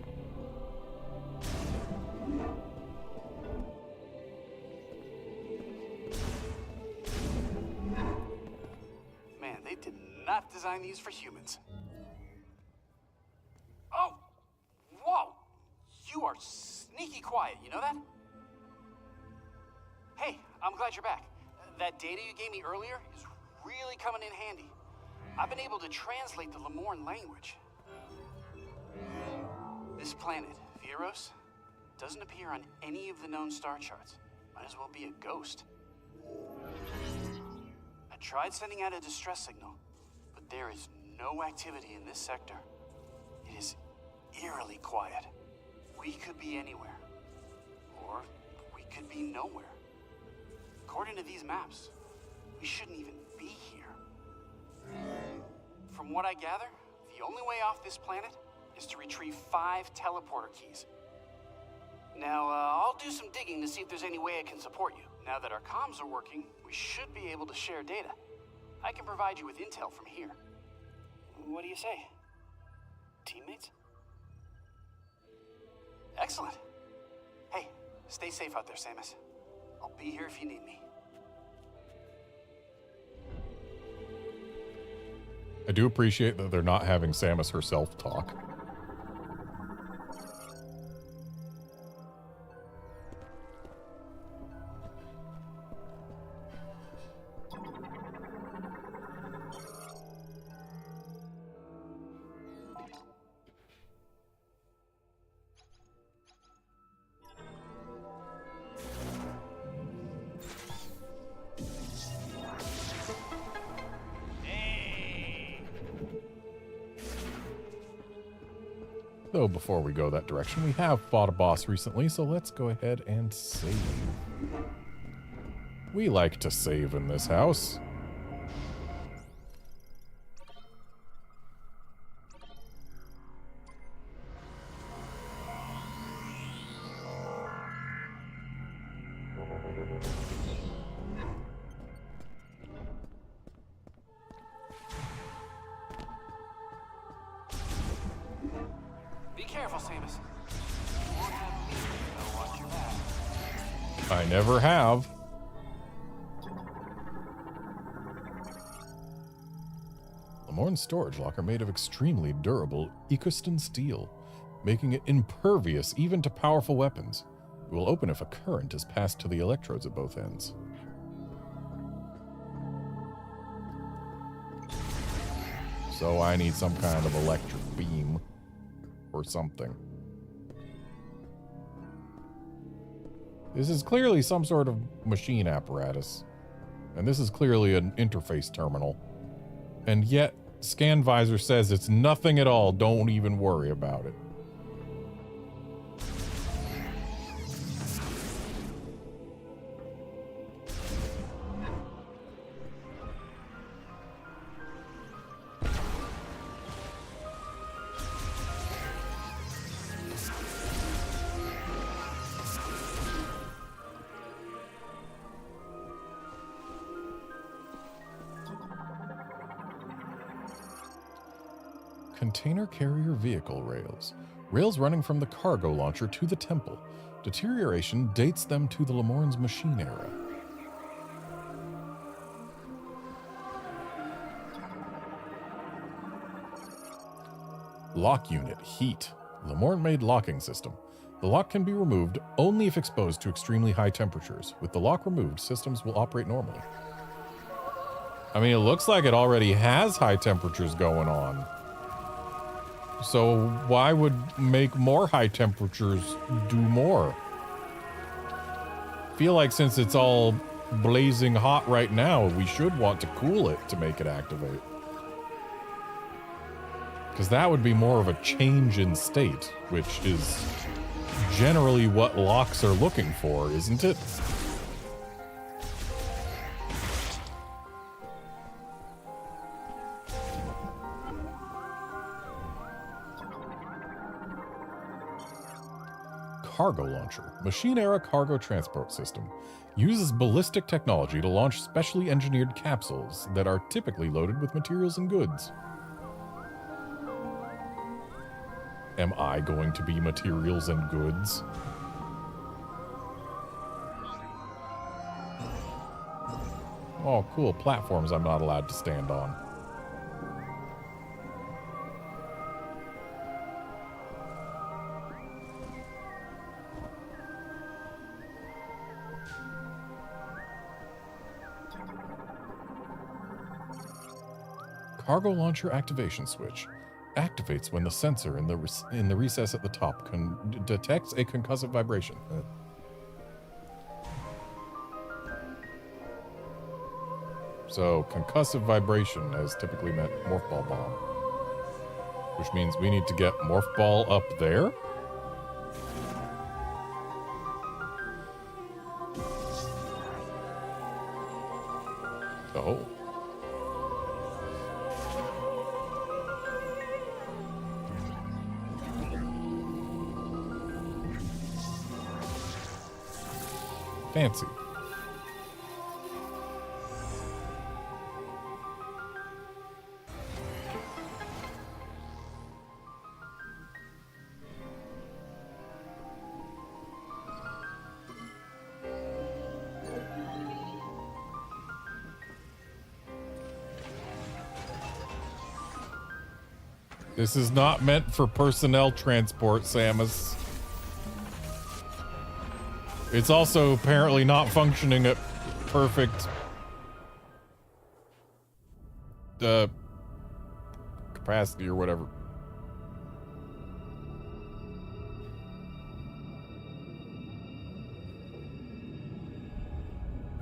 Man, they did not design these for humans. Oh! Whoa! You are sneaky quiet, you know that? Hey, I'm glad you're back. That data you gave me earlier is really coming in handy. I've been able to translate the Lemorn language. This planet, Viros, doesn't appear on any of the known star charts. Might as well be a ghost. I tried sending out a distress signal, but there is no activity in this sector. It is eerily quiet. We could be anywhere. Or we could be nowhere. According to these maps, we shouldn't even be here. From what I gather, the only way off this planet is to retrieve 5 teleporter keys. Now, I'll do some digging to see if there's any way I can support you. Now that our comms are working, we should be able to share data. I can provide you with intel from here. What do you say? Teammates? Excellent. Hey, stay safe out there, Samus. I'll be here if you need me. I do appreciate that they're not having Samus herself talk. Though before we go that direction, we have fought a boss recently, so let's go ahead and save. We like to save in this house. I never have. Lemorn's storage locker made of extremely durable Ecostin steel, making it impervious even to powerful weapons. It will open if a current is passed to the electrodes at both ends. So I need some kind of electric beam or something. This is clearly some sort of machine apparatus. And this is clearly an interface terminal. And yet, ScanVisor says it's nothing at all. Don't even worry about it. Container carrier vehicle rails. Rails running from the cargo launcher to the temple. Deterioration dates them to the Lemorne's machine era. Lock unit, heat. Lemorne-made locking system. The lock can be removed only if exposed to extremely high temperatures. With the lock removed, systems will operate normally. I mean, it looks like it already has high temperatures going on. So why would make more high temperatures do more? Feel like since it's all blazing hot right now, we should want to cool it to make it activate. Because that would be more of a change in state, which is generally what locks are looking for, isn't it? Cargo launcher, machine-era cargo transport system. Uses ballistic technology to launch specially engineered capsules that are typically loaded with materials and goods. Am I going to be materials and goods? Oh, cool. Platforms I'm not allowed to stand on. Cargo launcher activation switch. Activates when the sensor in the recess at the top detects a concussive vibration. So, concussive vibration has typically meant morph ball bomb. Which means we need to get morph ball up there? Oh. Fancy. This is not meant for personnel transport, Samus. It's also apparently not functioning at perfect capacity or whatever.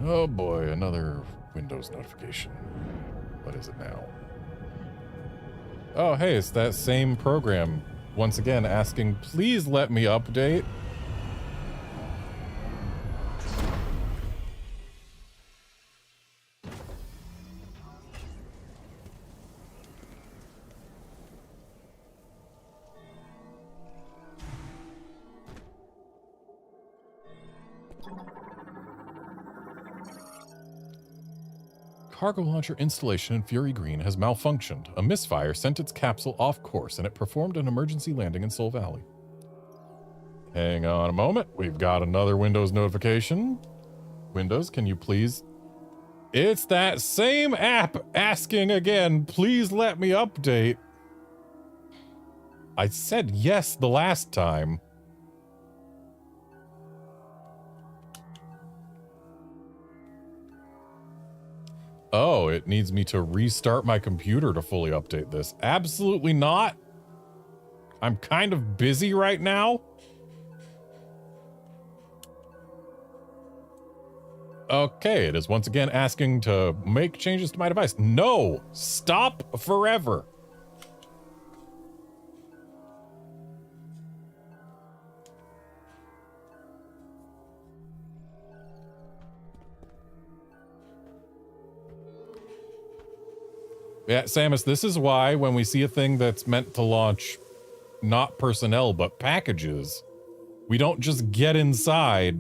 Oh boy, another Windows notification. What is it now? Oh, hey, it's that same program. Once again, asking, please let me update. Cargo launcher installation in Fury Green has malfunctioned. A misfire sent its capsule off course and it performed an emergency landing in Soul Valley. Hang on a moment. We've got another Windows notification. Windows, can you please? It's that same app asking again, please let me update. I said yes the last time. Oh, it needs me to restart my computer to fully update this. Absolutely not. I'm kind of busy right now. Okay, it is once again asking to make changes to my device. No, stop forever. Yeah, Samus, this is why when we see a thing that's meant to launch not personnel, but packages, we don't just get inside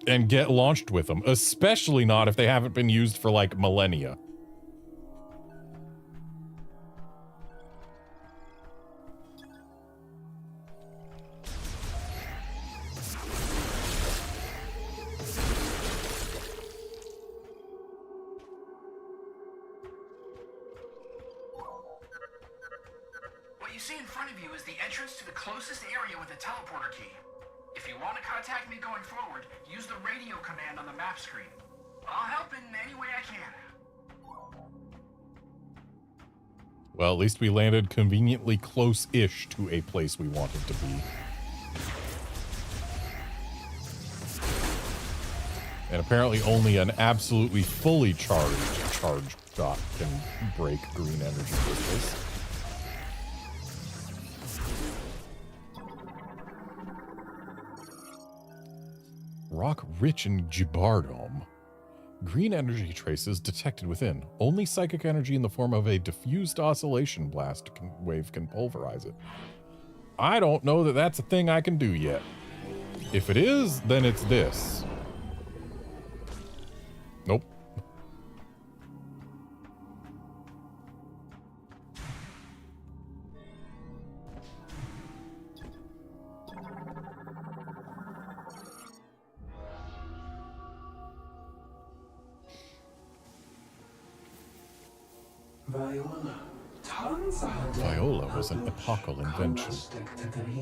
and get launched with them, especially not if they haven't been used for like millennia. see in front of you is the entrance to the closest area with a teleporter key. If you want to contact me going forward, use the radio command on the map screen. I'll help in any way I can. Well, at least we landed conveniently close-ish to a place we wanted to be. And apparently only an absolutely fully charged dot can break green energy crystals. Rock rich in gibardome. Green energy traces detected within. Only psychic energy in the form of a diffused oscillation blast wave can pulverize it. I don't know that that's a thing I can do yet. If it is, then it's this. Nope. Viola was an epochal invention.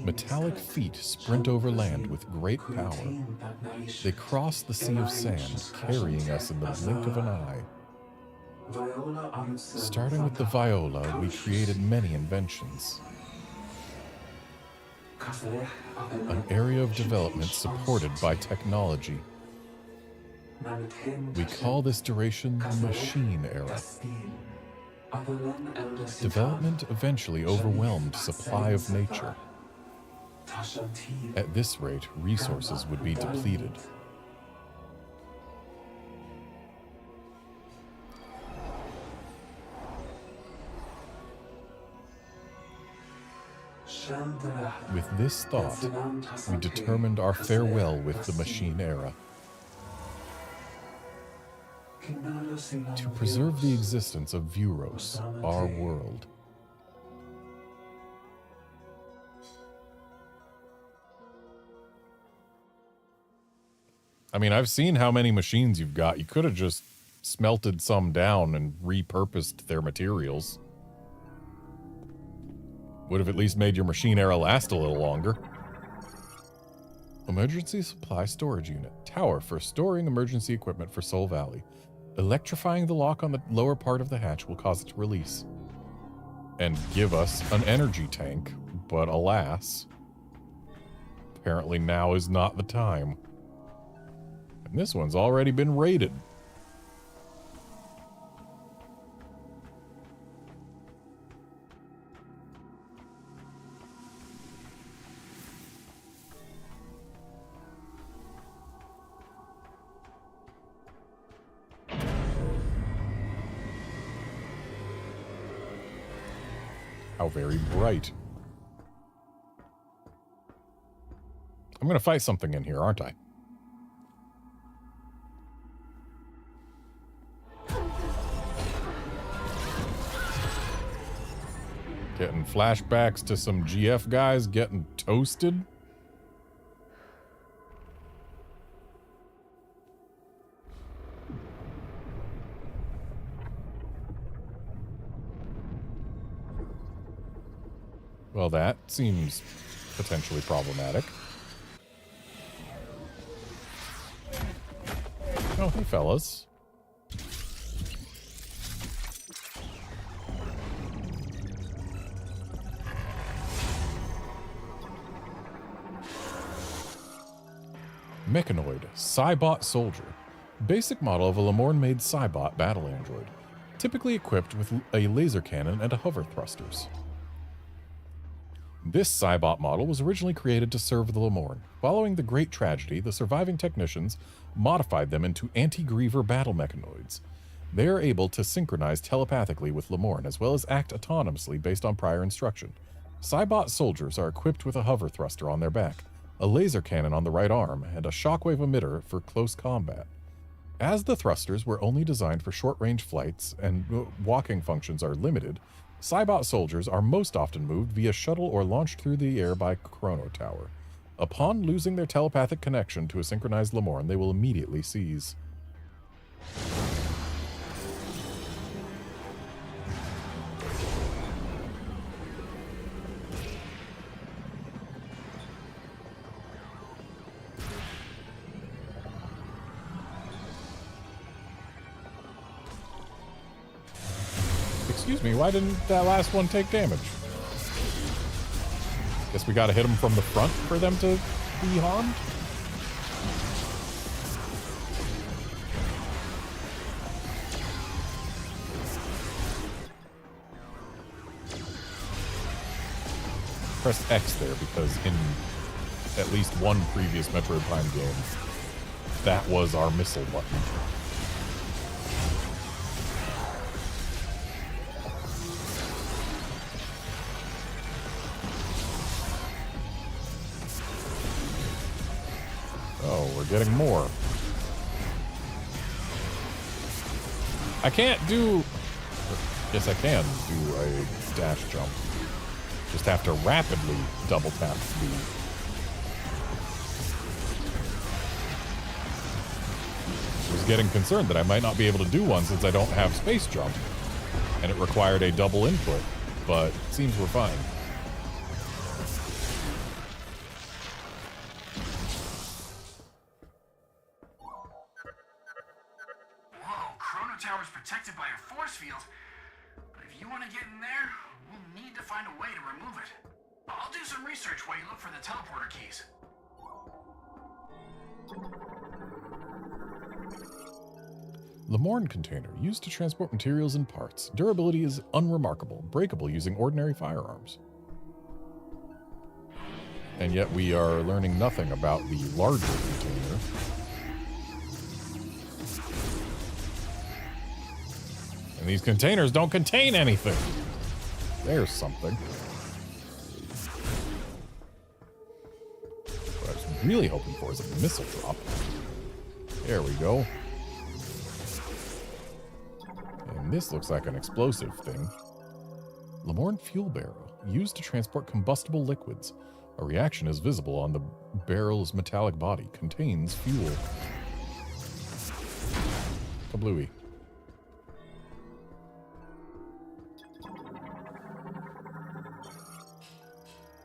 Metallic feet sprint over land with great power. They cross the sea of sand, carrying us in the blink of an eye. Starting with the viola, we created many inventions. An area of development supported by technology. We call this duration the machine era. Development eventually overwhelmed supply of nature. At this rate, resources would be depleted. With this thought, we determined our farewell with the machine era. To preserve the existence of Vuros, our world. I mean, I've seen how many machines you've got. You could have just smelted some down and repurposed their materials. Would have at least made your machine era last a little longer. Emergency supply storage unit. Tower for storing emergency equipment for Soul Valley. Electrifying the lock on the lower part of the hatch will cause it to release. And give us an energy tank, but alas, apparently now is not the time. And this one's already been raided. How very bright. I'm gonna fight something in here, aren't I? Getting flashbacks to some GF guys getting toasted. Well, that seems potentially problematic. Oh, hey, fellas. Mechanoid, Cybot Soldier. Basic model of a Lemorn-made Cybot battle android. Typically equipped with a laser cannon and a hover thrusters. This Cybot model was originally created to serve the Lemorn. Following the Great Tragedy, the surviving technicians modified them into anti-Griever battle mechanoids. They are able to synchronize telepathically with Lemorn, as well as act autonomously based on prior instruction. Cybot soldiers are equipped with a hover thruster on their back, a laser cannon on the right arm, and a shockwave emitter for close combat. As the thrusters were only designed for short-range flights and walking functions are limited, Cybot soldiers are most often moved via shuttle or launched through the air by Chrono Tower. Upon losing their telepathic connection to a synchronized Lemorn, they will immediately seize. excuse me, why didn't that last one take damage? Guess we gotta hit them from the front for them to be harmed? Press X there because in at least one previous Metroid Prime game, that was our missile button. Oh, we're getting more. I can't do... Yes, I can do a dash jump. Just have to rapidly double tap speed. I was getting concerned that I might not be able to do one since I don't have space jump. And it required a double input, but it seems we're fine. Whoa, Chrono Tower's protected by a force field. But if you want to get in there, we'll need to find a way to remove it. I'll do some research while you look for the teleporter keys. Lemourne container, used to transport materials and parts. Durability is unremarkable, breakable using ordinary firearms. And yet we are learning nothing about the larger container. And these containers don't contain anything. There's something. What I was really hoping for is a missile drop. There we go. And this looks like an explosive thing. Lemourne fuel barrel, used to transport combustible liquids. A reaction is visible on the barrel's metallic body. Contains fuel. Kablooey.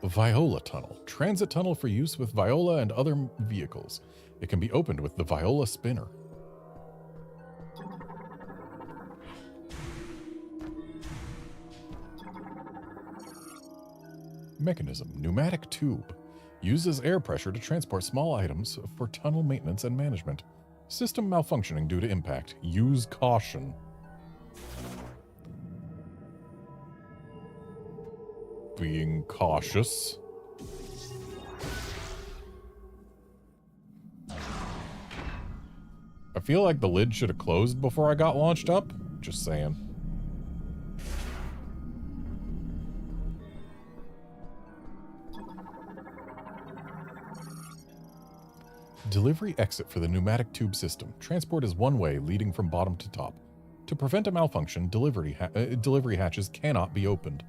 Viola tunnel. Transit tunnel for use with Viola and other vehicles. It can be opened with the Viola spinner. Mechanism. Pneumatic tube. Uses air pressure to transport small items for tunnel maintenance and management. System malfunctioning due to impact. Use caution. Being cautious. I feel like the lid should have closed before I got launched up. Just saying. Delivery exit for the pneumatic tube system. Transport is one way, leading from bottom to top. To prevent a malfunction, delivery hatches cannot be opened.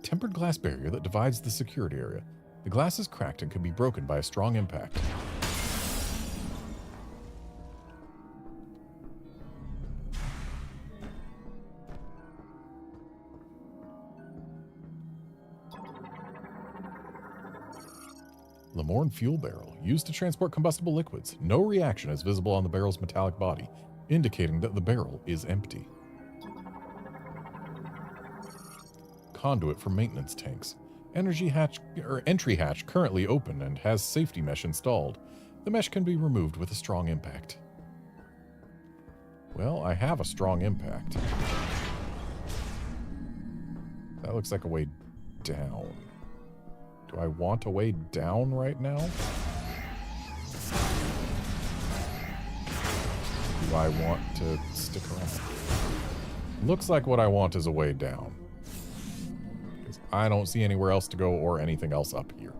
Tempered glass barrier that divides the security area. The glass is cracked and can be broken by a strong impact. Lemourne fuel barrel, used to transport combustible liquids. No reaction is visible on the barrel's metallic body, indicating that the barrel is empty. Conduit for maintenance tanks. Entry hatch currently open and has safety mesh installed. The mesh can be removed with a strong impact. Well, I have a strong impact. That looks like a way down. Do I want a way down right now? Do I want to stick around? Looks like what I want is a way down. Because I don't see anywhere else to go or anything else up here.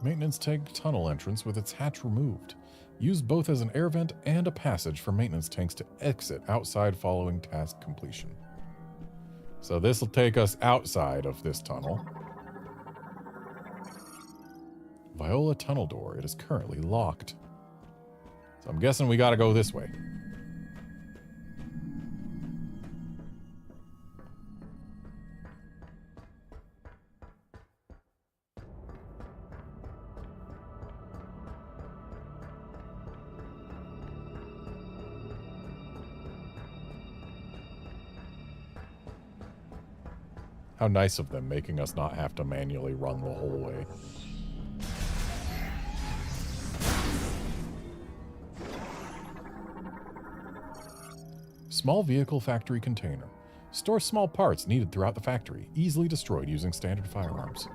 Maintenance tank tunnel entrance with its hatch removed. Used both as an air vent and a passage for maintenance tanks to exit outside following task completion. So this will take us outside of this tunnel. Viola tunnel door. It is currently locked. So I'm guessing we gotta go this way. How nice of them, making us not have to manually run the whole way. Small vehicle factory container. Stores small parts needed throughout the factory, easily destroyed using standard firearms.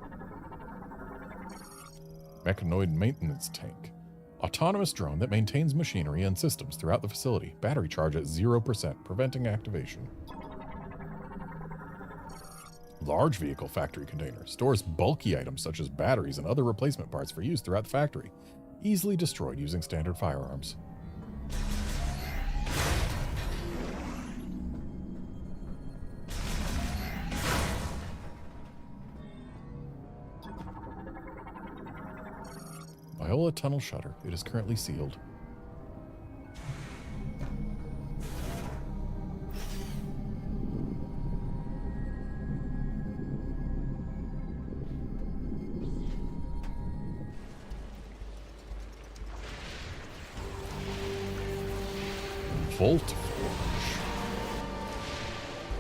Mechanoid maintenance tank. Autonomous drone that maintains machinery and systems throughout the facility. Battery charge at 0%, preventing activation. Large vehicle factory container. Stores bulky items such as batteries and other replacement parts for use throughout the factory. Easily destroyed using standard firearms. Viola tunnel shutter. It is currently sealed. Volt Forge.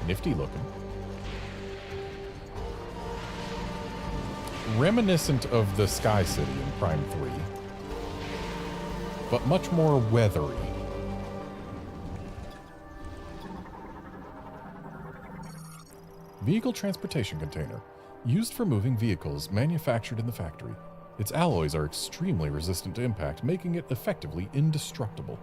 Nifty looking. Reminiscent of the Sky City in Prime 3, but much more weathery. Vehicle transportation container. Used for moving vehicles manufactured in the factory. Its alloys are extremely resistant to impact, making it effectively indestructible.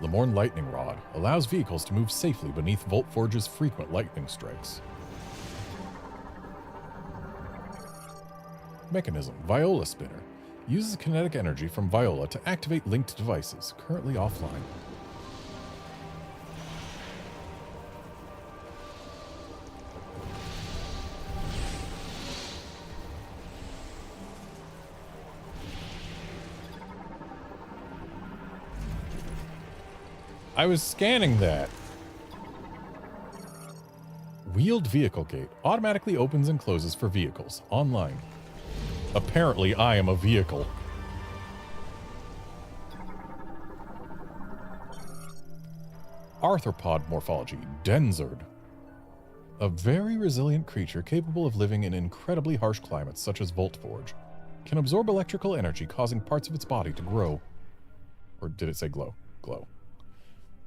Lemorn Lightning Rod allows vehicles to move safely beneath Volt Forge's frequent lightning strikes. Mechanism Viola Spinner uses kinetic energy from Viola to activate linked devices, currently offline. I was scanning that. Wheeled vehicle gate automatically opens and closes for vehicles online. Apparently, I am a vehicle. Arthropod morphology, Denzard. A very resilient creature capable of living in incredibly harsh climates such as Volt Forge. Can absorb electrical energy, causing parts of its body to grow. Or did it say glow? Glow.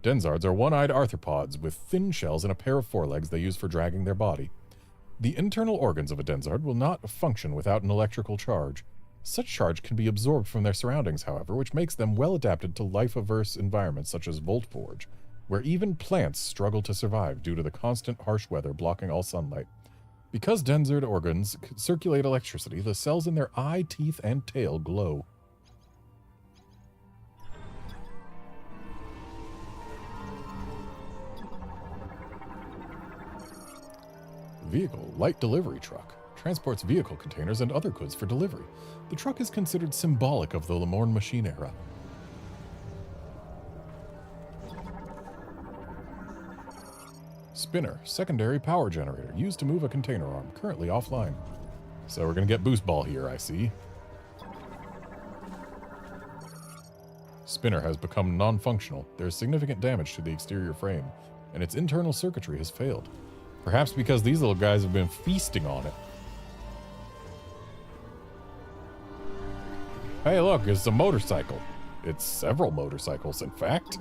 Denzards are one-eyed arthropods with thin shells and a pair of forelegs they use for dragging their body. The internal organs of a Denzard will not function without an electrical charge. Such charge can be absorbed from their surroundings, however, which makes them well adapted to life-averse environments such as Volt Forge, where even plants struggle to survive due to the constant harsh weather blocking all sunlight. Because Denzard organs circulate electricity, the cells in their eye, teeth, and tail glow. Vehicle light delivery truck transports vehicle containers and other goods for delivery. The truck is considered symbolic of the Lemorn machine era. Spinner, secondary power generator used to move a container arm, currently offline. So we're gonna get boost ball here, I see. Spinner has become non-functional. There's significant damage to the exterior frame, and its internal circuitry has failed. Perhaps because these little guys have been feasting on it. Hey, look, it's a motorcycle. It's several motorcycles, in fact.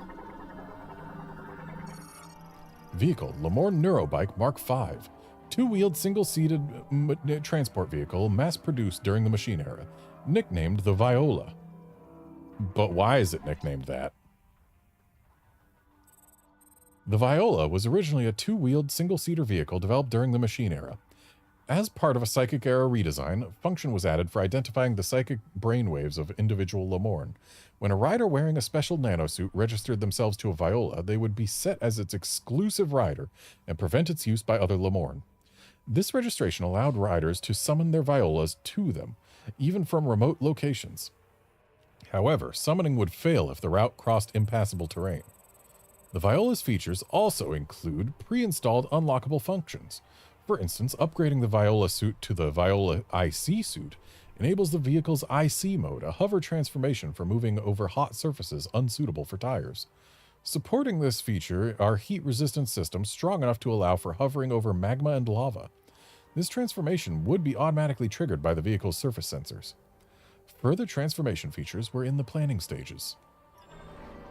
Vehicle, Lemorn Neurobike Mark V. Two-wheeled, single-seated transport vehicle mass-produced during the machine era. Nicknamed the Viola. But why is it nicknamed that? The Viola was originally a two-wheeled, single-seater vehicle developed during the machine era. As part of a psychic era redesign, function was added for identifying the psychic brainwaves of individual Lemorn. When a rider wearing a special nanosuit registered themselves to a Viola, they would be set as its exclusive rider and prevent its use by other Lemorn. This registration allowed riders to summon their Violas to them, even from remote locations. However, summoning would fail if the route crossed impassable terrain. The Viola's features also include pre-installed unlockable functions. For instance, upgrading the Viola suit to the Viola IC suit enables the vehicle's IC mode, a hover transformation for moving over hot surfaces unsuitable for tires. Supporting this feature are heat-resistant systems strong enough to allow for hovering over magma and lava. This transformation would be automatically triggered by the vehicle's surface sensors. Further transformation features were in the planning stages.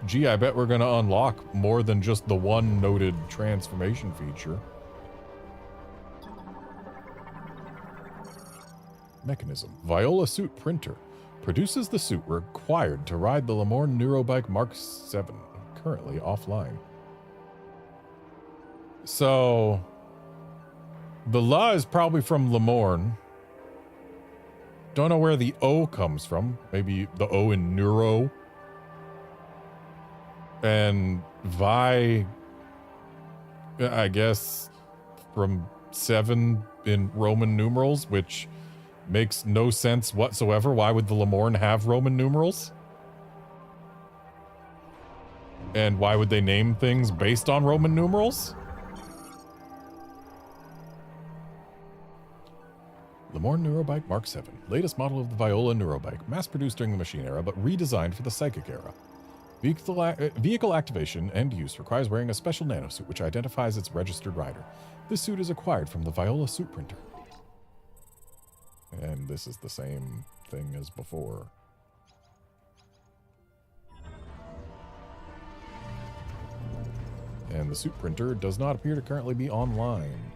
Gee, I bet we're going to unlock more than just the one noted transformation feature. Mechanism. Viola suit printer. Produces the suit required to ride the Lemourne Neurobike Mark 7. Currently offline. So, the La is probably from Lemourne. Don't know where the O comes from. Maybe the O in Neuro. And Vi, I guess, from 7 in Roman numerals, which makes no sense whatsoever. Why would the Lemourne have Roman numerals? And why would they name things based on Roman numerals? Lemourne Neurobike Mark 7, latest model of the Viola Neurobike, mass-produced during the machine era, but redesigned for the psychic era. Vehicle activation and use requires wearing a special nanosuit which identifies its registered rider. This suit is acquired from the Viola suit printer. And this is the same thing as before. And the suit printer does not appear to currently be online.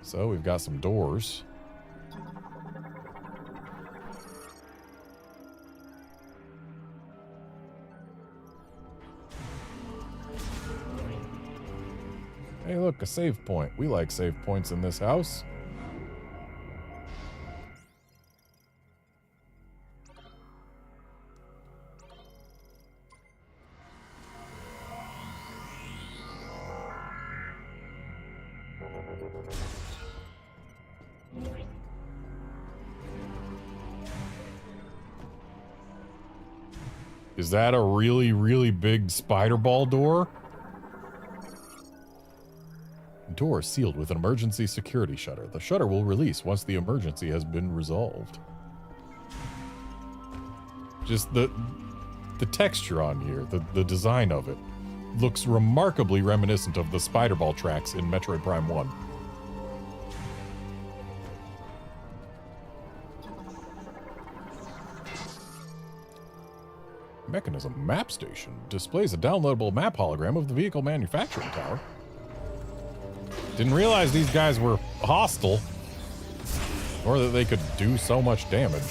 So we've got some doors. Hey, look, a save point. We like save points in this house. Is that a really, really big spider ball door? Door sealed with an emergency security shutter. The shutter will release once the emergency has been resolved. Just the texture on here, the design of it, looks remarkably reminiscent of the spider ball tracks in Metroid Prime 1. Mechanism map station displays a downloadable map hologram of the vehicle manufacturing tower. Didn't realize these guys were hostile, or that they could do so much damage.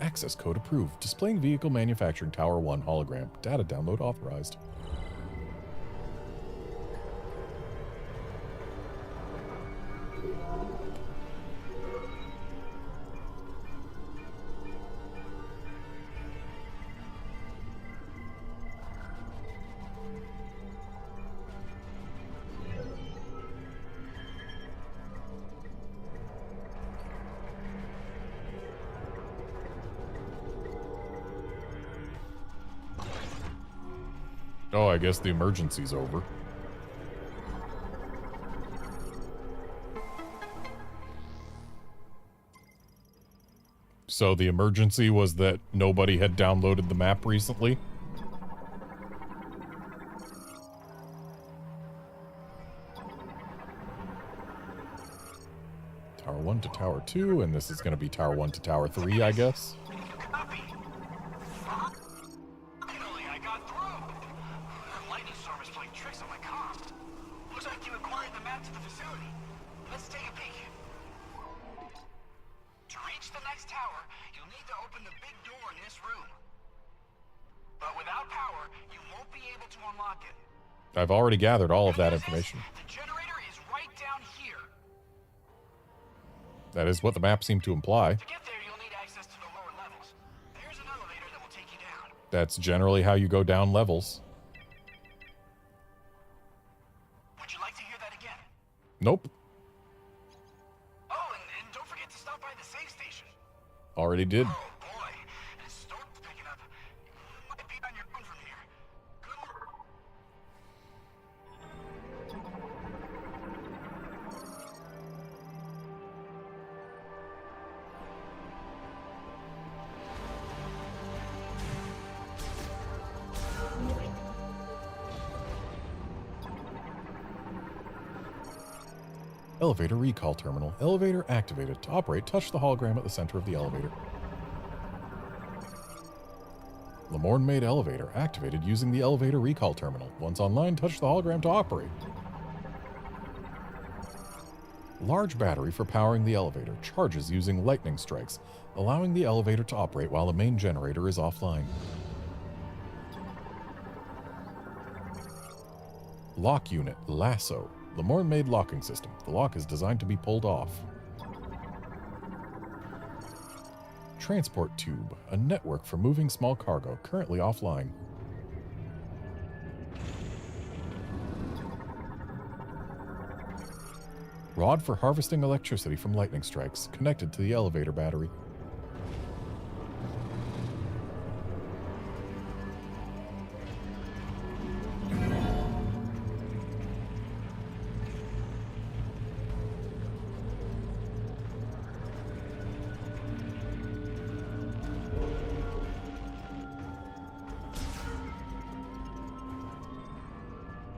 Access code approved. Displaying vehicle manufacturing tower 1 hologram. Data download authorized. Oh, I guess the emergency's over. So the emergency was that nobody had downloaded the map recently? Tower 1 to Tower 2, and this is going to be Tower 1 to Tower 3, I guess. Copy. Finally, I got through. The lightning storm is playing tricks on my comm. Looks like you acquired the map to the facility. Let's take a peek. To reach the next tower, you'll need to open the big door in this room. But without power, you won't be able to unlock it. I've already gathered all of that information. The generator is right down here. That is what the map seemed to imply. To get there, you'll need access to the lower levels. There's an elevator that will take you down. That's generally how you go down levels. Would you like to hear that again? Nope. Oh, and don't forget to stop by the save station. Already did. Oh boy, the storm's picking up. You might be on your own from here. Good luck. Elevator recall terminal. Elevator activated. To operate, touch the hologram at the center of the elevator. Lamorne-made elevator activated using the elevator recall terminal. Once online, touch the hologram to operate. Large battery for powering the elevator. Charges using lightning strikes, allowing the elevator to operate while the main generator is offline. Lock unit. Lasso. Lamorne-made locking system. The lock is designed to be pulled off. Transport tube. A network for moving small cargo. Currently offline. Rod for harvesting electricity from lightning strikes. Connected to the elevator battery.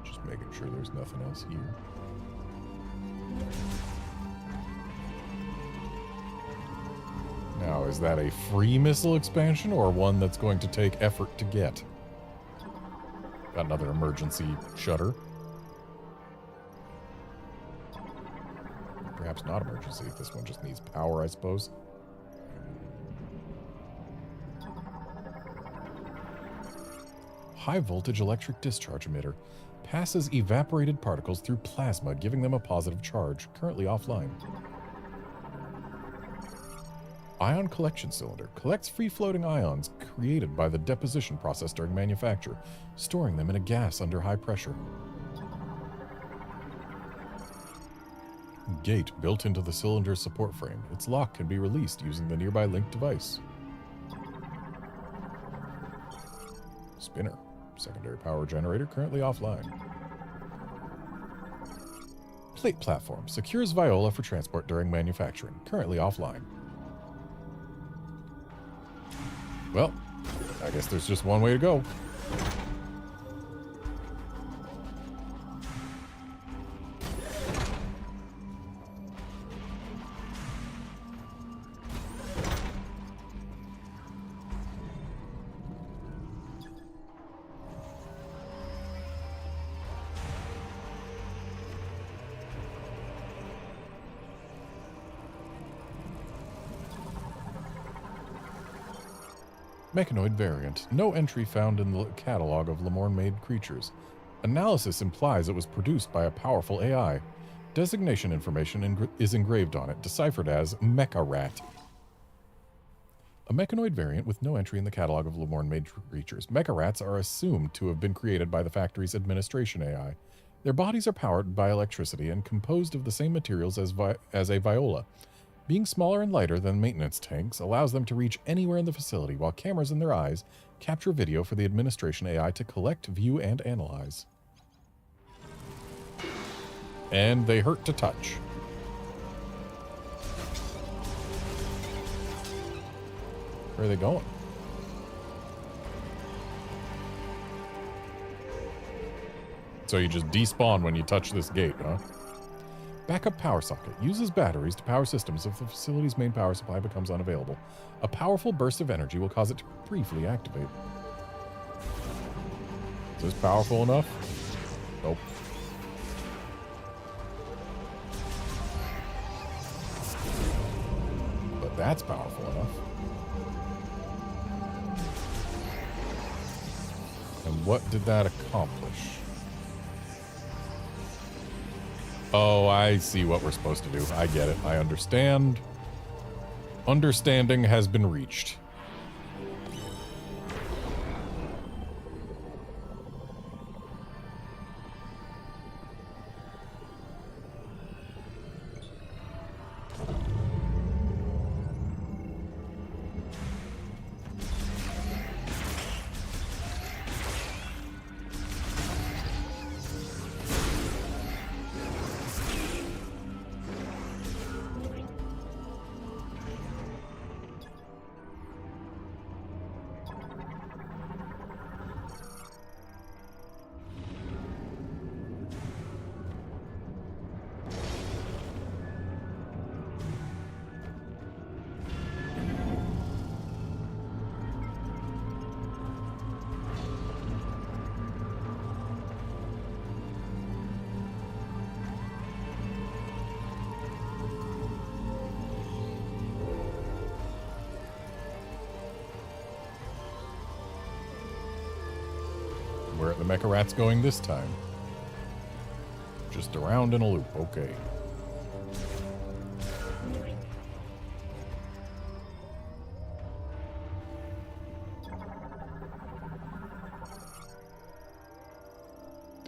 Just making sure there's nothing else here. Now, is that a free missile expansion or one that's going to take effort to get? Got another emergency shutter. Perhaps not emergency. This one just needs power, I suppose. High voltage electric discharge emitter. Passes evaporated particles through plasma, giving them a positive charge. Currently offline. Ion collection cylinder. Collects free-floating ions created by the deposition process during manufacture, storing them in a gas under high pressure. Gate built into the cylinder's support frame. Its lock can be released using the nearby linked device. Spinner. Secondary power generator currently offline. Plate platform. Secures Viola for transport during manufacturing. Currently offline. Well, I guess there's just one way to go. Mechanoid variant. No entry found in the catalog of Lamorne-made creatures. Analysis implies it was produced by a powerful AI. Designation information is engraved on it, deciphered as Mecha Rat. A mechanoid variant with no entry in the catalog of Lamorne-made creatures. Mecha Rats are assumed to have been created by the factory's administration AI. Their bodies are powered by electricity and composed of the same materials as a Viola. Being smaller and lighter than maintenance tanks allows them to reach anywhere in the facility, while cameras in their eyes capture video for the administration AI to collect, view, and analyze. And they hurt to touch. Where are they going? So you just despawn when you touch this gate, huh? Backup power socket. Uses batteries to power systems if the facility's main power supply becomes unavailable. A powerful burst of energy will cause it to briefly activate. Is this powerful enough? Nope. But that's powerful enough. And what did that accomplish? Oh, I see what we're supposed to do. I get it. I understand. Understanding has been reached. Where are the mecha rats going this time? Just around in a loop. Okay.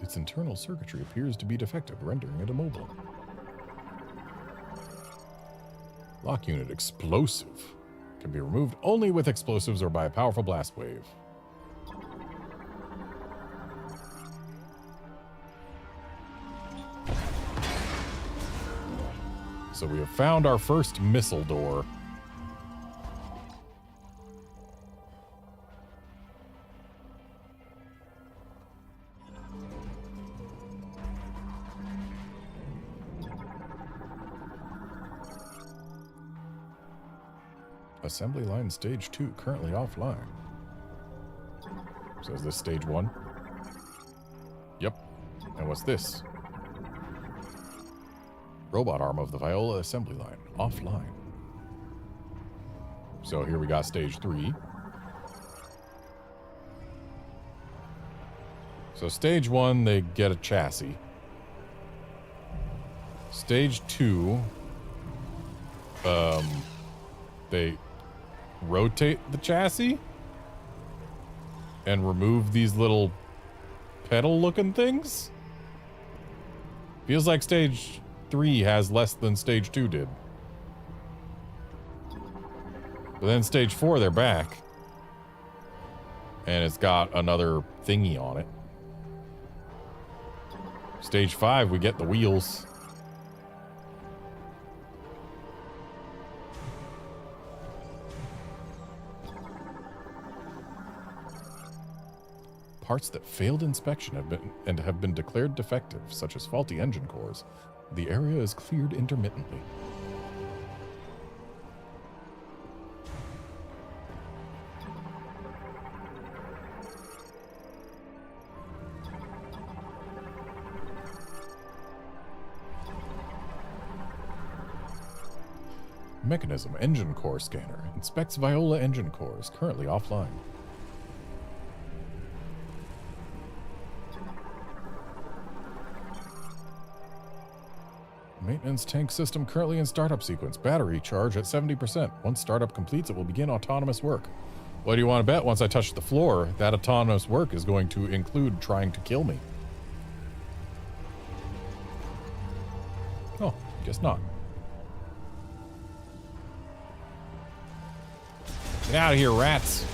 Its internal circuitry appears to be defective, rendering it immobile. Lock unit explosive. Can be removed only with explosives or by a powerful blast wave. So we have found our first missile door. Assembly line stage 2 currently offline. So is this stage 1? Yep. And what's this? Robot arm of the Viola assembly line offline. So here we got stage 3. So stage 1, they get a chassis. Stage 2, they rotate the chassis and remove these little pedal-looking things? Feels like stage 3 has less than stage 2 did. But then stage 4, they're back. And it's got another thingy on it. Stage 5, we get the wheels. Parts that failed inspection have been declared defective, such as faulty engine cores. The area is cleared intermittently. Mechanism engine core scanner inspects Viola engine cores, currently offline. Maintenance tank system currently in startup sequence. Battery charge at 70%. Once startup completes, it will begin autonomous work. What do you want to bet? Once I touch the floor, that autonomous work is going to include trying to kill me. Oh, guess not. Get out of here, rats.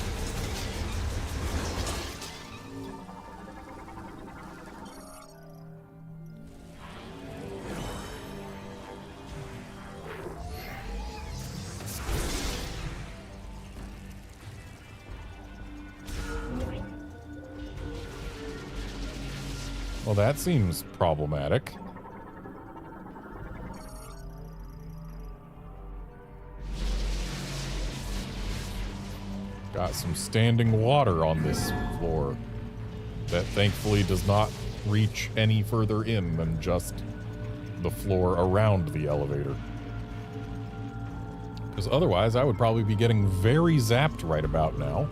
Well, that seems problematic. Got some standing water on this floor that thankfully does not reach any further in than just the floor around the elevator. Because otherwise I would probably be getting very zapped right about now.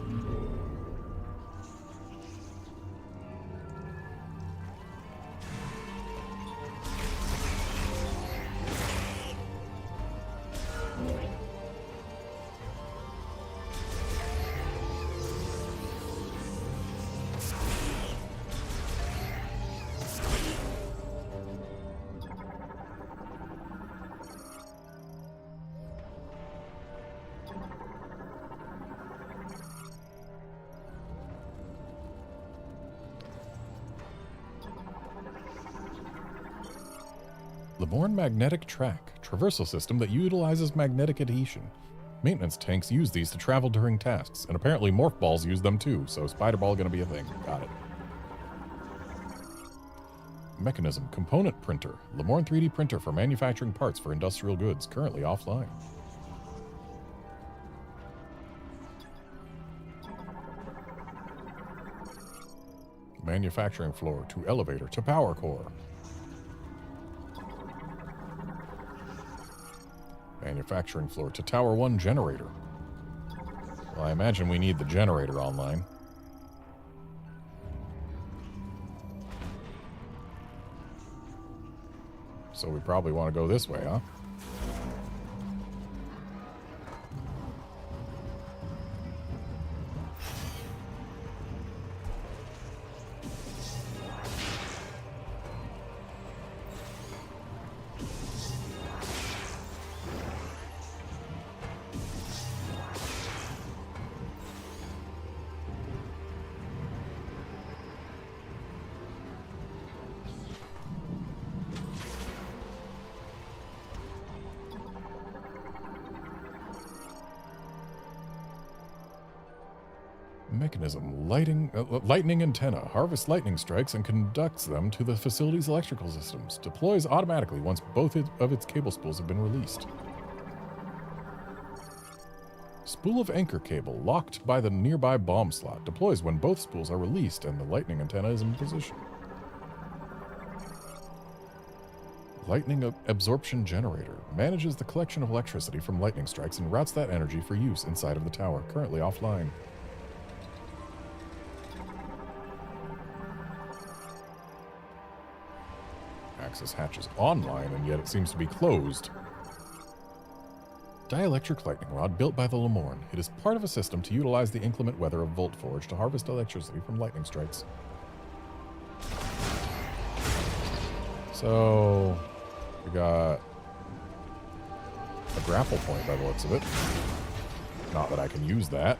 Leborn magnetic track, traversal system that utilizes magnetic adhesion. Maintenance tanks use these to travel during tasks, and apparently morph balls use them too, so spider ball gonna be a thing. Got it. Mechanism, component printer. Leborn 3D printer for manufacturing parts for industrial goods, currently offline. Manufacturing floor to elevator to power core. Manufacturing floor to Tower 1 generator. Well, I imagine we need the generator online. so we probably want to go this way, huh? Mechanism. Lightning antenna. Harvests lightning strikes and conducts them to the facility's electrical systems. Deploys automatically once both of its cable spools have been released. Spool of anchor cable. Locked by the nearby bomb slot. Deploys when both spools are released and the lightning antenna is in position. Lightning absorption generator. Manages the collection of electricity from lightning strikes and routes that energy for use inside of the tower. Currently offline. Access hatch is online, and yet it seems to be closed. Dielectric lightning rod built by the Lemorn. It is part of a system to utilize the inclement weather of Voltforge to harvest electricity from lightning strikes. So, we got a grapple point by the looks of it. Not that I can use that.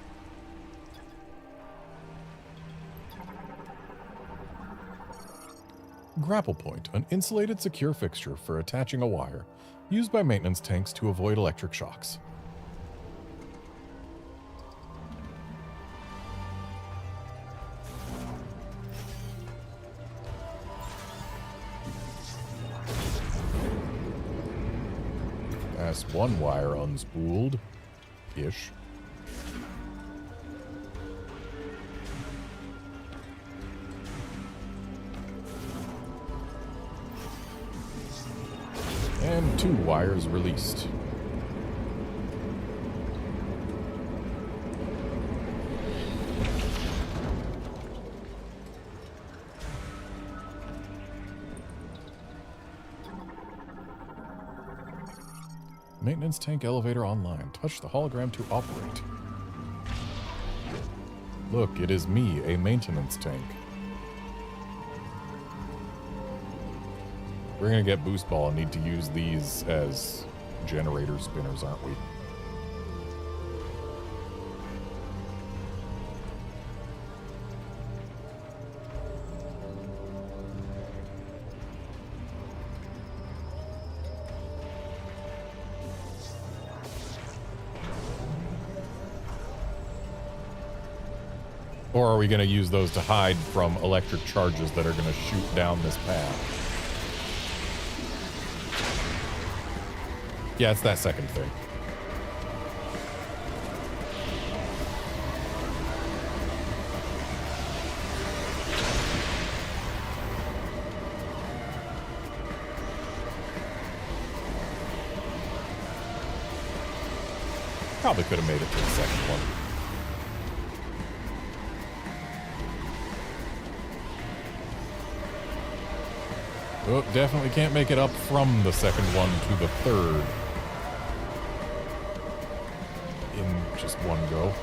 Grapple point, an insulated secure fixture for attaching a wire, used by maintenance tanks to avoid electric shocks. That's one wire unspooled-ish. And 2 wires released. Maintenance tank elevator online. Touch the hologram to operate. Look, it is me, a maintenance tank. We're gonna get boost ball and need to use these as generator spinners, aren't we? Or are we gonna use those to hide from electric charges that are gonna shoot down this path? Yeah, it's that second thing. Probably could have made it to the second one. Oh, definitely can't make it up from the second one to the third. In just one go.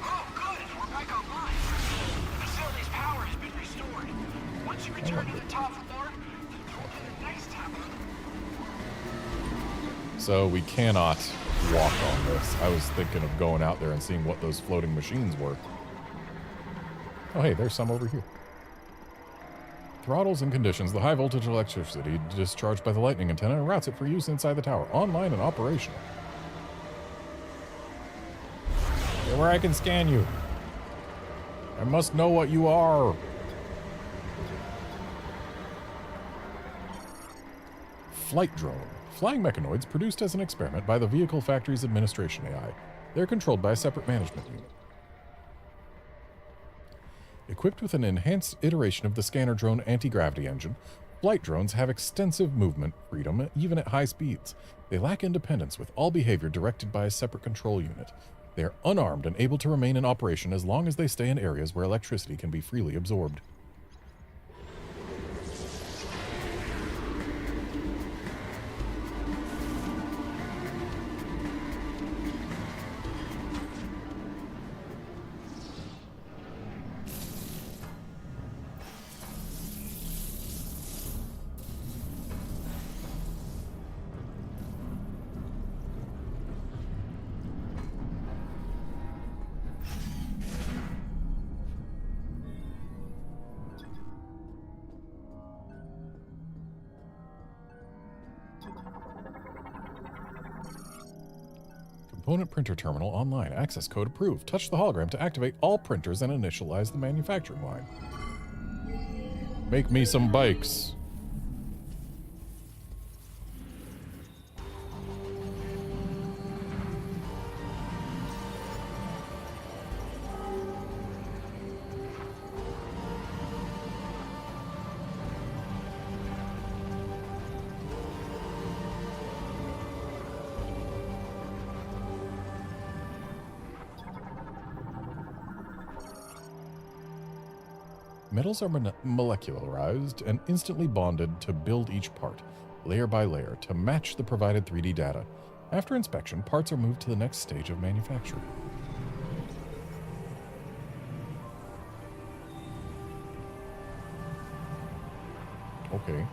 Oh, good! We're back online. The facility's power has been restored. Once you return to the top floor, we'll get a nice time. So we cannot walk on this. I was thinking of going out there and seeing what those floating machines were. Oh, hey, there's some over here. Throttles and conditions the high voltage electricity discharged by the lightning antenna and routes it for use inside the tower. Online and operational. Okay, where I can scan you. I must know what you are. Flight drone. Flying mechanoids produced as an experiment by the Vehicle Factory's administration AI. They're controlled by a separate management unit. Equipped with an enhanced iteration of the scanner drone anti-gravity engine, Flight drones have extensive movement freedom, even at high speeds. They lack independence, with all behavior directed by a separate control unit. They are unarmed and able to remain in operation as long as they stay in areas where electricity can be freely absorbed. Component printer terminal online. Access code approved. Touch the hologram to activate all printers and initialize the manufacturing line. Make me some bikes. Metals are molecularized and instantly bonded to build each part, layer by layer, to match the provided 3D data. After inspection, parts are moved to the next stage of manufacturing. Okay.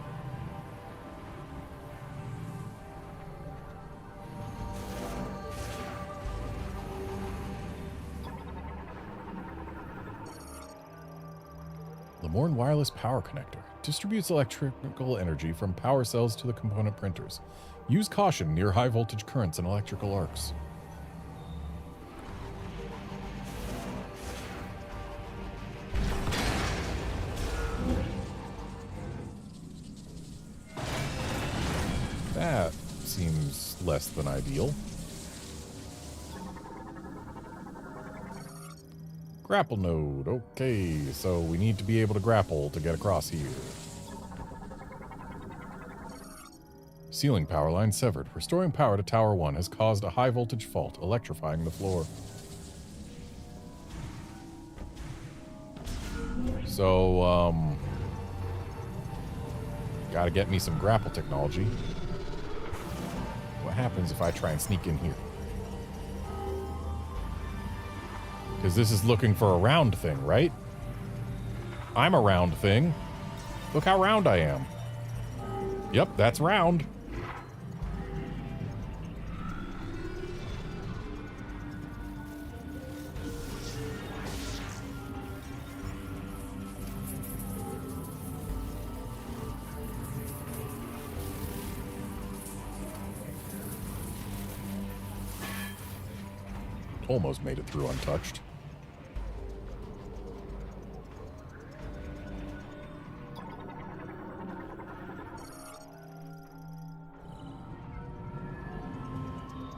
Lamorne Wireless Power Connector distributes electrical energy from power cells to the component printers. Use caution near high voltage currents and electrical arcs. That seems less than ideal. Grapple node. Okay, so we need to be able to grapple to get across here. Ceiling power line severed. Restoring power to Tower 1 has caused a high voltage fault, electrifying the floor. So, gotta get me some grapple technology. What happens if I try and sneak in here? Because this is looking for a round thing, right? I'm a round thing. Look how round I am. Yep, that's round. Almost made it through untouched.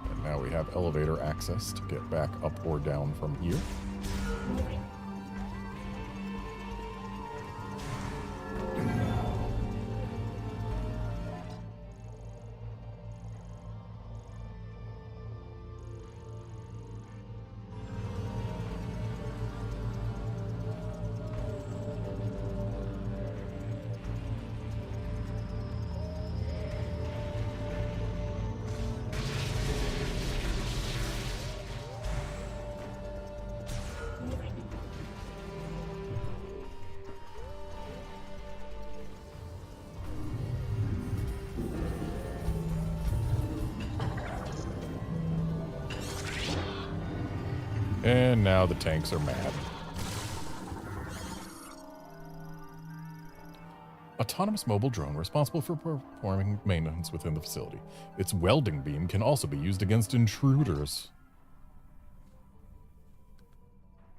And now we have elevator access to get back up or down from here. And now the tanks are mad. Autonomous mobile drone responsible for performing maintenance within the facility. Its welding beam can also be used against intruders.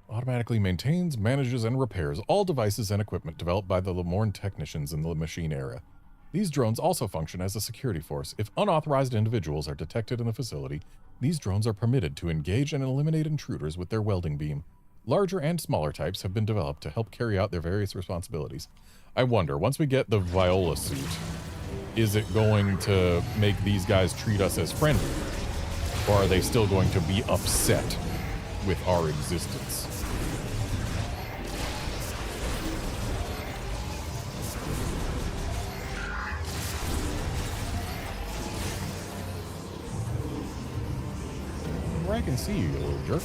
Automatically maintains, manages, and repairs all devices and equipment developed by the Lamorne technicians in the machine era. These drones also function as a security force. If unauthorized individuals are detected in the facility, these drones are permitted to engage and eliminate intruders with their welding beam. Larger and smaller types have been developed to help carry out their various responsibilities. I wonder, once we get the Viola suit, is it going to make these guys treat us as friendly? Or are they still going to be upset with our existence? Where I can see you, you little jerk.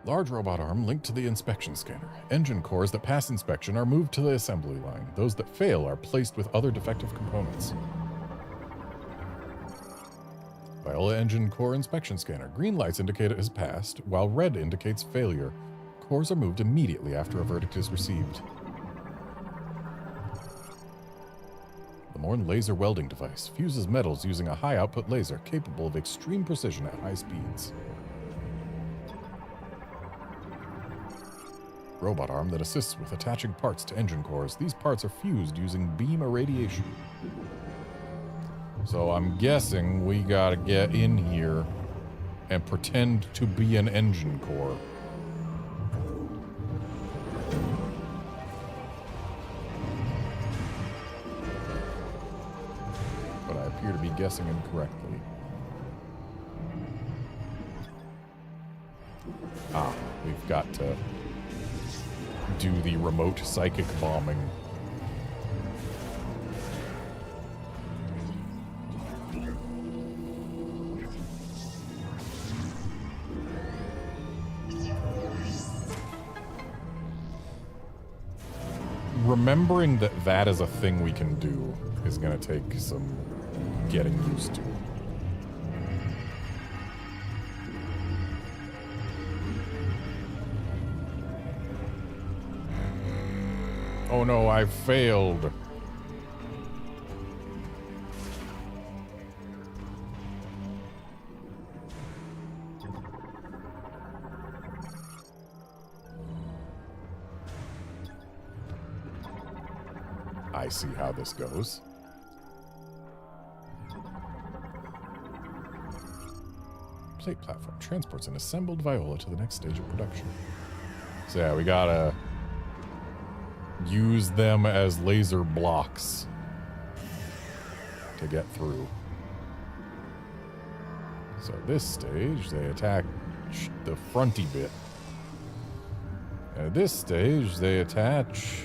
Large robot arm linked to the inspection scanner. Engine cores that pass inspection are moved to the assembly line. Those that fail are placed with other defective components. Viola engine core inspection scanner. Green lights indicate it has passed, while red indicates failure. Cores are moved immediately after a verdict is received. The Morn laser welding device fuses metals using a high-output laser capable of extreme precision at high speeds. Robot arm that assists with attaching parts to engine cores. These parts are fused using beam irradiation. So I'm guessing we gotta get in here and pretend to be an engine core. But I appear to be guessing incorrectly. Ah, we've got to do the remote psychic bombing. Remembering that that is a thing we can do is going to take some getting used to. Oh no, I failed. I see how this goes. Plate platform transports an assembled Viola to the next stage of production. So yeah, we gotta use them as laser blocks to get through. So this stage, they attack the fronty bit. And at this stage, they attach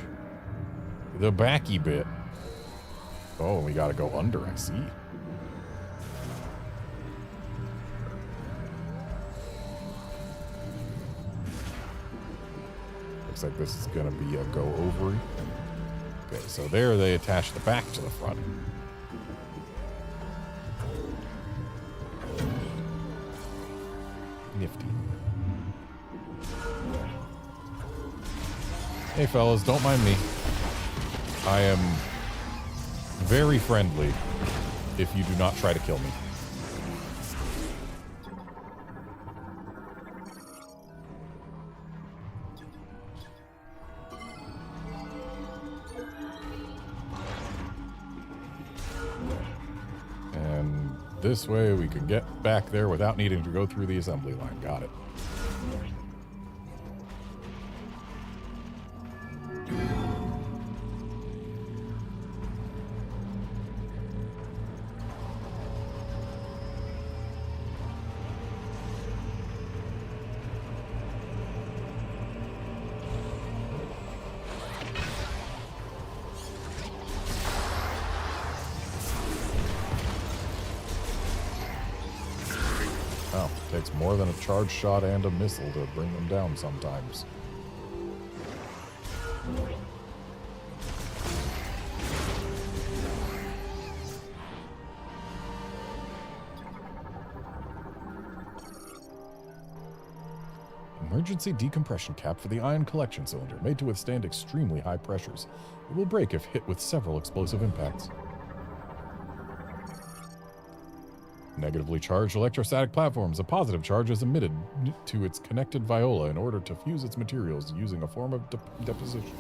the backy bit. Oh, we gotta go under, I see. Looks like this is gonna be a go over. Okay, so there they attach the back to the front. Nifty. Hey fellas, don't mind me. I am very friendly if you do not try to kill me. And this way we can get back there without needing to go through the assembly line. Got it. Takes more than a charge shot and a missile to bring them down sometimes. Emergency decompression cap for the ion collection cylinder, made to withstand extremely high pressures. It will break if hit with several explosive impacts. Negatively charged electrostatic platforms. A positive charge is emitted to its connected Viola in order to fuse its materials using a form of deposition.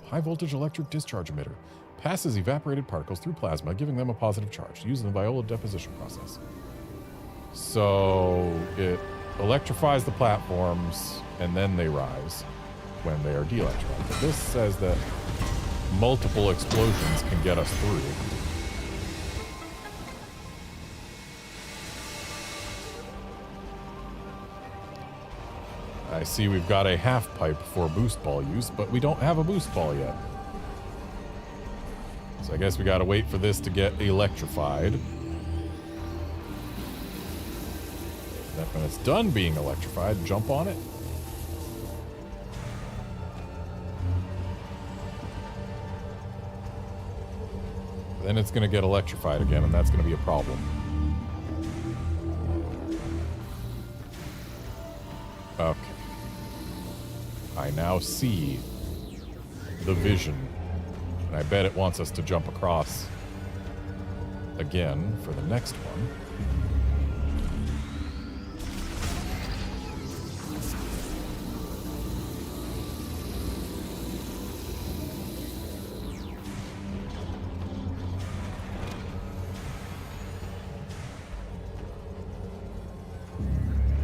high voltage electric discharge emitter. Passes evaporated particles through plasma, giving them a positive charge. Used in the Viola deposition process. So it electrifies the platforms, and then they rise when they are de-electrified. But this says that multiple explosions can get us through. I see we've got a half pipe for boost ball use, but we don't have a boost ball yet. So I guess we gotta wait for this to get electrified. Then when it's done being electrified, jump on it. Then it's gonna get electrified again, and that's gonna be a problem. Okay. I now see the vision. And I bet it wants us to jump across again for the next one.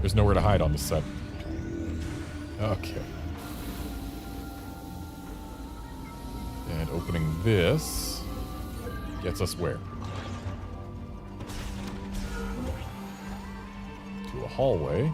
There's nowhere to hide on this set. Okay. And opening this gets us where? To a hallway.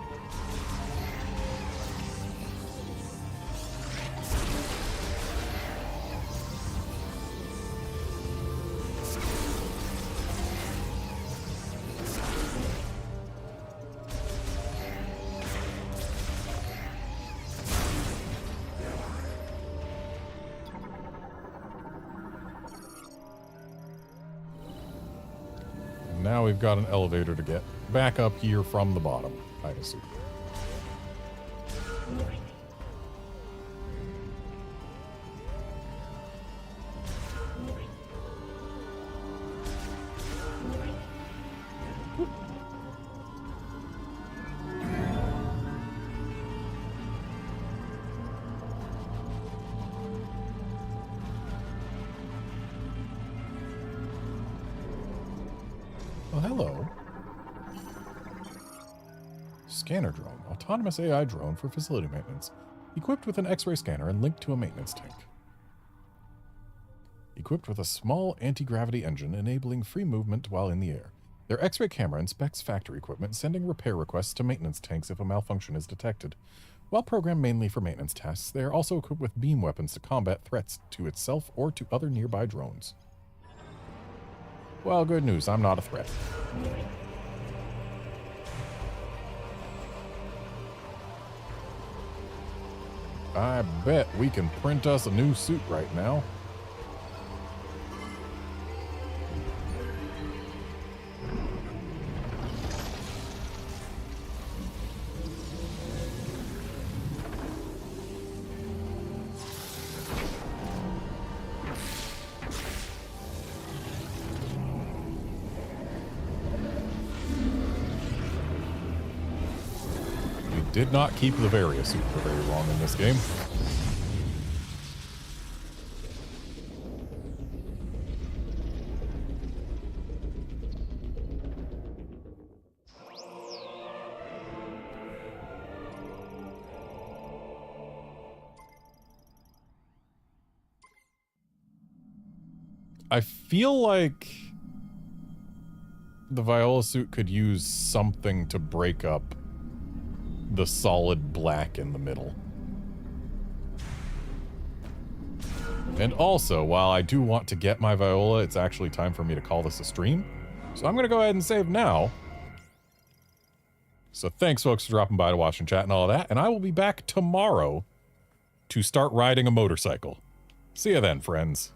Now we've got an elevator to get back up here from the bottom, I assume. Well, hello. Scanner drone. Autonomous AI drone for facility maintenance. Equipped with an X-ray scanner and linked to a maintenance tank. Equipped with a small anti-gravity engine enabling free movement while in the air. Their X-ray camera inspects factory equipment, sending repair requests to maintenance tanks if a malfunction is detected. While programmed mainly for maintenance tasks, they are also equipped with beam weapons to combat threats to itself or to other nearby drones. Well, good news. I'm not a threat. I bet we can print us a new suit right now. Did not keep the Varia suit for very long in this game. I feel like the Viola suit could use something to break up the solid black in the middle. And also, while I do want to get my Viola, it's actually time for me to call this a stream. So I'm going to go ahead and save now. So thanks, folks, for dropping by to watch and chat and all of that. And I will be back tomorrow to start riding a motorcycle. See you then, friends.